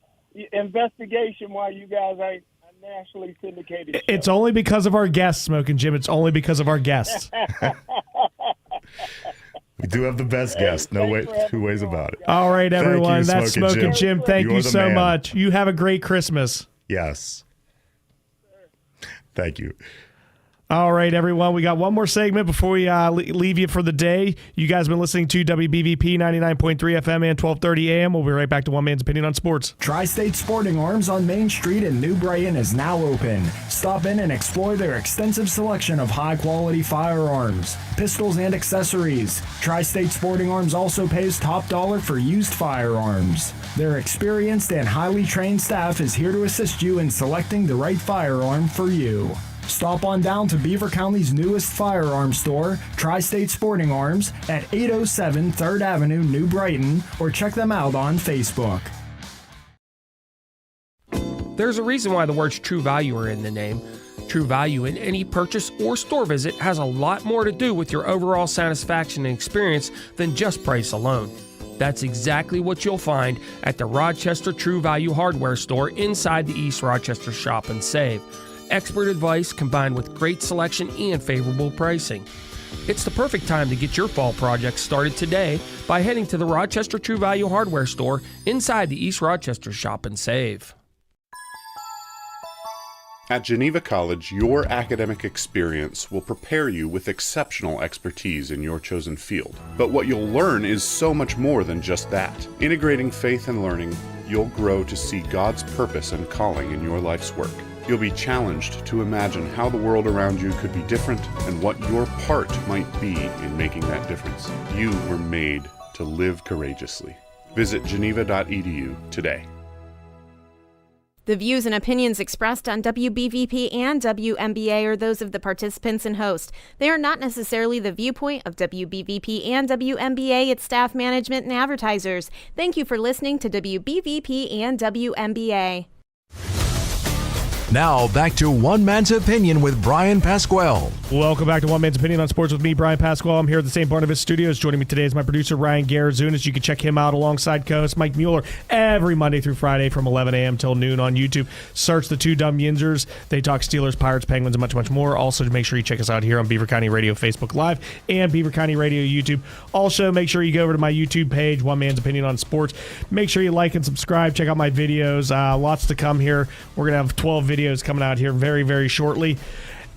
investigation why you guys ain't a nationally syndicated show. It's only because of our guests, Smoking Jim. It's only because of our guests. We do have the best guest. No 2 ways about it. All right, everyone. That's Smoking Jim. Thank you so man. much. You have a great Christmas. Yes. Thank you. All right, everyone. We got one more segment before we leave you for the day. You guys have been listening to WBVP 99.3 FM and 1230 AM. We'll be right back to One Man's Opinion on Sports. Tri-State Sporting Arms on Main Street in New Brighton is now open. Stop in and explore their extensive selection of high-quality firearms, pistols, and accessories. Tri-State Sporting Arms also pays top dollar for used firearms. Their experienced and highly trained staff is here to assist you in selecting the right firearm for you. Stop on down to Beaver County's newest firearm store, Tri-State Sporting Arms, at 807 3rd Avenue, New Brighton, or check them out on Facebook. There's a reason why the words True Value are in the name. True Value in any purchase or store visit has a lot more to do with your overall satisfaction and experience than just price alone. That's exactly what you'll find at the Rochester True Value Hardware Store inside the East Rochester Shop and Save. Expert advice combined with great selection and favorable pricing. It's the perfect time to get your fall project started today by heading to the Rochester True Value Hardware Store inside the East Rochester Shop and Save. At Geneva College, your academic experience will prepare you with exceptional expertise in your chosen field. But what you'll learn is so much more than just that. Integrating faith and learning, you'll grow to see God's purpose and calling in your life's work. You'll be challenged to imagine how the world around you could be different and what your part might be in making that difference. You were made to live courageously. Visit geneva.edu today. The views and opinions expressed on WBVP and WMBA are those of the participants and host. They are not necessarily the viewpoint of WBVP and WMBA, its staff, management, and advertisers. Thank you for listening to WBVP and WMBA. Now, back to One Man's Opinion with Bryan Pasquale. Welcome back to One Man's Opinion on Sports with me, Bryan Pasquale. I'm here at the St. Barnabas Studios. Joining me today is my producer, Ryan Garazunas. You can check him out alongside co-host Mike Mueller every Monday through Friday from 11 a.m. till noon on YouTube. Search the Two Dumb Yinzers. They talk Steelers, Pirates, Penguins, and much, much more. Also, make sure you check us out here on Beaver County Radio Facebook Live and Beaver County Radio YouTube. Also, make sure you go over to my YouTube page, One Man's Opinion on Sports. Make sure you like and subscribe. Check out my videos. Lots to come here. We're going to have 12 videos coming out here very, very shortly.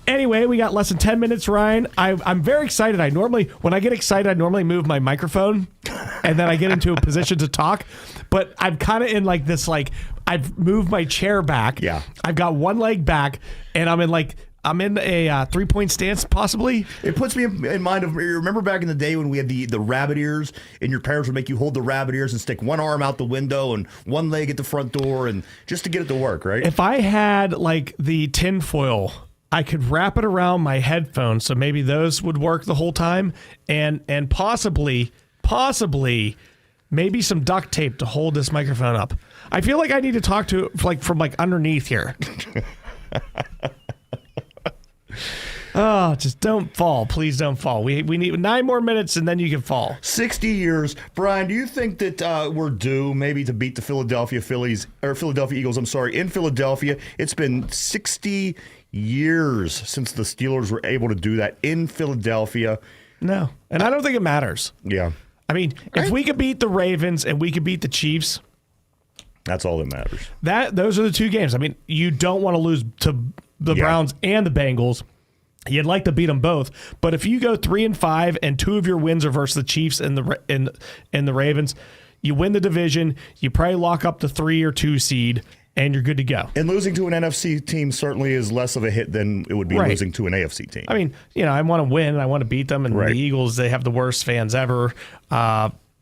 Anyway, we got less than 10 minutes, Ryan. I'm very excited. When I get excited, I normally move my microphone and then I get into a position to talk. But I'm kind of in I've moved my chair back. Yeah. I've got one leg back and I'm in a 3-point stance, possibly. It puts me in mind of, remember back in the day when we had the rabbit ears and your parents would make you hold the rabbit ears and stick one arm out the window and one leg at the front door and just to get it to work, right? If I had the tinfoil, I could wrap it around my headphones so maybe those would work the whole time and possibly maybe some duct tape to hold this microphone up. I feel like I need to talk to from underneath here. Oh, just don't fall. Please don't fall. We need 9 more minutes and then you can fall. 60 years. Brian, do you think that we're due maybe to beat the Philadelphia Eagles, in Philadelphia? It's been 60 years since the Steelers were able to do that in Philadelphia. No, and I don't think it matters. Yeah. I mean, if we could beat the Ravens and we could beat the Chiefs, that's all that matters. Those are the two games. I mean, you don't want to lose to the Browns and the Bengals. You'd like to beat them both, but if you go 3-5 and 2 of your wins are versus the Chiefs and the Ravens, you win the division. You probably lock up the 3 or 2 seed, and you're good to go. And losing to an NFC team certainly is less of a hit than it would be losing to an AFC team. I mean, I want to win. I want to beat them, and the Eagles, they have the worst fans ever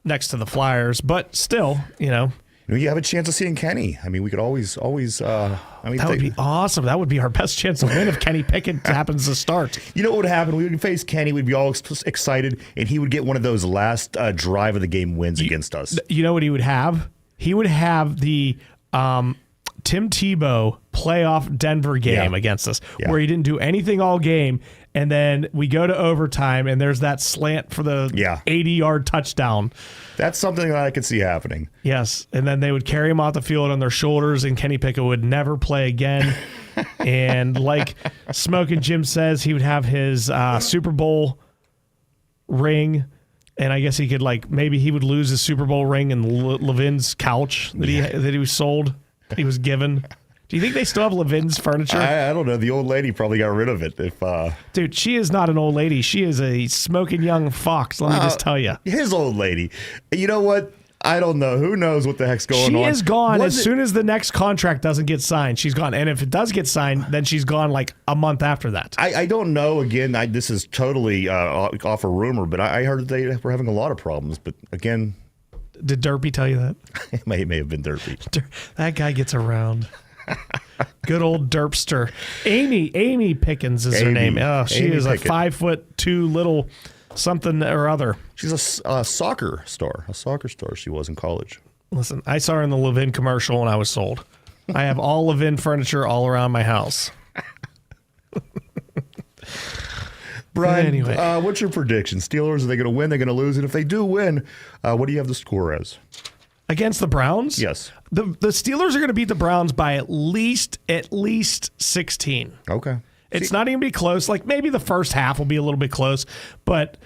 next to the Flyers, but still, You have a chance of seeing Kenny. I mean, we could always. That would be awesome. That would be our best chance to win if Kenny Pickett happens to start. You know what would happen? We would face Kenny. We'd be all excited, and he would get one of those last drive of the game wins against us. You know what he would have? He would have the Tim Tebow playoff Denver game against us, where he didn't do anything all game, and then we go to overtime, and there's that slant for the 80-yard touchdown. That's something that I could see happening. Yes, and then they would carry him off the field on their shoulders, and Kenny Pickett would never play again. And like Smoking Jim says, he would have his Super Bowl ring, and I guess he could maybe he would lose his Super Bowl ring in Levin's couch that he was sold. He was given Do you think they still have Levin's furniture? I don't know. The old lady probably got rid of it. Dude, she is not an old lady. She is a smoking young fox, let me just tell you. His old lady. You know what? I don't know. Who knows what the heck's going on? She is gone as soon as the next contract doesn't get signed. She's gone. And if it does get signed, then she's gone like a month after that. I don't know. Again, this is totally off a rumor, but I heard that they were having a lot of problems. But again... Did Derpy tell you that? It may have been Derpy. That guy gets around. Good old derpster. Amy Pickens is her name. Oh, she Amy is Pickett. a 5'2" little something or other. She's a soccer star. A soccer star she was in college. Listen, I saw her in the Levin commercial and I was sold. I have all Levin furniture all around my house. Brian, anyway. What's your prediction? Steelers, are they going to win? They're going to lose? And if they do win, what do you have the score as? Against the Browns? Yes. The Steelers are going to beat the Browns by at least 16. Okay. It's not even going to be close. Like maybe the first half will be a little bit close, but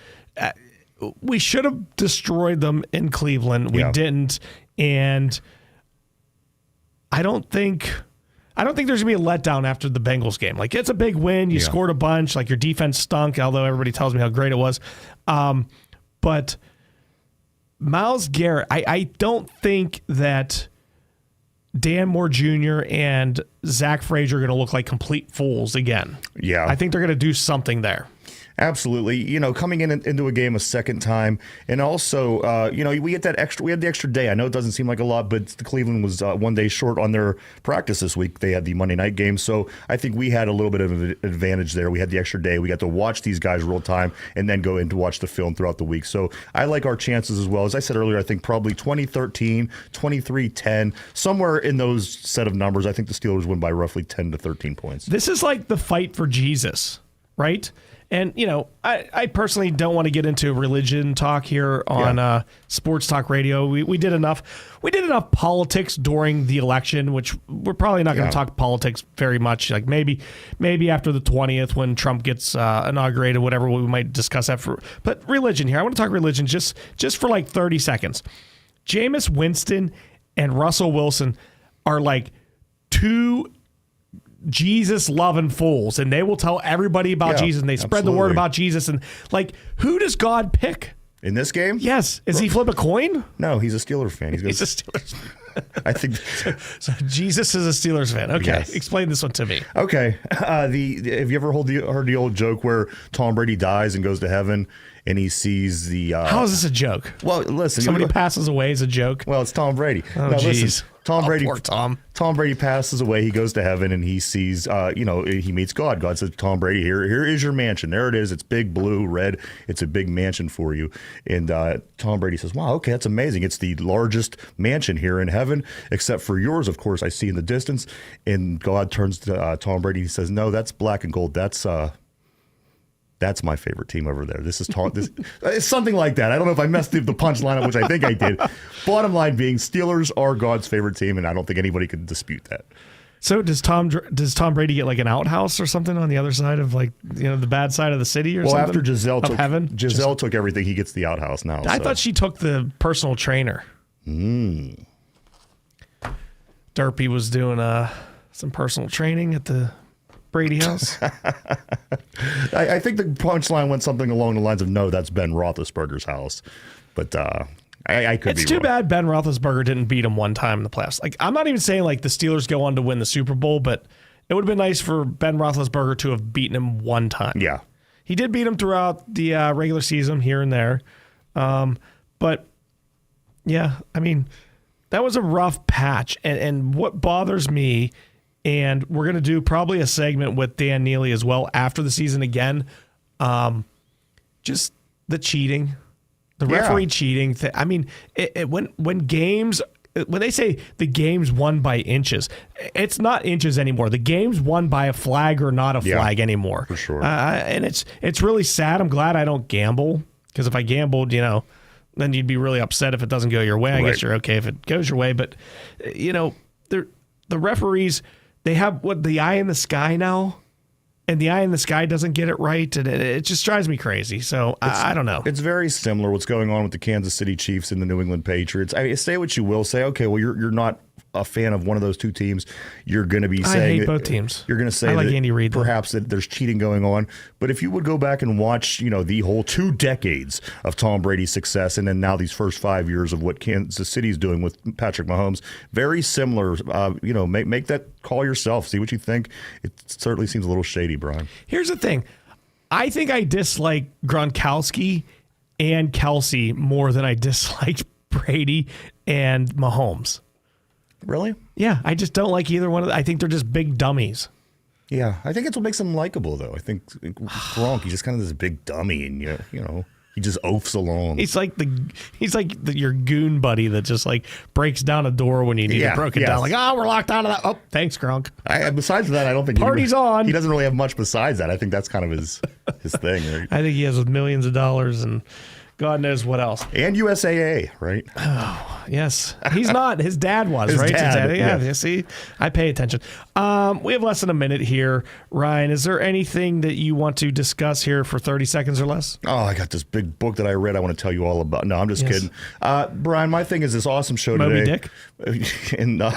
we should have destroyed them in Cleveland. We didn't, and I don't think there's going to be a letdown after the Bengals game. Like it's a big win. You scored a bunch. Like your defense stunk, although everybody tells me how great it was. But Myles Garrett, I don't think that Dan Moore Jr. and Zach Frazier are going to look like complete fools again. Yeah. I think they're going to do something there. Absolutely. You know, coming into a game a second time, and also, we had the extra day. I know it doesn't seem like a lot, but Cleveland was 1 day short on their practice this week. They had the Monday night game, so I think we had a little bit of an advantage there. We had the extra day. We got to watch these guys real time and then go in to watch the film throughout the week. So I like our chances as well. As I said earlier, I think probably 20-13, 23-10, somewhere in those set of numbers. I think the Steelers win by roughly 10 to 13 points. This is like the fight for Jesus, right? And, I personally don't want to get into religion talk here on Sports Talk Radio. We did enough. We did enough politics during the election, which we're probably not going to talk politics very much. Like maybe after the 20th when Trump gets inaugurated, whatever, we might discuss that. But religion here. I want to talk religion just for like 30 seconds. Jameis Winston and Russell Wilson are like two Jesus-loving fools, and they will tell everybody about Jesus, and they spread the word about Jesus. And, like, who does God pick? In this game? Yes. Is he flip a coin? No, he's a Steelers fan. He's a Steelers fan. I think so. Jesus is a Steelers fan. Okay, yes. Explain this one to me. Okay, have you ever heard the old joke where Tom Brady dies and goes to heaven and he sees the? How is this a joke? Well, listen, somebody passes away is a joke. Well, it's Tom Brady. Oh, jeez. Tom Brady. Poor Tom. Tom Brady passes away. He goes to heaven and he sees, he meets God. God says, Tom Brady, here is your mansion. There it is. It's big, blue, red. It's a big mansion for you. And Tom Brady says, wow, okay, that's amazing. It's the largest mansion here in heaven, except for yours, of course, I see in the distance. And God turns to Tom Brady. He says, no, that's black and gold. That's my favorite team over there. This is it's something like that. I don't know if I messed up the punchline up, which I think I did. Bottom line being, Steelers are God's favorite team, and I don't think anybody could dispute that. So does Tom Brady get like an outhouse or something on the other side of the bad side of the city or something? Well, after Giselle took everything, he gets the outhouse now. I thought she took the personal trainer. Derpy was doing some personal training at the Brady house. I think the punchline went something along the lines of, no, that's Ben Roethlisberger's house. But I could be wrong. It's too bad Ben Roethlisberger didn't beat him one time in the playoffs. Like, I'm not even saying like the Steelers go on to win the Super Bowl, but it would have been nice for Ben Roethlisberger to have beaten him one time. Yeah. He did beat him throughout the regular season here and there. But, yeah, I mean, that was a rough patch. And what bothers me, and we're going to do probably a segment with Dan Neely as well after the season again, just the cheating, the referee cheating. I mean, when games, when they say the game's won by inches, it's not inches anymore. The game's won by a flag or not a flag anymore. For sure. And it's really sad. I'm glad I don't gamble, because if I gambled, then you'd be really upset if it doesn't go your way. I guess you're okay if it goes your way. But, the referees, they have the eye in the sky now, and the eye in the sky doesn't get it right, and it just drives me crazy. So I don't know. It's very similar what's going on with the Kansas City Chiefs and the New England Patriots. I mean, say what you will, say, okay, well, you're not a fan of one of those two teams, you're going to be saying I hate both teams. You're going to say I like that Andy Reid, perhaps that there's cheating going on. But if you would go back and watch, the whole 2 decades of Tom Brady's success, and then now these first 5 years of what Kansas City's doing with Patrick Mahomes, very similar. Make that call yourself. See what you think. It certainly seems a little shady, Brian. Here's the thing. I think I dislike Gronkowski and Kelsey more than I dislike Brady and Mahomes. Really? Yeah, I just don't like either one of them. I think they're just big dummies. Yeah, I think it's what makes them likable, though. I think Gronk, he's just kind of this big dummy, and he just oafs along. He's like your goon buddy that just like breaks down a door when you need it broken down. Like, we're locked out of that. Oh, thanks, Gronk. Besides that, I don't think party's on. He doesn't really have much besides that. I think that's kind of his thing. Right? I think he has millions of dollars and God knows what else. And USAA, right? Oh, yes. He's not. His dad was, His right? dad, Yeah. See, I pay attention. We have less than a minute here. Ryan, is there anything that you want to discuss here for 30 seconds or less? Oh, I got this big book that I read I want to tell you all about. No, I'm just kidding. Brian, my thing is this awesome show Moby today. Dick? And the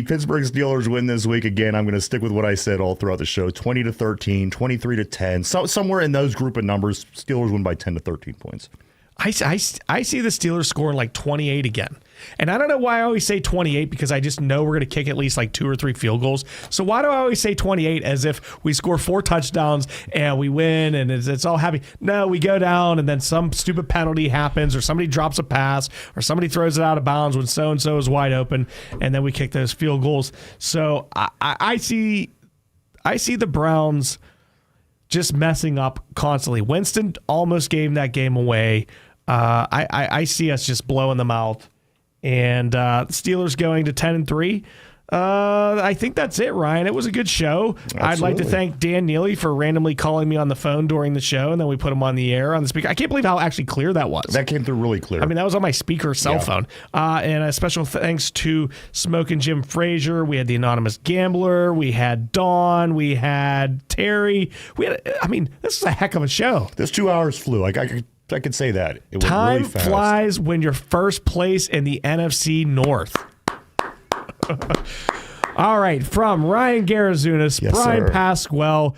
Pittsburgh Steelers win this week. Again, I'm going to stick with what I said all throughout the show. 20-13, 23-10. So, somewhere in those group of numbers, Steelers win by 10 to 13 points. I see the Steelers scoring like 28 again. And I don't know why I always say 28 because I just know we're going to kick at least like 2 or 3 field goals. So why do I always say 28 as if we score 4 touchdowns and we win and it's all happy? No, we go down and then some stupid penalty happens or somebody drops a pass or somebody throws it out of bounds when so-and-so is wide open and then we kick those field goals. So I see the Browns just messing up constantly. Winston almost gave that game away. I see us just blowing them out. And the Steelers going to 10-3. I think that's it, Ryan. It was a good show. Absolutely. I'd like to thank Dan Neely for randomly calling me on the phone during the show, and then we put him on the air on the speaker. I can't believe how actually clear that was. That came through really clear. I mean, that was on my speaker cell phone. And a special thanks to Smokin' Jim Frazier. We had the Anonymous Gambler. We had Dawn. We had Terry. This is a heck of a show. This 2 hours flew. I could say that. It went Time really fast. flies when you're first place in the NFC North. All right, from Ryan Garazunas, Yes, Bryan sir. Pasquale,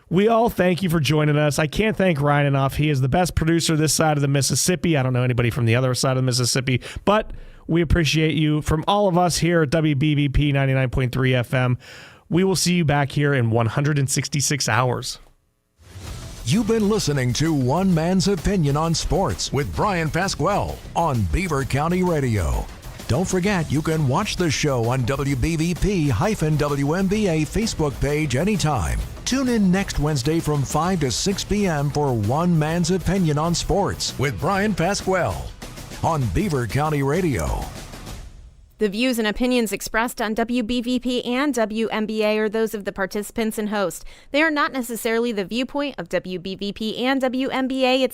we all thank you for joining us. I can't thank Ryan enough. He is the best producer this side of the Mississippi. I don't know anybody from the other side of the Mississippi, but we appreciate you. From all of us here at WBVP 99.3 FM, we will see you back here in 166 hours. You've been listening to One Man's Opinion on Sports with Bryan Pasquale on Beaver County Radio. Don't forget, you can watch the show on WBVP-WMBA Facebook page anytime. Tune in next Wednesday from 5 to 6 p.m. for One Man's Opinion on Sports with Bryan Pasquale on Beaver County Radio. The views and opinions expressed on WBVP and WMBA are those of the participants and host. They are not necessarily the viewpoint of WBVP and WMBA, its